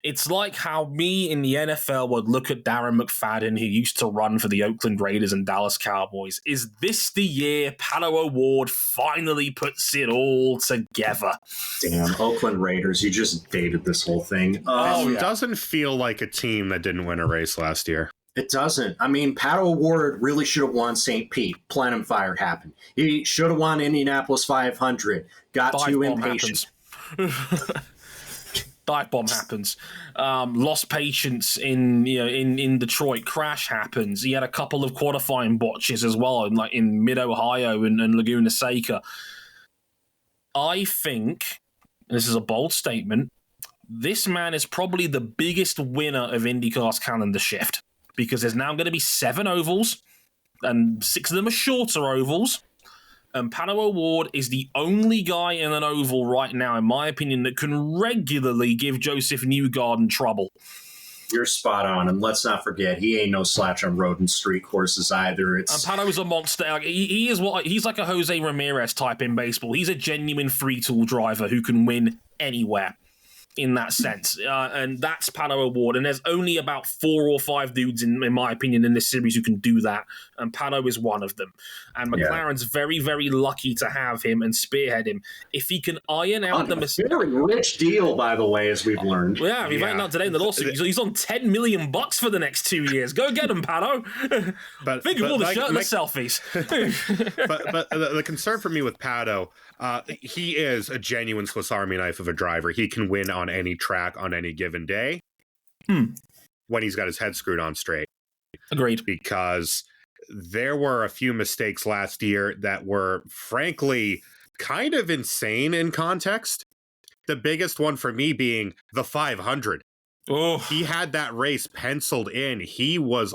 It's like how me in the NFL would look at Darren McFadden, who used to run for the Oakland Raiders and Dallas Cowboys. Is this the year Pato O'Ward finally puts it all together? Damn, Oakland Raiders, you just dated this whole thing. It doesn't feel like a team that didn't win a race last year. It doesn't. I mean, Pato O'Ward really should have won St. Pete. Plenum Fire happened. He should have won Indianapolis 500. Got too impatient. Dive bomb happens. Lost patience in Detroit. Crash happens. He had a couple of qualifying botches as well, in Mid Ohio and Laguna Seca. I think, and this is a bold statement, this man is probably the biggest winner of IndyCar's calendar shift, because there's now going to be 7 ovals, and 6 of them are shorter ovals. And Pato O'Ward is the only guy in an oval right now, in my opinion, that can regularly give Joseph Newgarden trouble. You're spot on, and let's not forget, he ain't no slouch on road and street courses either. And Pato's a monster. He's like a Jose Ramirez type in baseball. He's a genuine free-tool driver who can win anywhere in that sense. And that's Pato O'Ward. And there's only about 4 or 5 dudes, in my opinion, in this series who can do that. And Pato is one of them. And McLaren's very, very lucky to have him and spearhead him. If he can iron out the mistakes. Very rich deal, by the way, as we've learned. Yeah, we found out today in the lawsuit. He's on $10 million for the next 2 years. Go get him, Pato. Think of all the shirt and the selfies. but the concern for me with Pato, he is a genuine Swiss Army knife of a driver. He can win on any track on any given day when he's got his head screwed on straight. Agreed. Because there were a few mistakes last year that were, frankly, kind of insane in context. The biggest one for me being the 500. Oh, he had that race penciled in. He had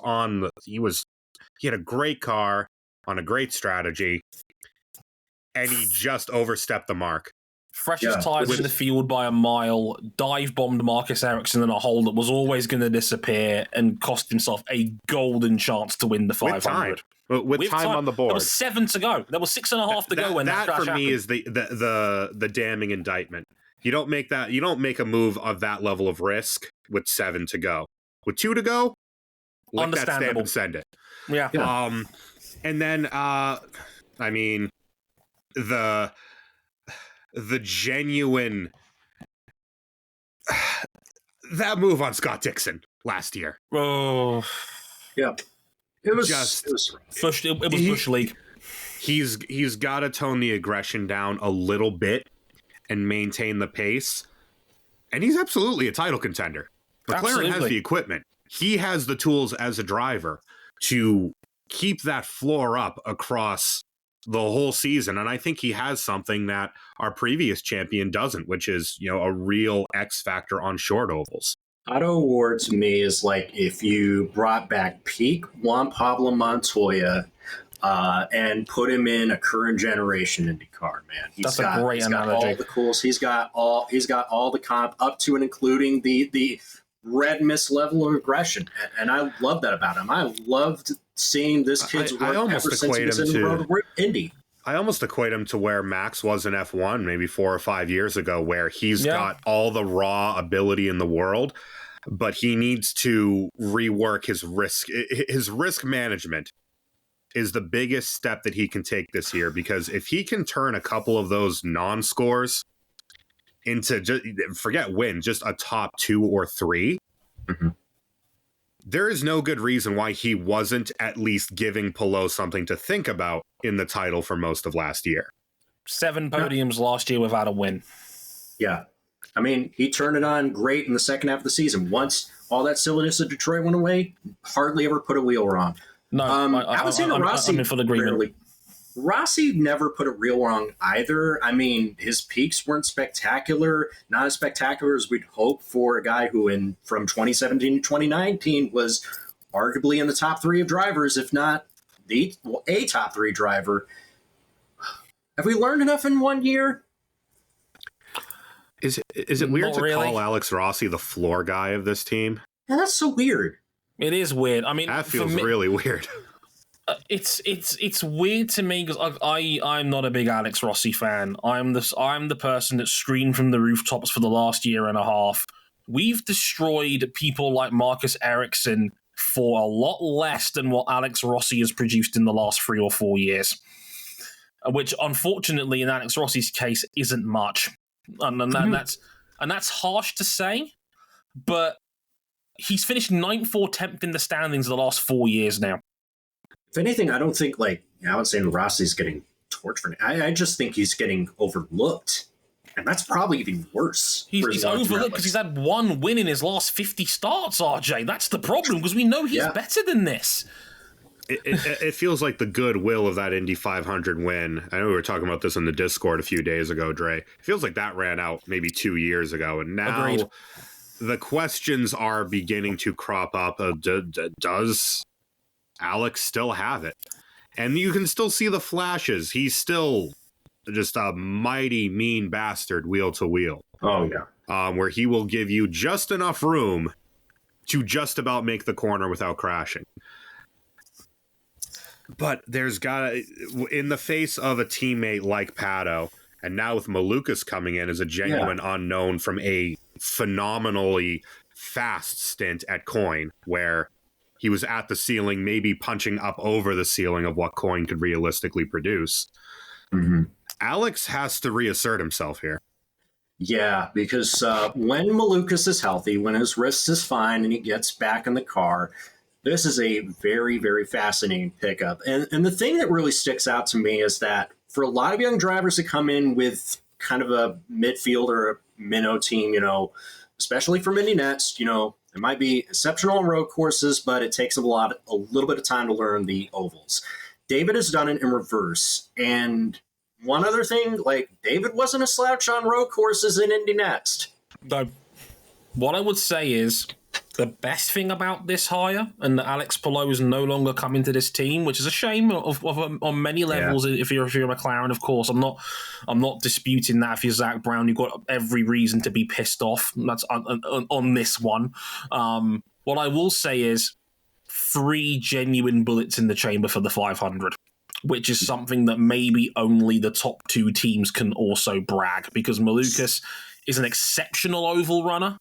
a great car on a great strategy, and he just overstepped the mark. Freshest tires in the field by a mile, dive bombed Marcus Ericsson in a hole that was always going to disappear, and cost himself a golden chance to win the 500. With time on the board. There was 7 to go. There was 6.5 to go when that crash for me happened. Is the damning indictment. You don't make a move of that level of risk with 7 to go. With 2 to go, lick that stamp and send it. Yeah. And then I mean, the genuine that move on Scott Dixon last year. Oh, yeah. It was Busch League. He's got to tone the aggression down a little bit and maintain the pace. And he's absolutely a title contender. McLaren has the equipment. He has the tools as a driver to keep that floor up across the whole season. And I think he has something that our previous champion doesn't, which is, a real X factor on short ovals. Pato O'Ward to me is like if you brought back peak Juan Pablo Montoya and put him in a current generation IndyCar, man. He's got all the cools. He's got all the comp up to and including the red mist level of aggression. And I love that about him. I loved seeing this kid's work ever since he was in the road Indy. I almost equate him to where Max was in F1 maybe 4 or 5 years ago, where he's got all the raw ability in the world, but he needs to rework his risk. His risk management is the biggest step that he can take this year, because if he can turn a couple of those non-scores into, just a top 2 or 3, there is no good reason why he wasn't at least giving Palou something to think about in the title for most of last year. 7 podiums last year without a win. Yeah. I mean, he turned it on great in the second half of the season. Once all that silliness of Detroit went away, hardly ever put a wheel wrong. No, Alexander Rossi, I'm in full agreement. Rossi never put a reel wrong either. I mean, his peaks weren't spectacular, not as spectacular as we'd hope for a guy who from 2017 to 2019 was arguably in the top 3 of drivers, if not a top 3 driver. Have we learned enough in 1 year? Is it weird to call Alex Rossi the floor guy of this team? Yeah, that's so weird. It is weird. I mean, that feels really weird. It's weird to me because I'm not a big Alex Rossi fan. I'm the person that screamed from the rooftops for the last year and a half. we've destroyed people like Marcus Ericsson for a lot less than what Alex Rossi has produced in the last 3 or 4 years, which unfortunately in Alex Rossi's case isn't much. And that's harsh to say, but he's finished 9th or 10th in the standings the last 4 years now. If anything, I don't think Alex Rossi's getting torched for it. I just think he's getting overlooked. And that's probably even worse. He's overlooked because he's had 1 win in his last 50 starts, RJ. That's the problem, because we know he's better than this. It feels like the goodwill of that Indy 500 win. I know we were talking about this in the Discord a few days ago, Dre. It feels like that ran out maybe 2 years ago. And now the questions are beginning to crop up. Does Alex still have it? And you can still see the flashes. He's still just a mighty mean bastard wheel to wheel. Oh, yeah. Where he will give you just enough room to just about make the corner without crashing. But there's in the face of a teammate like Pato, and now with Malukas coming in as a genuine unknown from a phenomenally fast stint at Coyne, where he was at the ceiling, maybe punching up over the ceiling of what Coyne could realistically produce. Mm-hmm. Alex has to reassert himself here. Yeah, because when Malukas is healthy, when his wrist is fine and he gets back in the car, this is a very, very fascinating pickup. And the thing that really sticks out to me is that for a lot of young drivers that come in with kind of a midfield or a minnow team, especially from Indy Next, it might be exceptional on road courses, but it takes a little bit of time to learn the ovals. David has done it in reverse. And one other thing, David wasn't a slouch on road courses in Indy Next. No. What I would say is the best thing about this hire, and that Alex Palou is no longer coming to this team, which is a shame on many levels. Yeah. If you're a McLaren, of course, I'm not disputing that. If you're Zach Brown, you've got every reason to be pissed off. That's on this one. What I will say is 3 genuine bullets in the chamber for the 500. Which is something that maybe only the top 2 teams can also brag, because Malukas is an exceptional oval runner.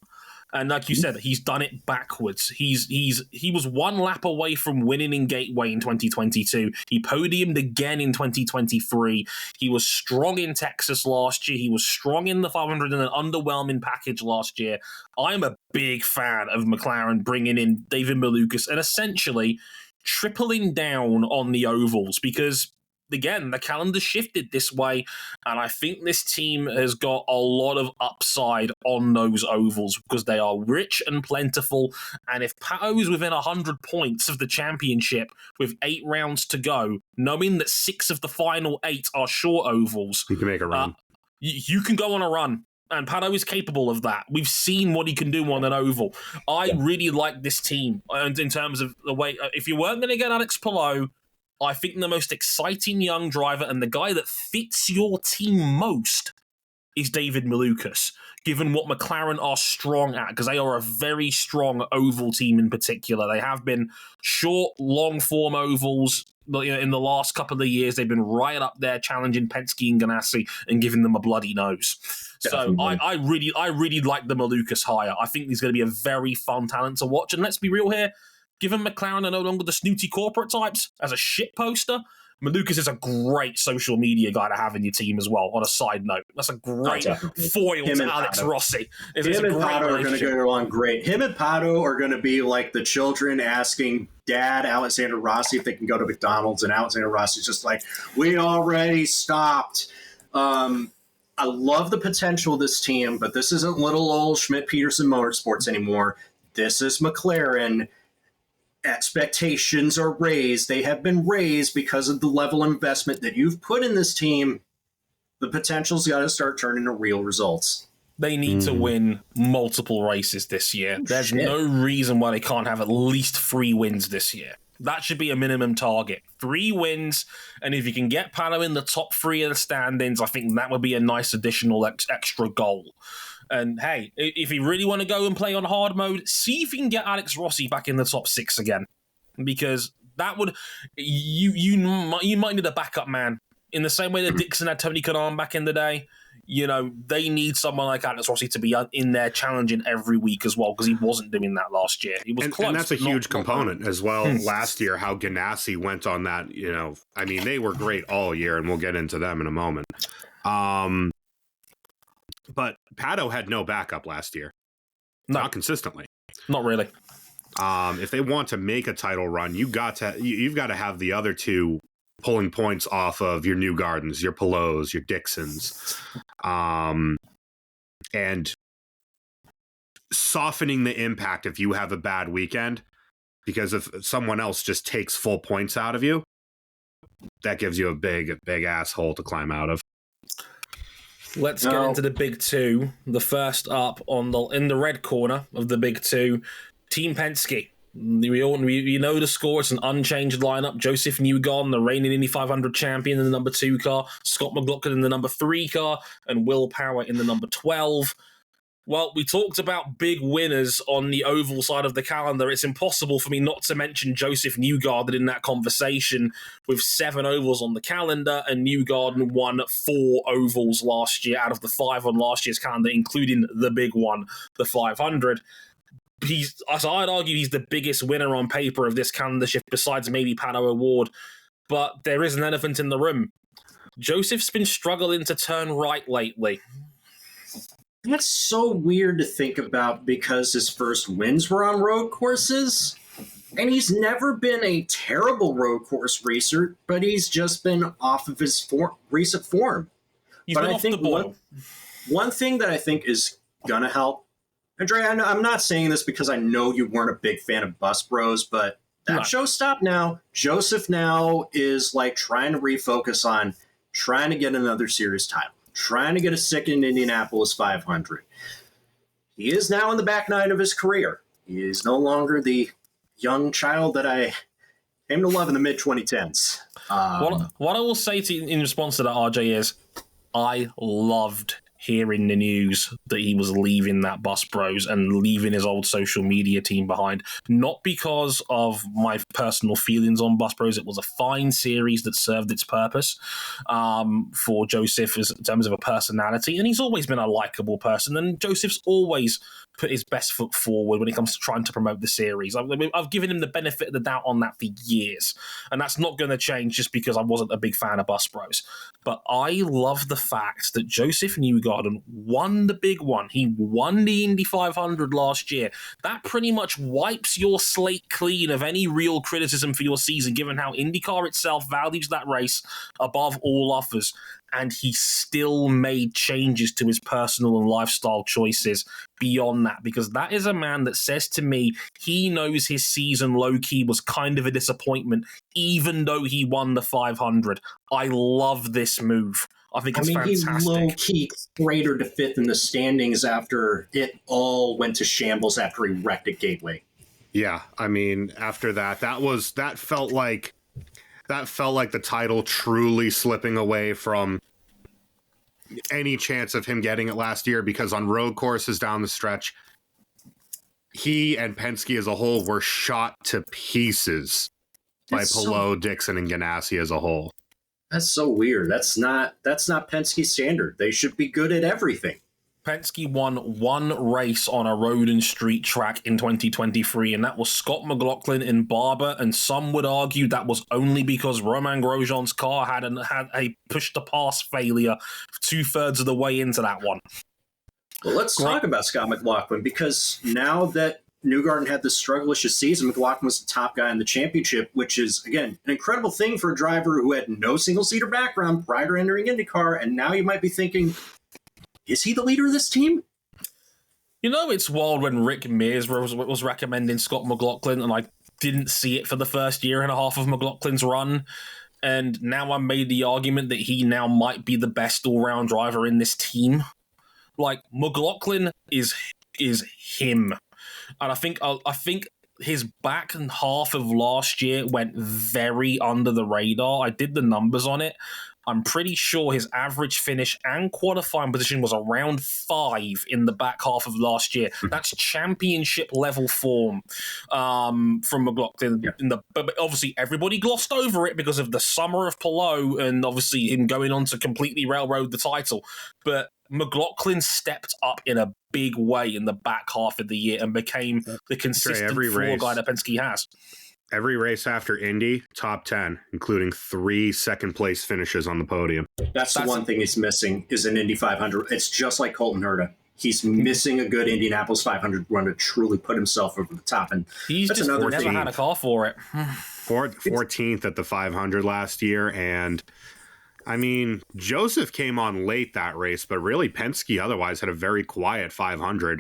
And like you said, he's done it backwards. He was 1 lap away from winning in Gateway in 2022. He podiumed again in 2023. He was strong in Texas last year. He was strong in the 500 in an underwhelming package last year. I'm a big fan of McLaren bringing in David Malukas and essentially tripling down on the ovals, because again, the calendar shifted this way, and I think this team has got a lot of upside on those ovals because they are rich and plentiful. And if Pato is within 100 points of the championship with 8 rounds to go, knowing that 6 of the final 8 are short ovals, you can make a run. You can go on a run. And Pato is capable of that. We've seen what he can do on an oval. I really like this team in terms of the way. If you weren't going to get Alex Palou, I think the most exciting young driver and the guy that fits your team most is David Malukas, given what McLaren are strong at, because they are a very strong oval team in particular. They have been short, long-form ovals. In the last couple of years, they've been right up there challenging Penske and Ganassi and giving them a bloody nose. Definitely. So I really like the Malukas hire. I think he's going to be a very fun talent to watch. And let's be real here, given McLaren are no longer the snooty corporate types as a shit poster, Malukas is a great social media guy to have in your team as well, on a side note. That's a great foil to Alex Rossi. Him and Pato are going to go along great. Him and Pato are going to be like the children asking Dad, Alexander Rossi, if they can go to McDonald's, and Alexander Rossi's just like, we already stopped. I love the potential of this team, but this isn't little old Schmidt-Peterson Motorsports anymore. This is McLaren. Expectations are raised. They have been raised because of the level of investment that you've put in this team. The potential's got to start turning to real results. They need to win multiple races this year. There's no reason why they can't have at least 3 wins this year. That should be a minimum target. 3 wins, and if you can get Pato in the top 3 of the standings, I think that would be a nice additional extra goal. And hey, if you really want to go and play on hard mode, see if you can get Alex Rossi back in the top 6 again, because that would you might need a backup man in the same way that Dixon had Tony Kanaan back in the day. they need someone like Alex Rossi to be in there challenging every week as well, because he wasn't doing that last year. He was close, and that's a huge component as well. Last year, how Ganassi went on that, they were great all year, and we'll get into them in a moment. But Pato had no backup last year. No. Not consistently. Not really. If they want to make a title run, you've got to have the other two pulling points off of your Newgardens, your Palous, your Dixons, and softening the impact if you have a bad weekend, because if someone else just takes full points out of you, that gives you a big asshole to climb out of. Let's get into the big two. The first up in the red corner of the big two, Team Penske. We know the score. It's an unchanged lineup. Joseph Newgarden, the reigning Indy 500 champion, in the number 2 car. Scott McLaughlin in the number 3 car. And Will Power in the number 12. Well, we talked about big winners on the oval side of the calendar. It's impossible for me not to mention Joseph Newgarden in that conversation, with 7 ovals on the calendar, and Newgarden won 4 ovals last year out of the 5 on last year's calendar, including the big one, the 500. I'd argue he's the biggest winner on paper of this calendar shift, besides maybe Pato O'Ward. But there is an elephant in the room. Joseph's been struggling to turn right lately. That's so weird to think about, because his first wins were on road courses. And he's never been a terrible road course racer, but he's just been off of his recent form. He's been off the boil. One thing that I think is going to help, Andrea, I'm not saying this because I know you weren't a big fan of Bus Bros, but that show stopped now. Joseph now is trying to refocus on trying to get another series title, trying to get a second Indianapolis 500. He is now in the back 9 of his career. He is no longer the young child that I came to love in the mid-2010s. What I will say to you in response to that, RJ, is I loved hearing the news that he was leaving that Bus Bros and leaving his old social media team behind. Not because of my personal feelings on Bus Bros. It was a fine series that served its purpose for Joseph in terms of a personality, and he's always been a likable person, and Joseph's always put his best foot forward when it comes to trying to promote the series. I've given him the benefit of the doubt on that for years, and that's not going to change just because I wasn't a big fan of Bus Bros. But I love the fact that Joseph Newgarden won the big one. He won the Indy 500 last year. That pretty much wipes your slate clean of any real criticism for your season, given how IndyCar itself values that race above all others. And he still made changes to his personal and lifestyle choices beyond that, because that is a man that says to me he knows his season low-key was kind of a disappointment, even though he won the 500. I love this move. I think it's fantastic. He low-key cratered to 5th in the standings after it all went to shambles after he wrecked at Gateway. Yeah, after that felt like the title truly slipping away from any chance of him getting it last year, because on road courses down the stretch, he and Penske as a whole were shot to pieces by Palou, Dixon, and Ganassi as a whole. That's so weird. That's not Penske's standard. They should be good at everything. Penske won 1 race on a road and street track in 2023, and that was Scott McLaughlin in Barber, and some would argue that was only because Romain Grosjean's car had a push-to-pass failure 2/3 of the way into that one. Well, let's talk about Scott McLaughlin, because now that Newgarden had the strugglish season, McLaughlin was the top guy in the championship, which is, again, an incredible thing for a driver who had no single-seater background prior to entering IndyCar, and now you might be thinking, is he the leader of this team? It's wild when Rick Mears was recommending Scott McLaughlin, and I didn't see it for the first year and a half of McLaughlin's run. And now I made the argument that he now might be the best all-round driver in this team. McLaughlin is him. And I think his back half of last year went very under the radar. I did the numbers on it. I'm pretty sure his average finish and qualifying position was around 5 in the back half of last year. That's championship level form from McLaughlin. Yeah. But obviously everybody glossed over it because of the summer of Palou and obviously him going on to completely railroad the title. But McLaughlin stepped up in a big way in the back half of the year and became the consistent floor guy that Penske has. Every race after Indy, top 10, including 3 second-place finishes on the podium. That's the one thing he's missing is an Indy 500. It's just like Colton Herta. He's missing a good Indianapolis 500 run to truly put himself over the top. And he's just never had a car for it. 14th at the 500 last year. And, I mean, Joseph came on late that race, but really Penske otherwise had a very quiet 500.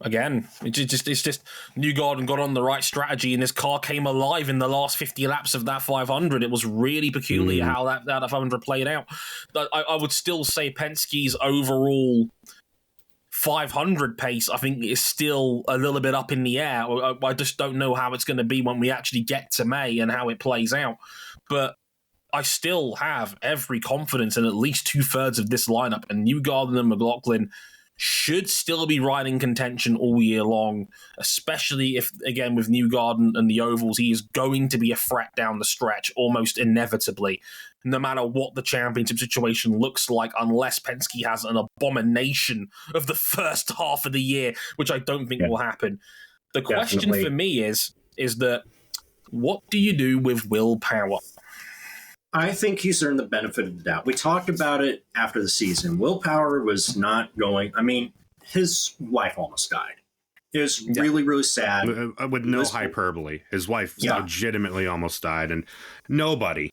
Again, it's just Newgarden got on the right strategy and his car came alive in the last 50 laps of that 500. It was really peculiar how that 500 played out. But I would still say Penske's overall 500 pace, I think, is still a little bit up in the air. I just don't know how it's going to be when we actually get to May and how it plays out. But I still have every confidence in at least 2/3 of this lineup, and Newgarden and McLaughlin should still be riding contention all year long, especially if, again, with Newgarden and the ovals, he is going to be a threat down the stretch almost inevitably, no matter what the championship situation looks like, unless Penske has an abomination of the first half of the year, which I don't think will happen. The question for me is that what do you do with Will Power? I think he's earned the benefit of the doubt. We talked about it after the season. Will Power was not going. I mean, his wife almost died. It was really, really sad. With no hyperbole. His wife legitimately almost died, and nobody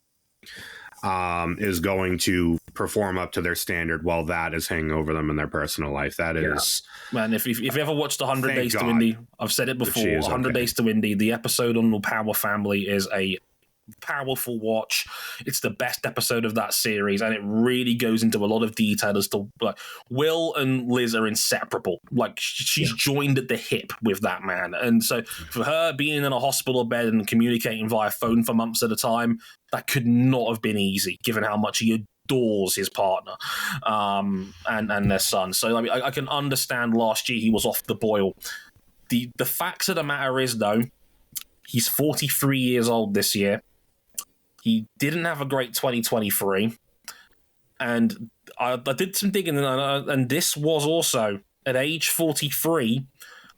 is going to perform up to their standard while that is hanging over them in their personal life. That is... Man, if you ever watched 100 Days to Indy, I've said it before, 100 Days to Indy, the episode on the Power family is a powerful watch. It's the best episode of that series, and it really goes into a lot of detail as to, like, Will and Liz are inseparable. Like, she's joined at the hip with that man, and so for her being in a hospital bed and communicating via phone for months at a time, that could not have been easy, given how much he adores his partner and their son. So I mean, I can understand last year he was off the boil. The facts of the matter is, though, he's 43 years old this year. He didn't have a great 2023, and I did some digging, and this was also, at age 43,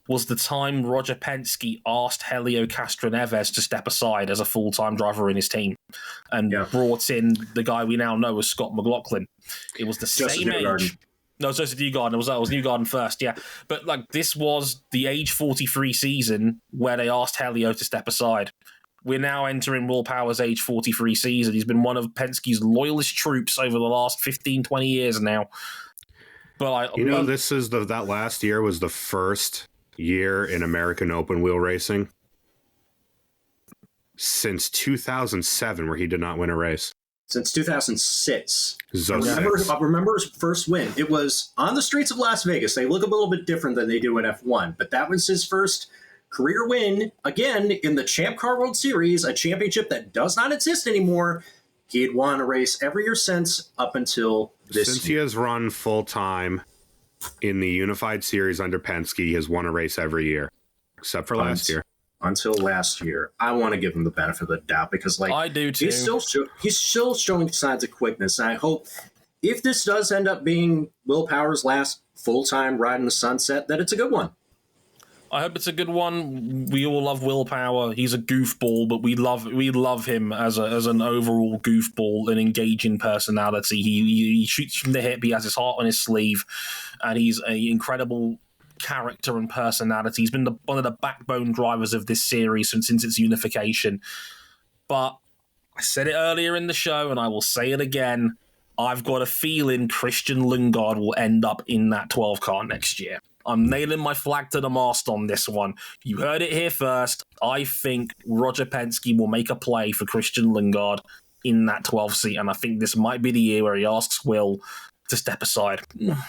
was the time Roger Penske asked Helio Castroneves to step aside as a full-time driver in his team, and brought in the guy we now know as Scott McLaughlin. It was the same age. No, so it's Newgarden. It was Newgarden first, yeah. But like, this was the age 43 season where they asked Helio to step aside. We're now entering Will Power's age 43 season. He's been one of Penske's loyalist troops over the last 15, 20 years now. But that last year was the first year in American open wheel racing since 2007 where he did not win a race. Since 2006. I remember his first win. It was on the streets of Las Vegas. They look a little bit different than they do in F1, but that was his first career win, again, in the Champ Car World Series, a championship that does not exist anymore. He had won a race every year since, up until this year. Since he has run full-time in the Unified Series under Penske, he has won a race every year, except for last year. Until last year. I want to give him the benefit of the doubt because, like, I do too. He's still showing signs of quickness, and I hope if this does end up being Will Power's last full-time ride in the sunset, that it's a good one. I hope it's a good one. We all love Will Power. He's a goofball, but we love him as an overall goofball, an engaging personality. He shoots from the hip. He has his heart on his sleeve, and he's an incredible character and personality. He's been one of the backbone drivers of this series since its unification. But I said it earlier in the show, and I will say it again. I've got a feeling Christian Lundgaard will end up in that 12 car next year. I'm nailing my flag to the mast on this one. You heard it here first. I think Roger Penske will make a play for Christian Lundgaard in that 12 seat, and I think this might be the year where he asks Will to step aside. And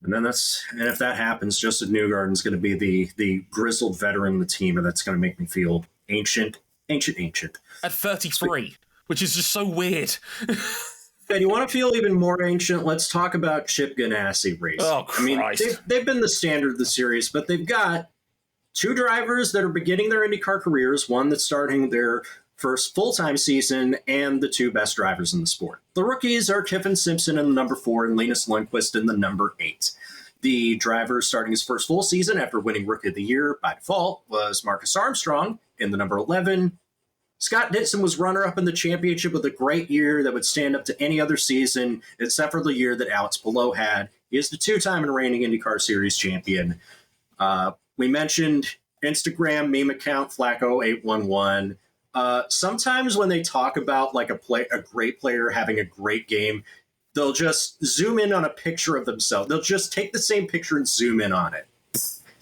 if that happens, Justin Newgarden's going to be the grizzled veteran of the team, and that's going to make me feel ancient. At 33, which is just so weird. And you want to feel even more ancient? Let's talk about Chip Ganassi race. Oh, Christ. I mean, they've been the standard of the series, but they've got two drivers that are beginning their IndyCar careers, one that's starting their first full-time season, and the two best drivers in the sport. The rookies are Kyffin Simpson in the number 4 and Linus Lundqvist in the number 8. The driver starting his first full season after winning Rookie of the Year by default was Marcus Armstrong in the number 11. Scott Dixon was runner-up in the championship with a great year that would stand up to any other season except for the year that Alex Palou had. He is the 2-time and reigning IndyCar Series champion. We mentioned Instagram meme account Flacco811. Sometimes when they talk about like a great player having a great game, they'll just zoom in on a picture of themselves. They'll just take the same picture and zoom in on it.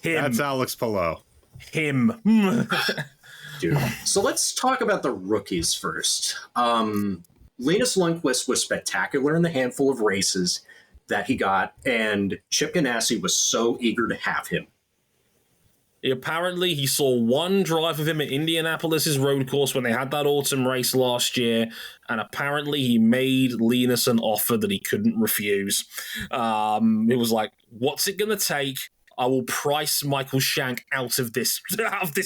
That's Alex Palou. Him. Dude. So let's talk about the rookies first. Linus Lundqvist was spectacular in the handful of races that he got, and Chip Ganassi was so eager to have him. Apparently, he saw one drive of him at Indianapolis's road course when they had that autumn race last year, and apparently he made Linus an offer that he couldn't refuse. It was like, what's it going to take? I will price Michael Shank out of this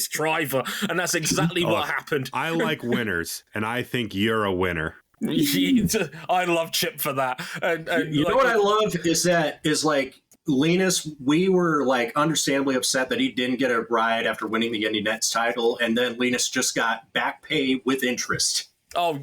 driver, and that's exactly what happened. I like winners, and I think you're a winner. I love Chip for that. And you know what I love is like Linus, we were like understandably upset that he didn't get a ride after winning the Indy Nets title, and then Linus just got back pay with interest. Oh,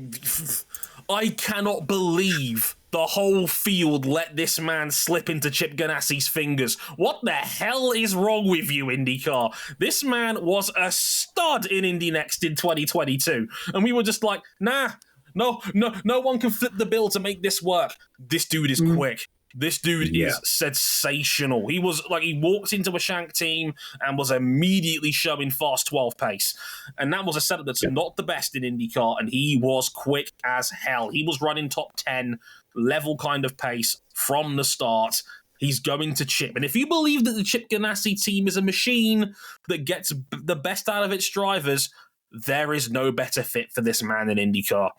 I cannot believe the whole field let this man slip into Chip Ganassi's fingers. What the hell is wrong with you, IndyCar? This man was a stud in Indy Next in 2022, and we were just like, nah, no one can flip the bill to make this work. This dude is quick. This dude is sensational. He walked into a Shank team and was immediately showing fast 12 pace. And that was a setup that's not the best in IndyCar, and he was quick as hell. He was running top 10 level kind of pace from the start. He's going to Chip. And if you believe that the Chip Ganassi team is a machine that gets the best out of its drivers, there is no better fit for this man in IndyCar.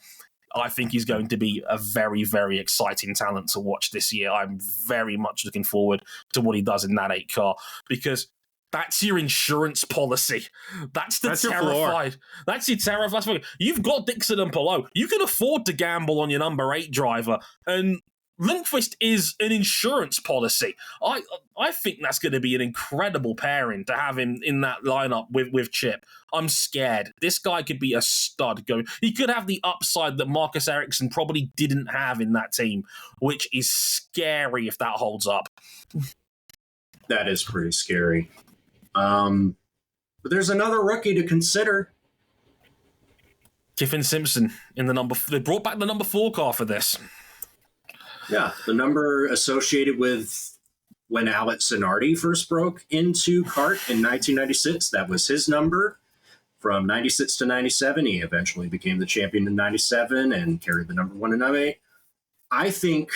I think he's going to be a very, very exciting talent to watch this year. I'm very much looking forward to what he does in that 8 car, because that's your insurance policy. That's terrified. That's your terrified. You've got Dixon and Palou. You can afford to gamble on your number 8 driver, and Lundqvist is an insurance policy. I think that's going to be an incredible pairing to have him in that lineup with Chip. I'm scared. This guy could be a stud. He could have the upside that Marcus Ericsson probably didn't have in that team, which is scary if that holds up. That is pretty scary. But there's another rookie to consider. Kyffin Simpson in the number. They brought back the number 4 car for this. Yeah, the number associated with when Alex Zanardi first broke into kart in 1996. That was his number. From 96 to 97, he eventually became the champion in 97 and carried the number 1 in 98. I think,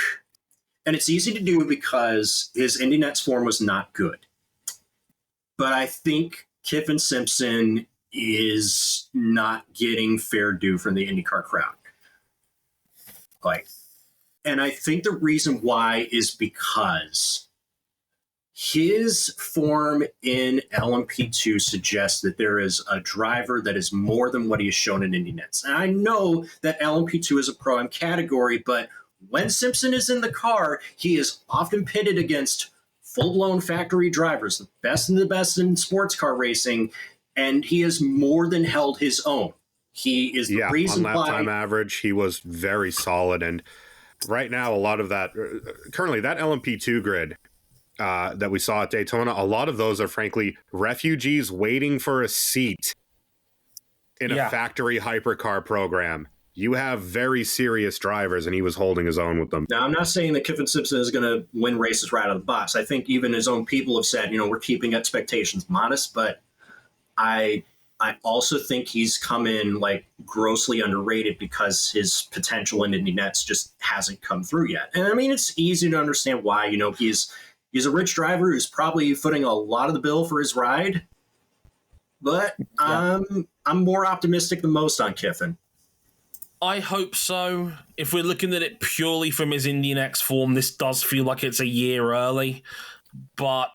and it's easy to do because his Indy Nets form was not good. But I think Kyffin Simpson is not getting fair due from the IndyCar crowd. And I think the reason why is because his form in LMP2 suggests that there is a driver that is more than what he has shown in Indy Nets. And I know that LMP2 is a Pro-Am category, but when Simpson is in the car, he is often pitted against full-blown factory drivers, the best in sports car racing, and he has more than held his own. He is the reason why... on lap time average, he was very solid, and right now, a lot of that, currently that LMP2 grid that we saw at Daytona, a lot of those are frankly refugees waiting for a seat in a factory hypercar program. You have very serious drivers, and he was holding his own with them. Now, I'm not saying that Kyffin Simpson is going to win races right out of the box. I think even his own people have said, we're keeping expectations modest, but I also think he's come in grossly underrated because his potential in Indy Nets just hasn't come through yet. And I mean, it's easy to understand why. He's a rich driver who's probably footing a lot of the bill for his ride. But I'm more optimistic than most on Kyffin. I hope so. If we're looking at it purely from his Indy Next form, this does feel like it's a year early. But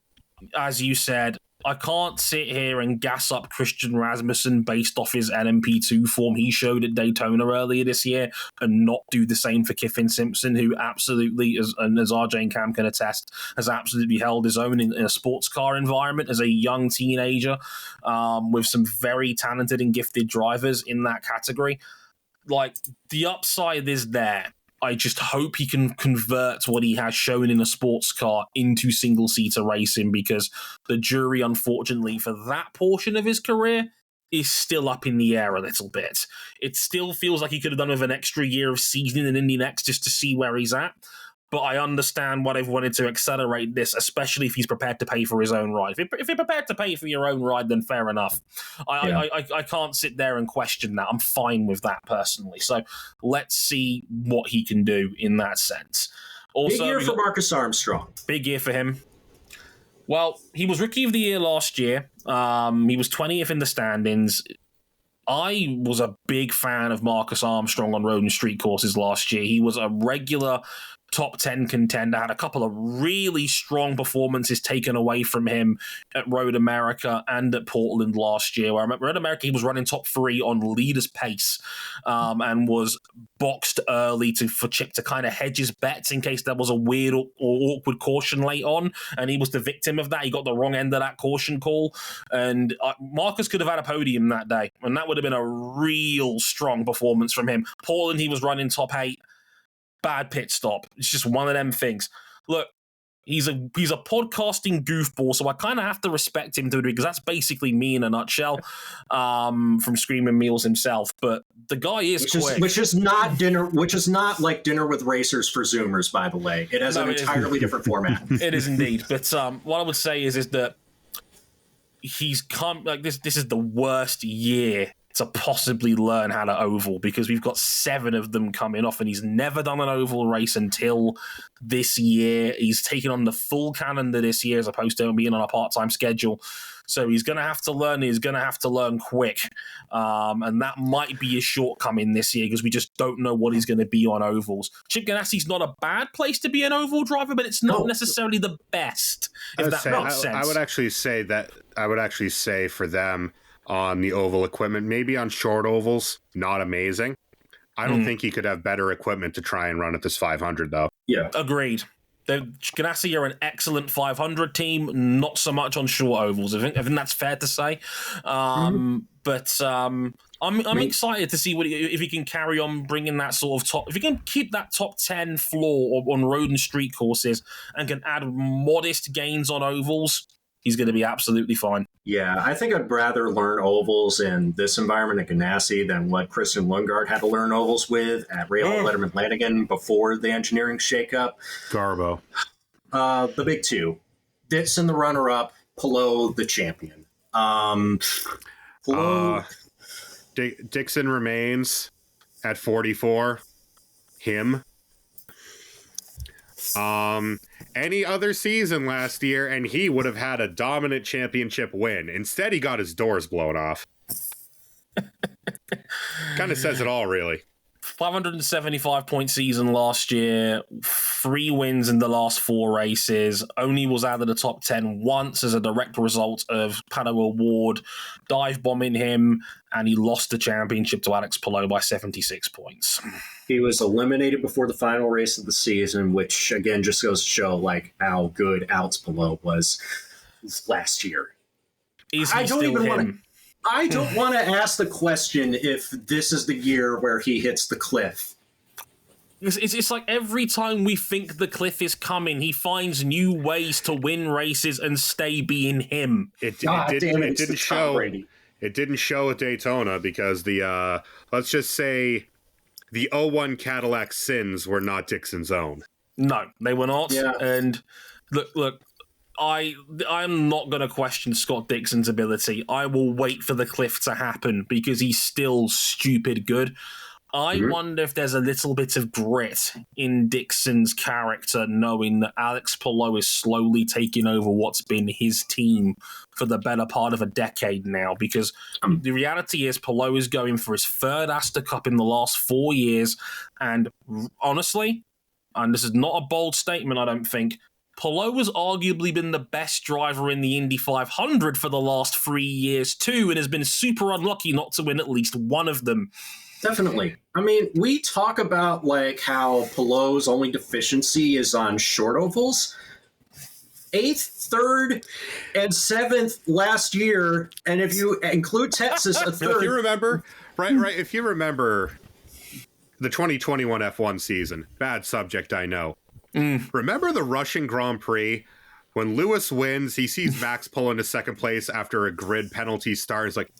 as you said, I can't sit here and gas up Christian Rasmussen based off his LMP2 form he showed at Daytona earlier this year and not do the same for Kiffin Simpson, who absolutely, as RJ and Cam can attest, has absolutely held his own in a sports car environment as a young teenager with some very talented and gifted drivers in that category. Like, the upside is there. I just hope he can convert what he has shown in a sports car into single-seater racing, because the jury, unfortunately, for that portion of his career is still up in the air a little bit. It still feels like he could have done with an extra year of seasoning in Indy Next just to see where he's at. But I understand why they've wanted to accelerate this, especially if he's prepared to pay for his own ride. If you're prepared to pay for your own ride, then fair enough. I can't sit there and question that. I'm fine with that personally. So let's see what he can do in that sense. Also, big year for Marcus Armstrong. Big year for him. Well, he was Rookie of the Year last year. He was 20th in the standings. I was a big fan of Marcus Armstrong on road and street courses last year. He was a regular top 10 contender, had a couple of really strong performances taken away from him at Road America and at Portland last year, where I remember at America he was running top 3 on leader's pace and was boxed early for Chip to kind of hedge his bets in case there was a weird or awkward caution late on, and he was the victim of that. He got the wrong end of that caution call, and Marcus could have had a podium that day, and that would have been a real strong performance from him. Portland, he was running top 8. Bad pit stop. It's just one of them things. Look, he's a podcasting goofball, so I kind of have to respect him to a degree, because that's basically me in a nutshell, from Screaming Meals himself. But the guy is quick. Which is not like Dinner with Racers for Zoomers, by the way. It has an entirely different format. It is indeed. But what I would say is that he's come like this. This is the worst year to possibly learn how to oval, because we've got 7 of them coming off, and he's never done an oval race until this year. He's taken on the full calendar this year as opposed to being on a part-time schedule. So he's going to have to learn. He's going to have to learn quick. And that might be a shortcoming this year, because we just don't know what he's going to be on ovals. Chip Ganassi's not a bad place to be an oval driver, but it's not necessarily the best, if that makes sense. I would actually say for them, on the oval equipment, maybe on short ovals, not amazing. I don't think he could have better equipment to try and run at this 500, though. Yeah. Agreed. Ganassi are an excellent 500 team, not so much on short ovals. I think that's fair to say. But I'm excited to see if he can carry on bringing that sort of top. If he can keep that top 10 floor on road and street courses and can add modest gains on ovals, he's going to be absolutely fine. Yeah, I think I'd rather learn ovals in this environment at Ganassi than what Christian Lundgaard had to learn ovals with at Rahal Letterman Lanigan before the engineering shakeup. Garbo. The big 2. Dixon, the runner-up. Palou, the champion. Dixon remains at 44. Him. Any other season last year, and he would have had a dominant championship win. Instead, he got his doors blown off. Kind of says it all, really. 575-point season last year, 3 wins in the last 4 races, only was out of the top 10 once as a direct result of Pato O'Ward dive bombing him, and he lost the championship to Alex Palou by 76 points. He was eliminated before the final race of the season, which again just goes to show like how good Alex Palou was last year. Is he still him? I don't want to ask the question if this is the year where he hits the cliff. It's like every time we think the cliff is coming, he finds new ways to win races and stay being him. It didn't show. It didn't show at Daytona because the let's just say the 01 Cadillac sins were not Dixon's own. No, they were not. Yeah. And look. I'm not going to question Scott Dixon's ability. I will wait for the cliff to happen because he's still stupid good. I wonder if there's a little bit of grit in Dixon's character, knowing that Alex Palou is slowly taking over what's been his team for the better part of a decade now. Because the reality is Palou is going for his 3rd Astor Cup in the last 4 years. And honestly, and this is not a bold statement, I don't think, Palou has arguably been the best driver in the Indy 500 for the last 3 years too, and has been super unlucky not to win at least one of them. Definitely. I mean, we talk about like how Palou's only deficiency is on short ovals. 8th, 3rd, and 7th last year, and if you include Texas, a third. If you remember, right. If you remember the 2021 F1 season, bad subject, I know. Remember the Russian Grand Prix when Lewis wins? He sees Max pull into second place after a grid penalty start. He's like,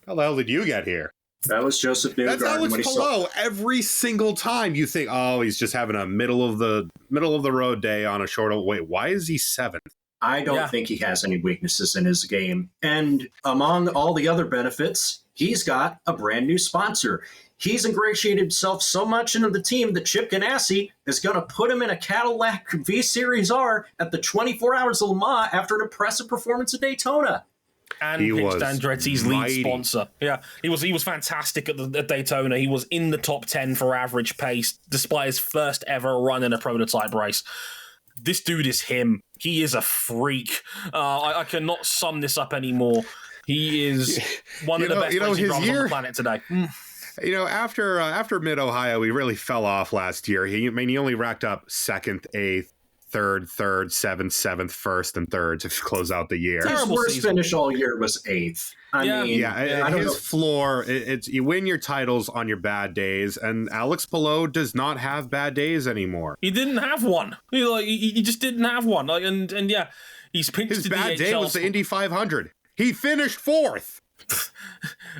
"How the hell did you get here?" That was Joseph Newgarden. That's Alex Palou. Every single time you think, "Oh, he's just having a middle of the road day on a short." Wait, why is he 7th? I don't think he has any weaknesses in his game. And among all the other benefits, he's got a brand new sponsor. He's ingratiated himself so much into the team that Chip Ganassi is going to put him in a Cadillac V Series R at the 24 Hours of Le Mans after an impressive performance at Daytona. And he pitched Andretti's lead sponsor. Yeah, he was fantastic at Daytona. He was in the top 10 for average pace, despite his first ever run in a prototype race. This dude is him. He is a freak. I cannot sum this up anymore. He is one of the best racing drivers on the planet today. You know, after Mid-Ohio, he really fell off last year. He only racked up 2nd, 8th, 3rd, 7th, 7th, 1st, and 3rd to close out the year. His worst finish all year was 8th. I mean, his floor, it's you win your titles on your bad days, and Alex Palou does not have bad days anymore. He didn't have one. He just didn't have one. He's pinched his the bad DHL day was the Indy 500. He finished 4th.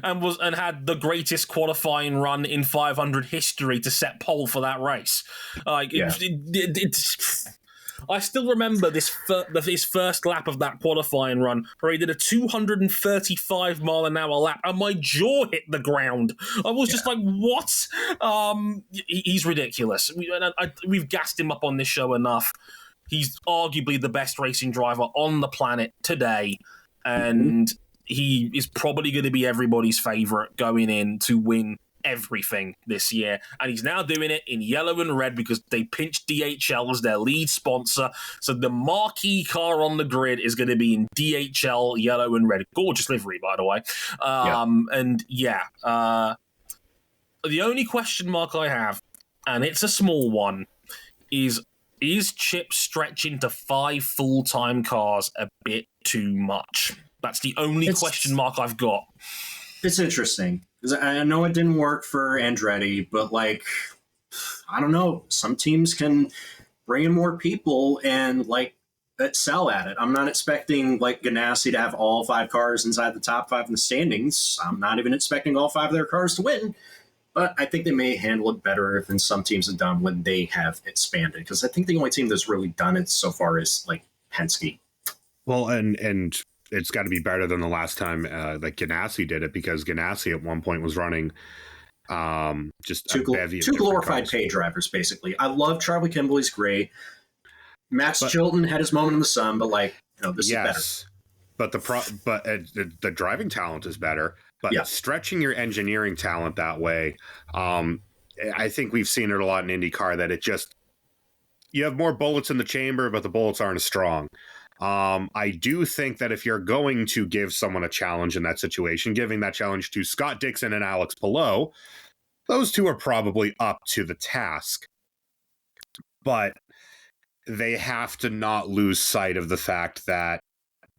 and had the greatest qualifying run in 500 history to set pole for that race. I still remember his first lap of that qualifying run, where he did a 235 mile an hour lap, and my jaw hit the ground. I was just like, "What?" He's ridiculous. We've gassed him up on this show enough. He's arguably the best racing driver on the planet today, and he is probably going to be everybody's favorite going in to win everything this year. And he's now doing it in yellow and red because they pinched DHL as their lead sponsor. So the marquee car on the grid is going to be in DHL yellow and red. Gorgeous livery, by the way. The only question mark I have, and it's a small one, is Chip stretching to 5 full-time cars a bit too much? That's the only question mark I've got. It's interesting. I know it didn't work for Andretti, but I don't know. Some teams can bring in more people and excel at it. I'm not expecting Ganassi to have all 5 cars inside the top 5 in the standings. I'm not even expecting all 5 of their cars to win. But I think they may handle it better than some teams have done when they have expanded. Because I think the only team that's really done it so far is Penske. Well, and it's got to be better than the last time that Ganassi did it, because Ganassi at one point was running just a bevy of two glorified cars. pay drivers, basically. I love Charlie Kimball. He's great. Max Chilton had his moment in the sun, but this is better. But the driving talent is better. But stretching your engineering talent that way, I think we've seen it a lot in IndyCar, that you have more bullets in the chamber, but the bullets aren't as strong. I do think that if you're going to give someone a challenge in that situation, giving that challenge to Scott Dixon and Alex Palou, those two are probably up to the task. But they have to not lose sight of the fact that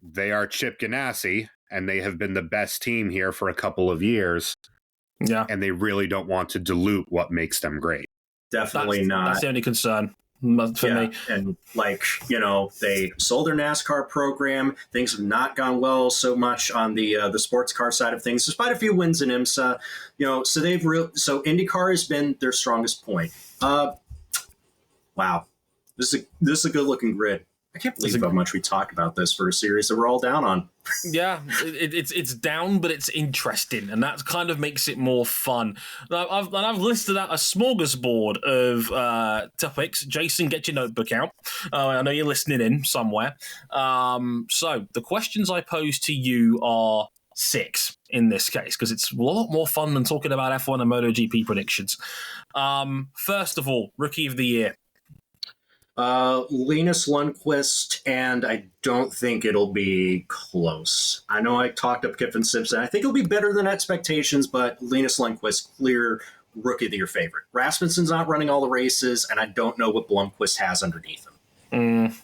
they are Chip Ganassi, and they have been the best team here for a couple of years. Yeah. And they really don't want to dilute what makes them great. Definitely not. That's the only concern for me. And they sold their NASCAR program. Things have not gone well so much on the sports car side of things, despite a few wins in IMSA. So IndyCar has been their strongest point. Wow, this is a good looking grid. I can't believe how much we talk about this for a series that we're all down on. Yeah, it's down, but it's interesting, and that kind of makes it more fun. I've listed out a smorgasbord of topics. Jason, get your notebook out. I know you're listening in somewhere. So the questions I pose to you are 6 in this case, because it's a lot more fun than talking about F1 and MotoGP predictions. First of all, Rookie of the Year. Linus Lundqvist, and I don't think it'll be close. I know I talked up Kiffin Simpson. I think it'll be better than expectations, but Linus Lundqvist, clear Rookie of the Year favorite. Rasmussen's not running all the races, and I don't know what Blomqvist has underneath him.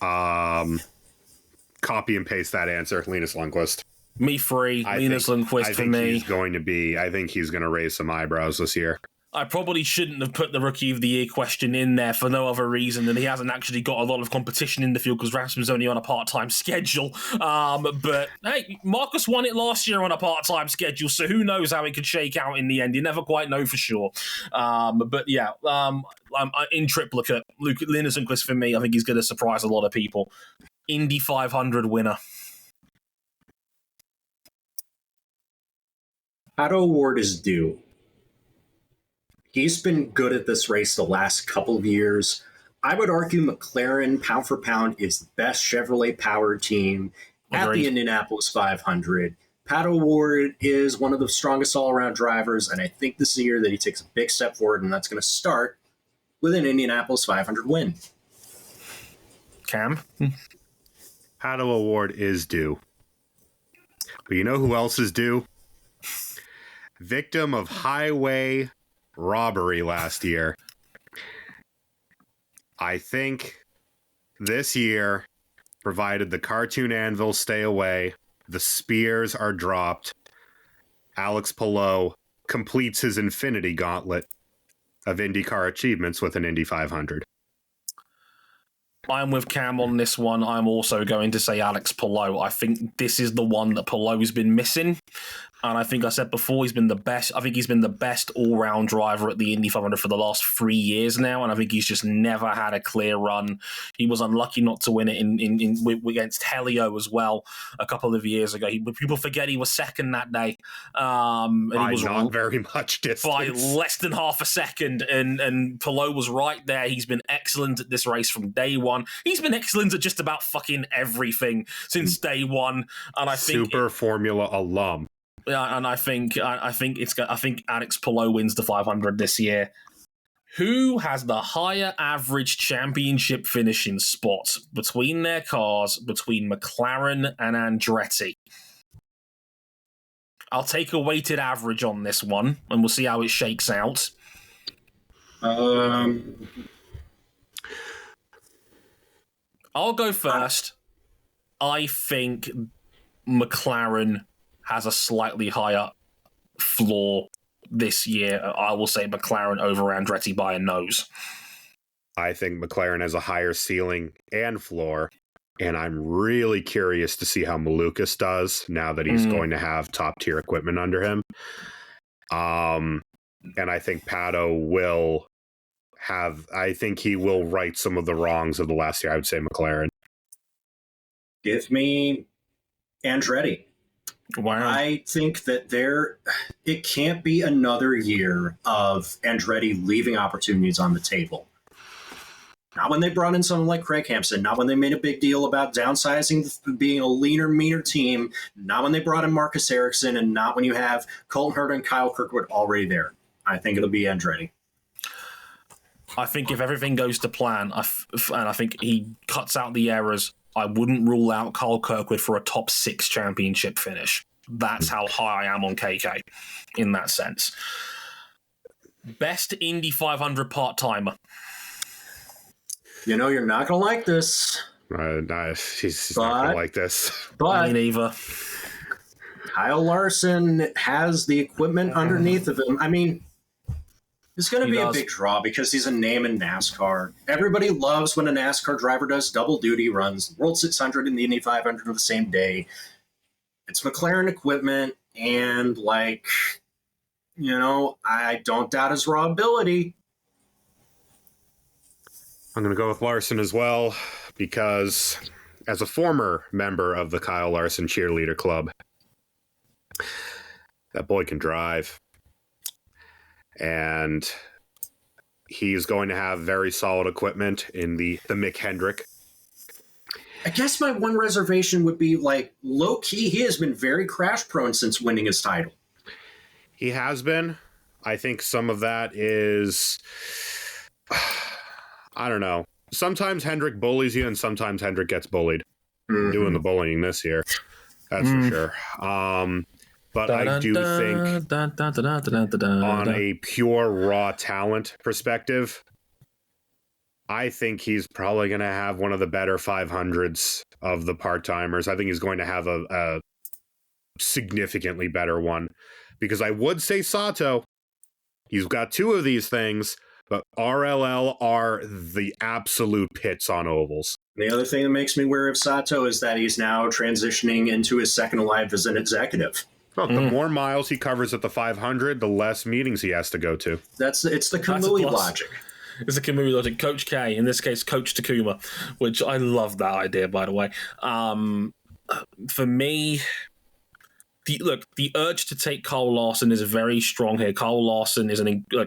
Copy and paste that answer, Linus Lundqvist. Me free, Linus Lundqvist for me. I think he's going to raise some eyebrows this year. I probably shouldn't have put the Rookie of the Year question in there for no other reason than he hasn't actually got a lot of competition in the field because Rasmussen's only on a part-time schedule. But, hey, Marcus won it last year on a part-time schedule, so who knows how it could shake out in the end. You never quite know for sure. But, yeah, I'm in triplicate. Linus Lundqvist for me, I think he's going to surprise a lot of people. Indy 500 winner. Pato O'Ward is due. He's been good at this race the last couple of years. I would argue McLaren, pound for pound, is the best Chevrolet-powered team at the Indianapolis 500. Pato O'Ward is one of the strongest all-around drivers, and I think this is the year that he takes a big step forward, and that's going to start with an Indianapolis 500 win. Cam? Pato O'Ward is due. But you know who else is due? Victim of highway robbery last year. I think this year, provided the cartoon anvils stay away, the spears are dropped, Alex Palou completes his infinity gauntlet of IndyCar achievements with an Indy 500. I'm with Cam on this one. I'm also going to say Alex Palou. I think this is the one that Palou's been missing. And I think I said before, he's been the best. I think he's been the best all-round driver at the Indy 500 for the last 3 years now. And I think he's just never had a clear run. He was unlucky not to win it against Helio as well a couple of years ago. People forget he was second that day. And he was not very much distance. By less than half a second. And Palou was right there. He's been excellent at this race from day one. He's been excellent at just about fucking everything since day one. And I think Super Formula alum. Yeah, and I think Alex Palou wins the 500 this year. Who has the higher average championship finishing spot between their cars, between McLaren and Andretti? I'll take a weighted average on this one, and we'll see how it shakes out. I'll go first. I think McLaren has a slightly higher floor this year. I will say McLaren over Andretti by a nose. I think McLaren has a higher ceiling and floor, and I'm really curious to see how Malukas does now that he's going to have top-tier equipment under him. And I think Pato will he will right some of the wrongs of the last year. I would say McLaren. Give me Andretti. Wow. I think that it can't be another year of Andretti leaving opportunities on the table. Not when they brought in someone like Craig Hampson, not when they made a big deal about downsizing, being a leaner, meaner team, not when they brought in Marcus Ericsson, and not when you have Colton Herta and Kyle Kirkwood already there. I think it'll be Andretti. I think if everything goes to plan, and I think he cuts out the errors, I wouldn't rule out Kyle Kirkwood for a top 6 championship finish. That's how high I am on KK in that sense. Best Indy 500 part-timer. You know, you're not going to like this. He's not going to like this. But me neither. Kyle Larson has the equipment underneath of him. I mean, it's going to be a big draw because he's a name in NASCAR. Everybody loves when a NASCAR driver does double duty, runs the World 600 and the Indy 500 on the same day. It's McLaren equipment, and, I don't doubt his raw ability. I'm going to go with Larson as well because as a former member of the Kyle Larson cheerleader club, that boy can drive. And he's going to have very solid equipment in the Mick Hendrick. I guess my one reservation would be, low-key, he has been very crash-prone since winning his title. He has been. I think some of that is, I don't know. sometimes Hendrick bullies you, and sometimes Hendrick gets bullied. Mhm. Doing the bullying this year, that's for sure. But I do think on a pure raw talent perspective, I think he's probably going to have one of the better 500s of the part-timers. I think he's going to have a significantly better one, because I would say Sato, he's got two of these things, but RLL are the absolute pits on ovals. The other thing that makes me wary of Sato is that he's now transitioning into his second life as an executive. Well, the more miles he covers at the 500, the less meetings he has to go to. It's the Kamui logic. It's the Kamui logic. Coach K, in this case, Coach Takuma, which I love that idea, by the way. For me, the urge to take Kyle Larson is very strong here. Kyle Larson is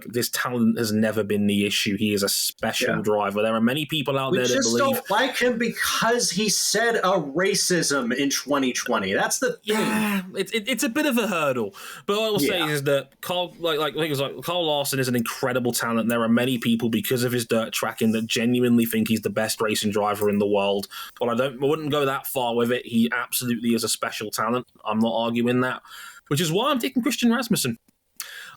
this talent has never been the issue. He is a special driver. There are many people out there that believe. We just don't like him because he said a racism in 2020. That's the thing. Yeah, it's a bit of a hurdle. But what I will say is that Kyle Larson is an incredible talent. There are many people, because of his dirt tracking, that genuinely think he's the best racing driver in the world. But I wouldn't go that far with it. He absolutely is a special talent. I'm not arguing that, which is why I'm taking Christian Rasmussen.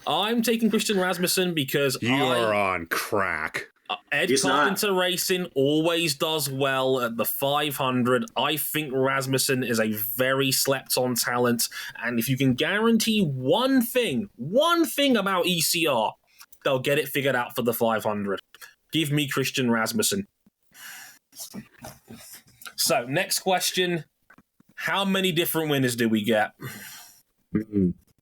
I'm taking Christian Rasmussen because you are on crack. Ed Carpenter Racing always does well at the 500. I think Rasmussen is a very slept-on talent, and if you can guarantee one thing about ECR, they'll get it figured out for the 500. Give me Christian Rasmussen. So, next question. How many different winners do we get?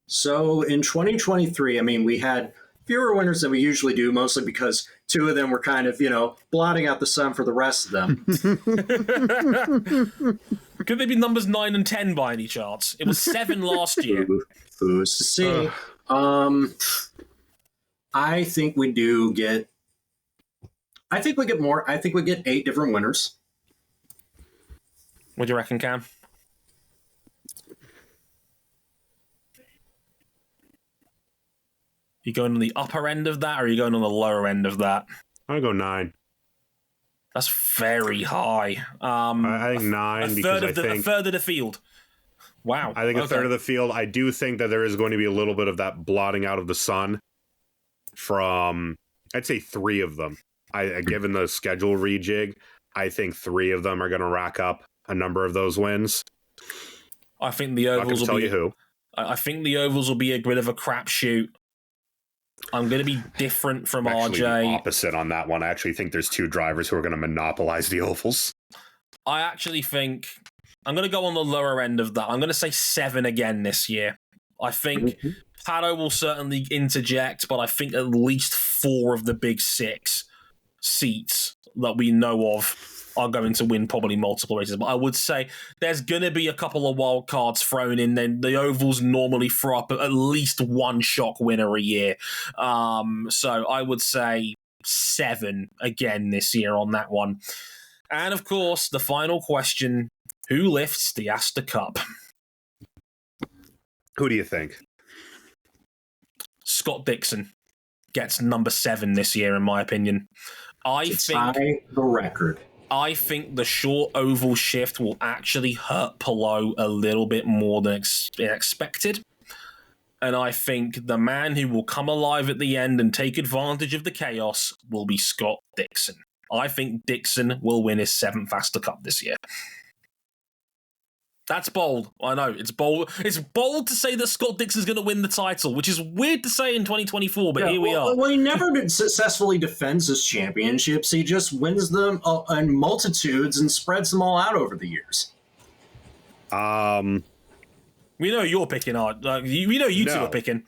So in 2023, we had fewer winners than we usually do, mostly because two of them were kind of, blotting out the sun for the rest of them. Could they be numbers 9 and 10 by any chance? It was 7 last year. Who's to see? I think we get more. I think we get 8 different winners. What do you reckon, Cam? You going on the upper end of that, or are you going on the lower end of that? I go 9. That's very high. I think 9 because I think a third of the field. Wow. I think a third of the field. I do think that there is going to be a little bit of that blotting out of the sun from, I'd say 3 of them. Given the schedule rejig, I think 3 of them are going to rack up a number of those wins. I think the ovals will be. Who. I think the ovals will be a bit of a crapshoot. I'm going to be different from actually RJ. The opposite on that one. I actually think there's 2 drivers who are going to monopolize the ovals. I actually think I'm going to go on the lower end of that. I'm going to say 7 again this year. I think Pato will certainly interject, but I think at least 4 of the big 6 seats that we know of are going to win probably multiple races. But I would say there's going to be a couple of wild cards thrown in. Then the ovals normally throw up at least 1 shock winner a year. So I would say 7 again this year on that one. And of course, the final question, who lifts the Astor Cup? Who do you think? Scott Dixon gets number 7 this year, in my opinion. I think the record. I think the short oval shift will actually hurt Palou a little bit more than expected. And I think the man who will come alive at the end and take advantage of the chaos will be Scott Dixon. I think Dixon will win his 7th Astor Cup this year. That's bold. I know, it's bold. It's bold to say that Scott Dixon's going to win the title, which is weird to say in 2024, but here we are. Well, he never successfully defends his championships. He just wins them in multitudes and spreads them all out over the years. We know you're picking, Art. We know you two are picking.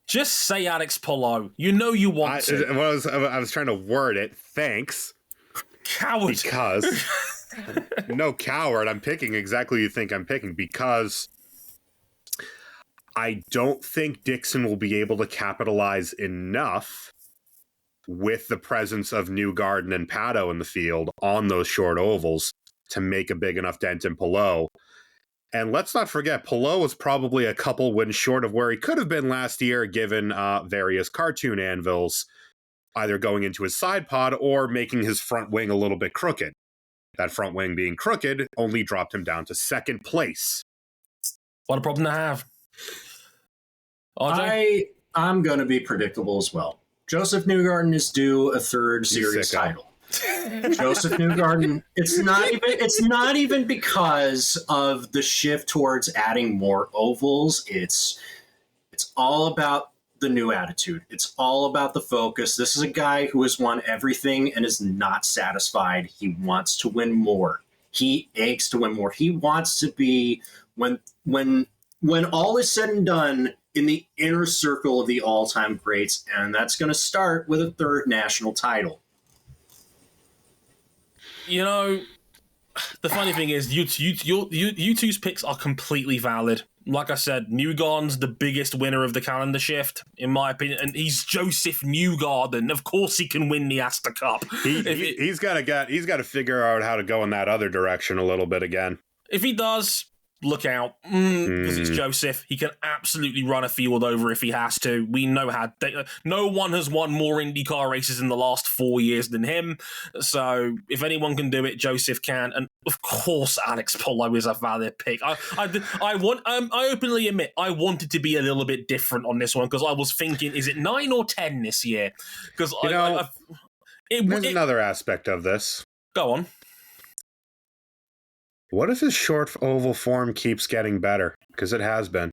Just say Alex Palou. You know you want to. I was trying to word it. Thanks. Coward. Because no coward. I'm picking exactly what you think I'm picking, because I don't think Dixon will be able to capitalize enough with the presence of Newgarden and Pato in the field on those short ovals to make a big enough dent in Palou. And let's not forget, Palou was probably a couple wins short of where he could have been last year, given various cartoon anvils either going into his side pod or making his front wing a little bit crooked. That front wing being crooked only dropped him down to second place. What a problem to have. RJ? I'm going to be predictable as well. Joseph Newgarden is due a third series title. Joseph Newgarden, it's not even because of the shift towards adding more ovals. It's all about the new attitude. It's all about the focus. This is a guy who has won everything and is not satisfied. He wants to win more. He aches to win more. He wants to be, when all is said and done, in the inner circle of the all-time greats, and that's going to start with a third national title. You know, the funny thing is, you two's picks are completely valid. Like I said, Newgarden's the biggest winner of the calendar shift, in my opinion, and he's Joseph Newgarden. Of course, he can win the Astor Cup. He's got to figure out how to go in that other direction a little bit again. If he does, look out, because it's Joseph. He can absolutely run a field over if he has to. We know how. No one has won more IndyCar races in the last 4 years than him. So if anyone can do it, Joseph can. And of course, Alex Palou is a valid pick. I openly admit I wanted to be a little bit different on this one because I was thinking, is it 9 or 10 this year? Because there's another aspect of this. Go on. What if his short oval form keeps getting better? Because it has been.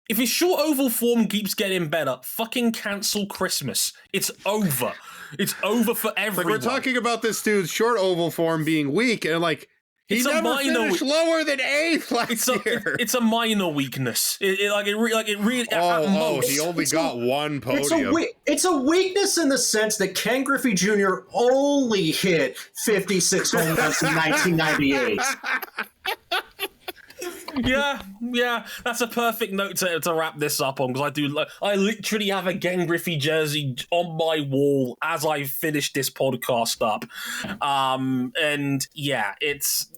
If his short oval form keeps getting better, fucking cancel Christmas. It's over. It's over for everyone. Like, we're talking about this dude's short oval form being weak, and he never finished lower than 8th last year. It's a minor weakness. It really. He only got one podium. It's a weakness in the sense that Ken Griffey Jr. only hit 56 home runs in 1998. Yeah, that's a perfect note to wrap this up on, because I literally have a Ken Griffey jersey on my wall as I finish this podcast up. And yeah, it's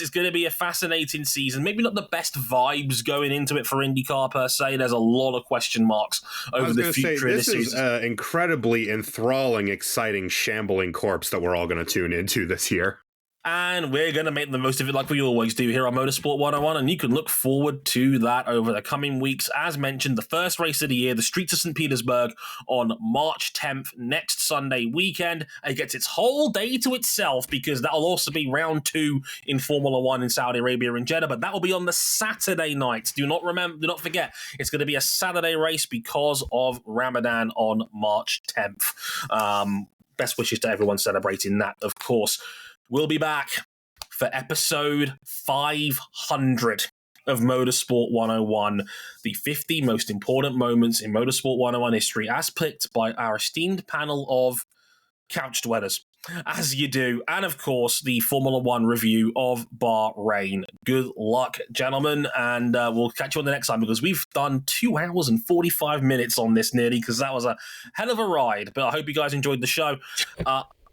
going to be a fascinating season. Maybe not the best vibes going into it for IndyCar per se. There's a lot of question marks over the future of this season. This is incredibly enthralling, exciting, shambling corpse that we're all going to tune into this year. And we're going to make the most of it like we always do here on Motorsport 101, and you can look forward to that over the coming weeks. As mentioned, the first race of the year, the Streets of St. Petersburg, on March 10th, next Sunday weekend. It gets its whole day to itself because that'll also be round 2 in Formula 1 in Saudi Arabia and Jeddah, but that will be on the Saturday night. Do not forget, it's going to be a Saturday race because of Ramadan on March 10th. Best wishes to everyone celebrating that, of course. We'll be back for episode 500 of Motorsport 101, the 50 most important moments in Motorsport 101 history, as picked by our esteemed panel of couch dwellers, as you do, and of course, the Formula 1 review of Bahrain. Good luck, gentlemen, and we'll catch you on the next time, because we've done 2 hours and 45 minutes on this nearly, because that was a hell of a ride, but I hope you guys enjoyed the show.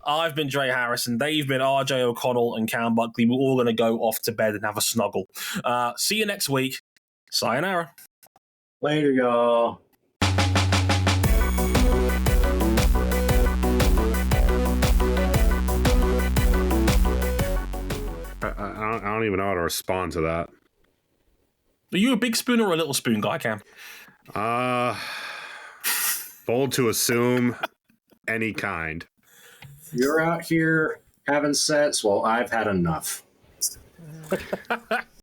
I've been Dre Harrison, they've been RJ O'Connell and Cam Buckley. We're all going to go off to bed and have a snuggle. See you next week. Sayonara. Later, y'all. I don't even know how to respond to that. Are you a big spoon or a little spoon guy, Cam? Bold to assume any kind. You're out here having sex. Well, I've had enough.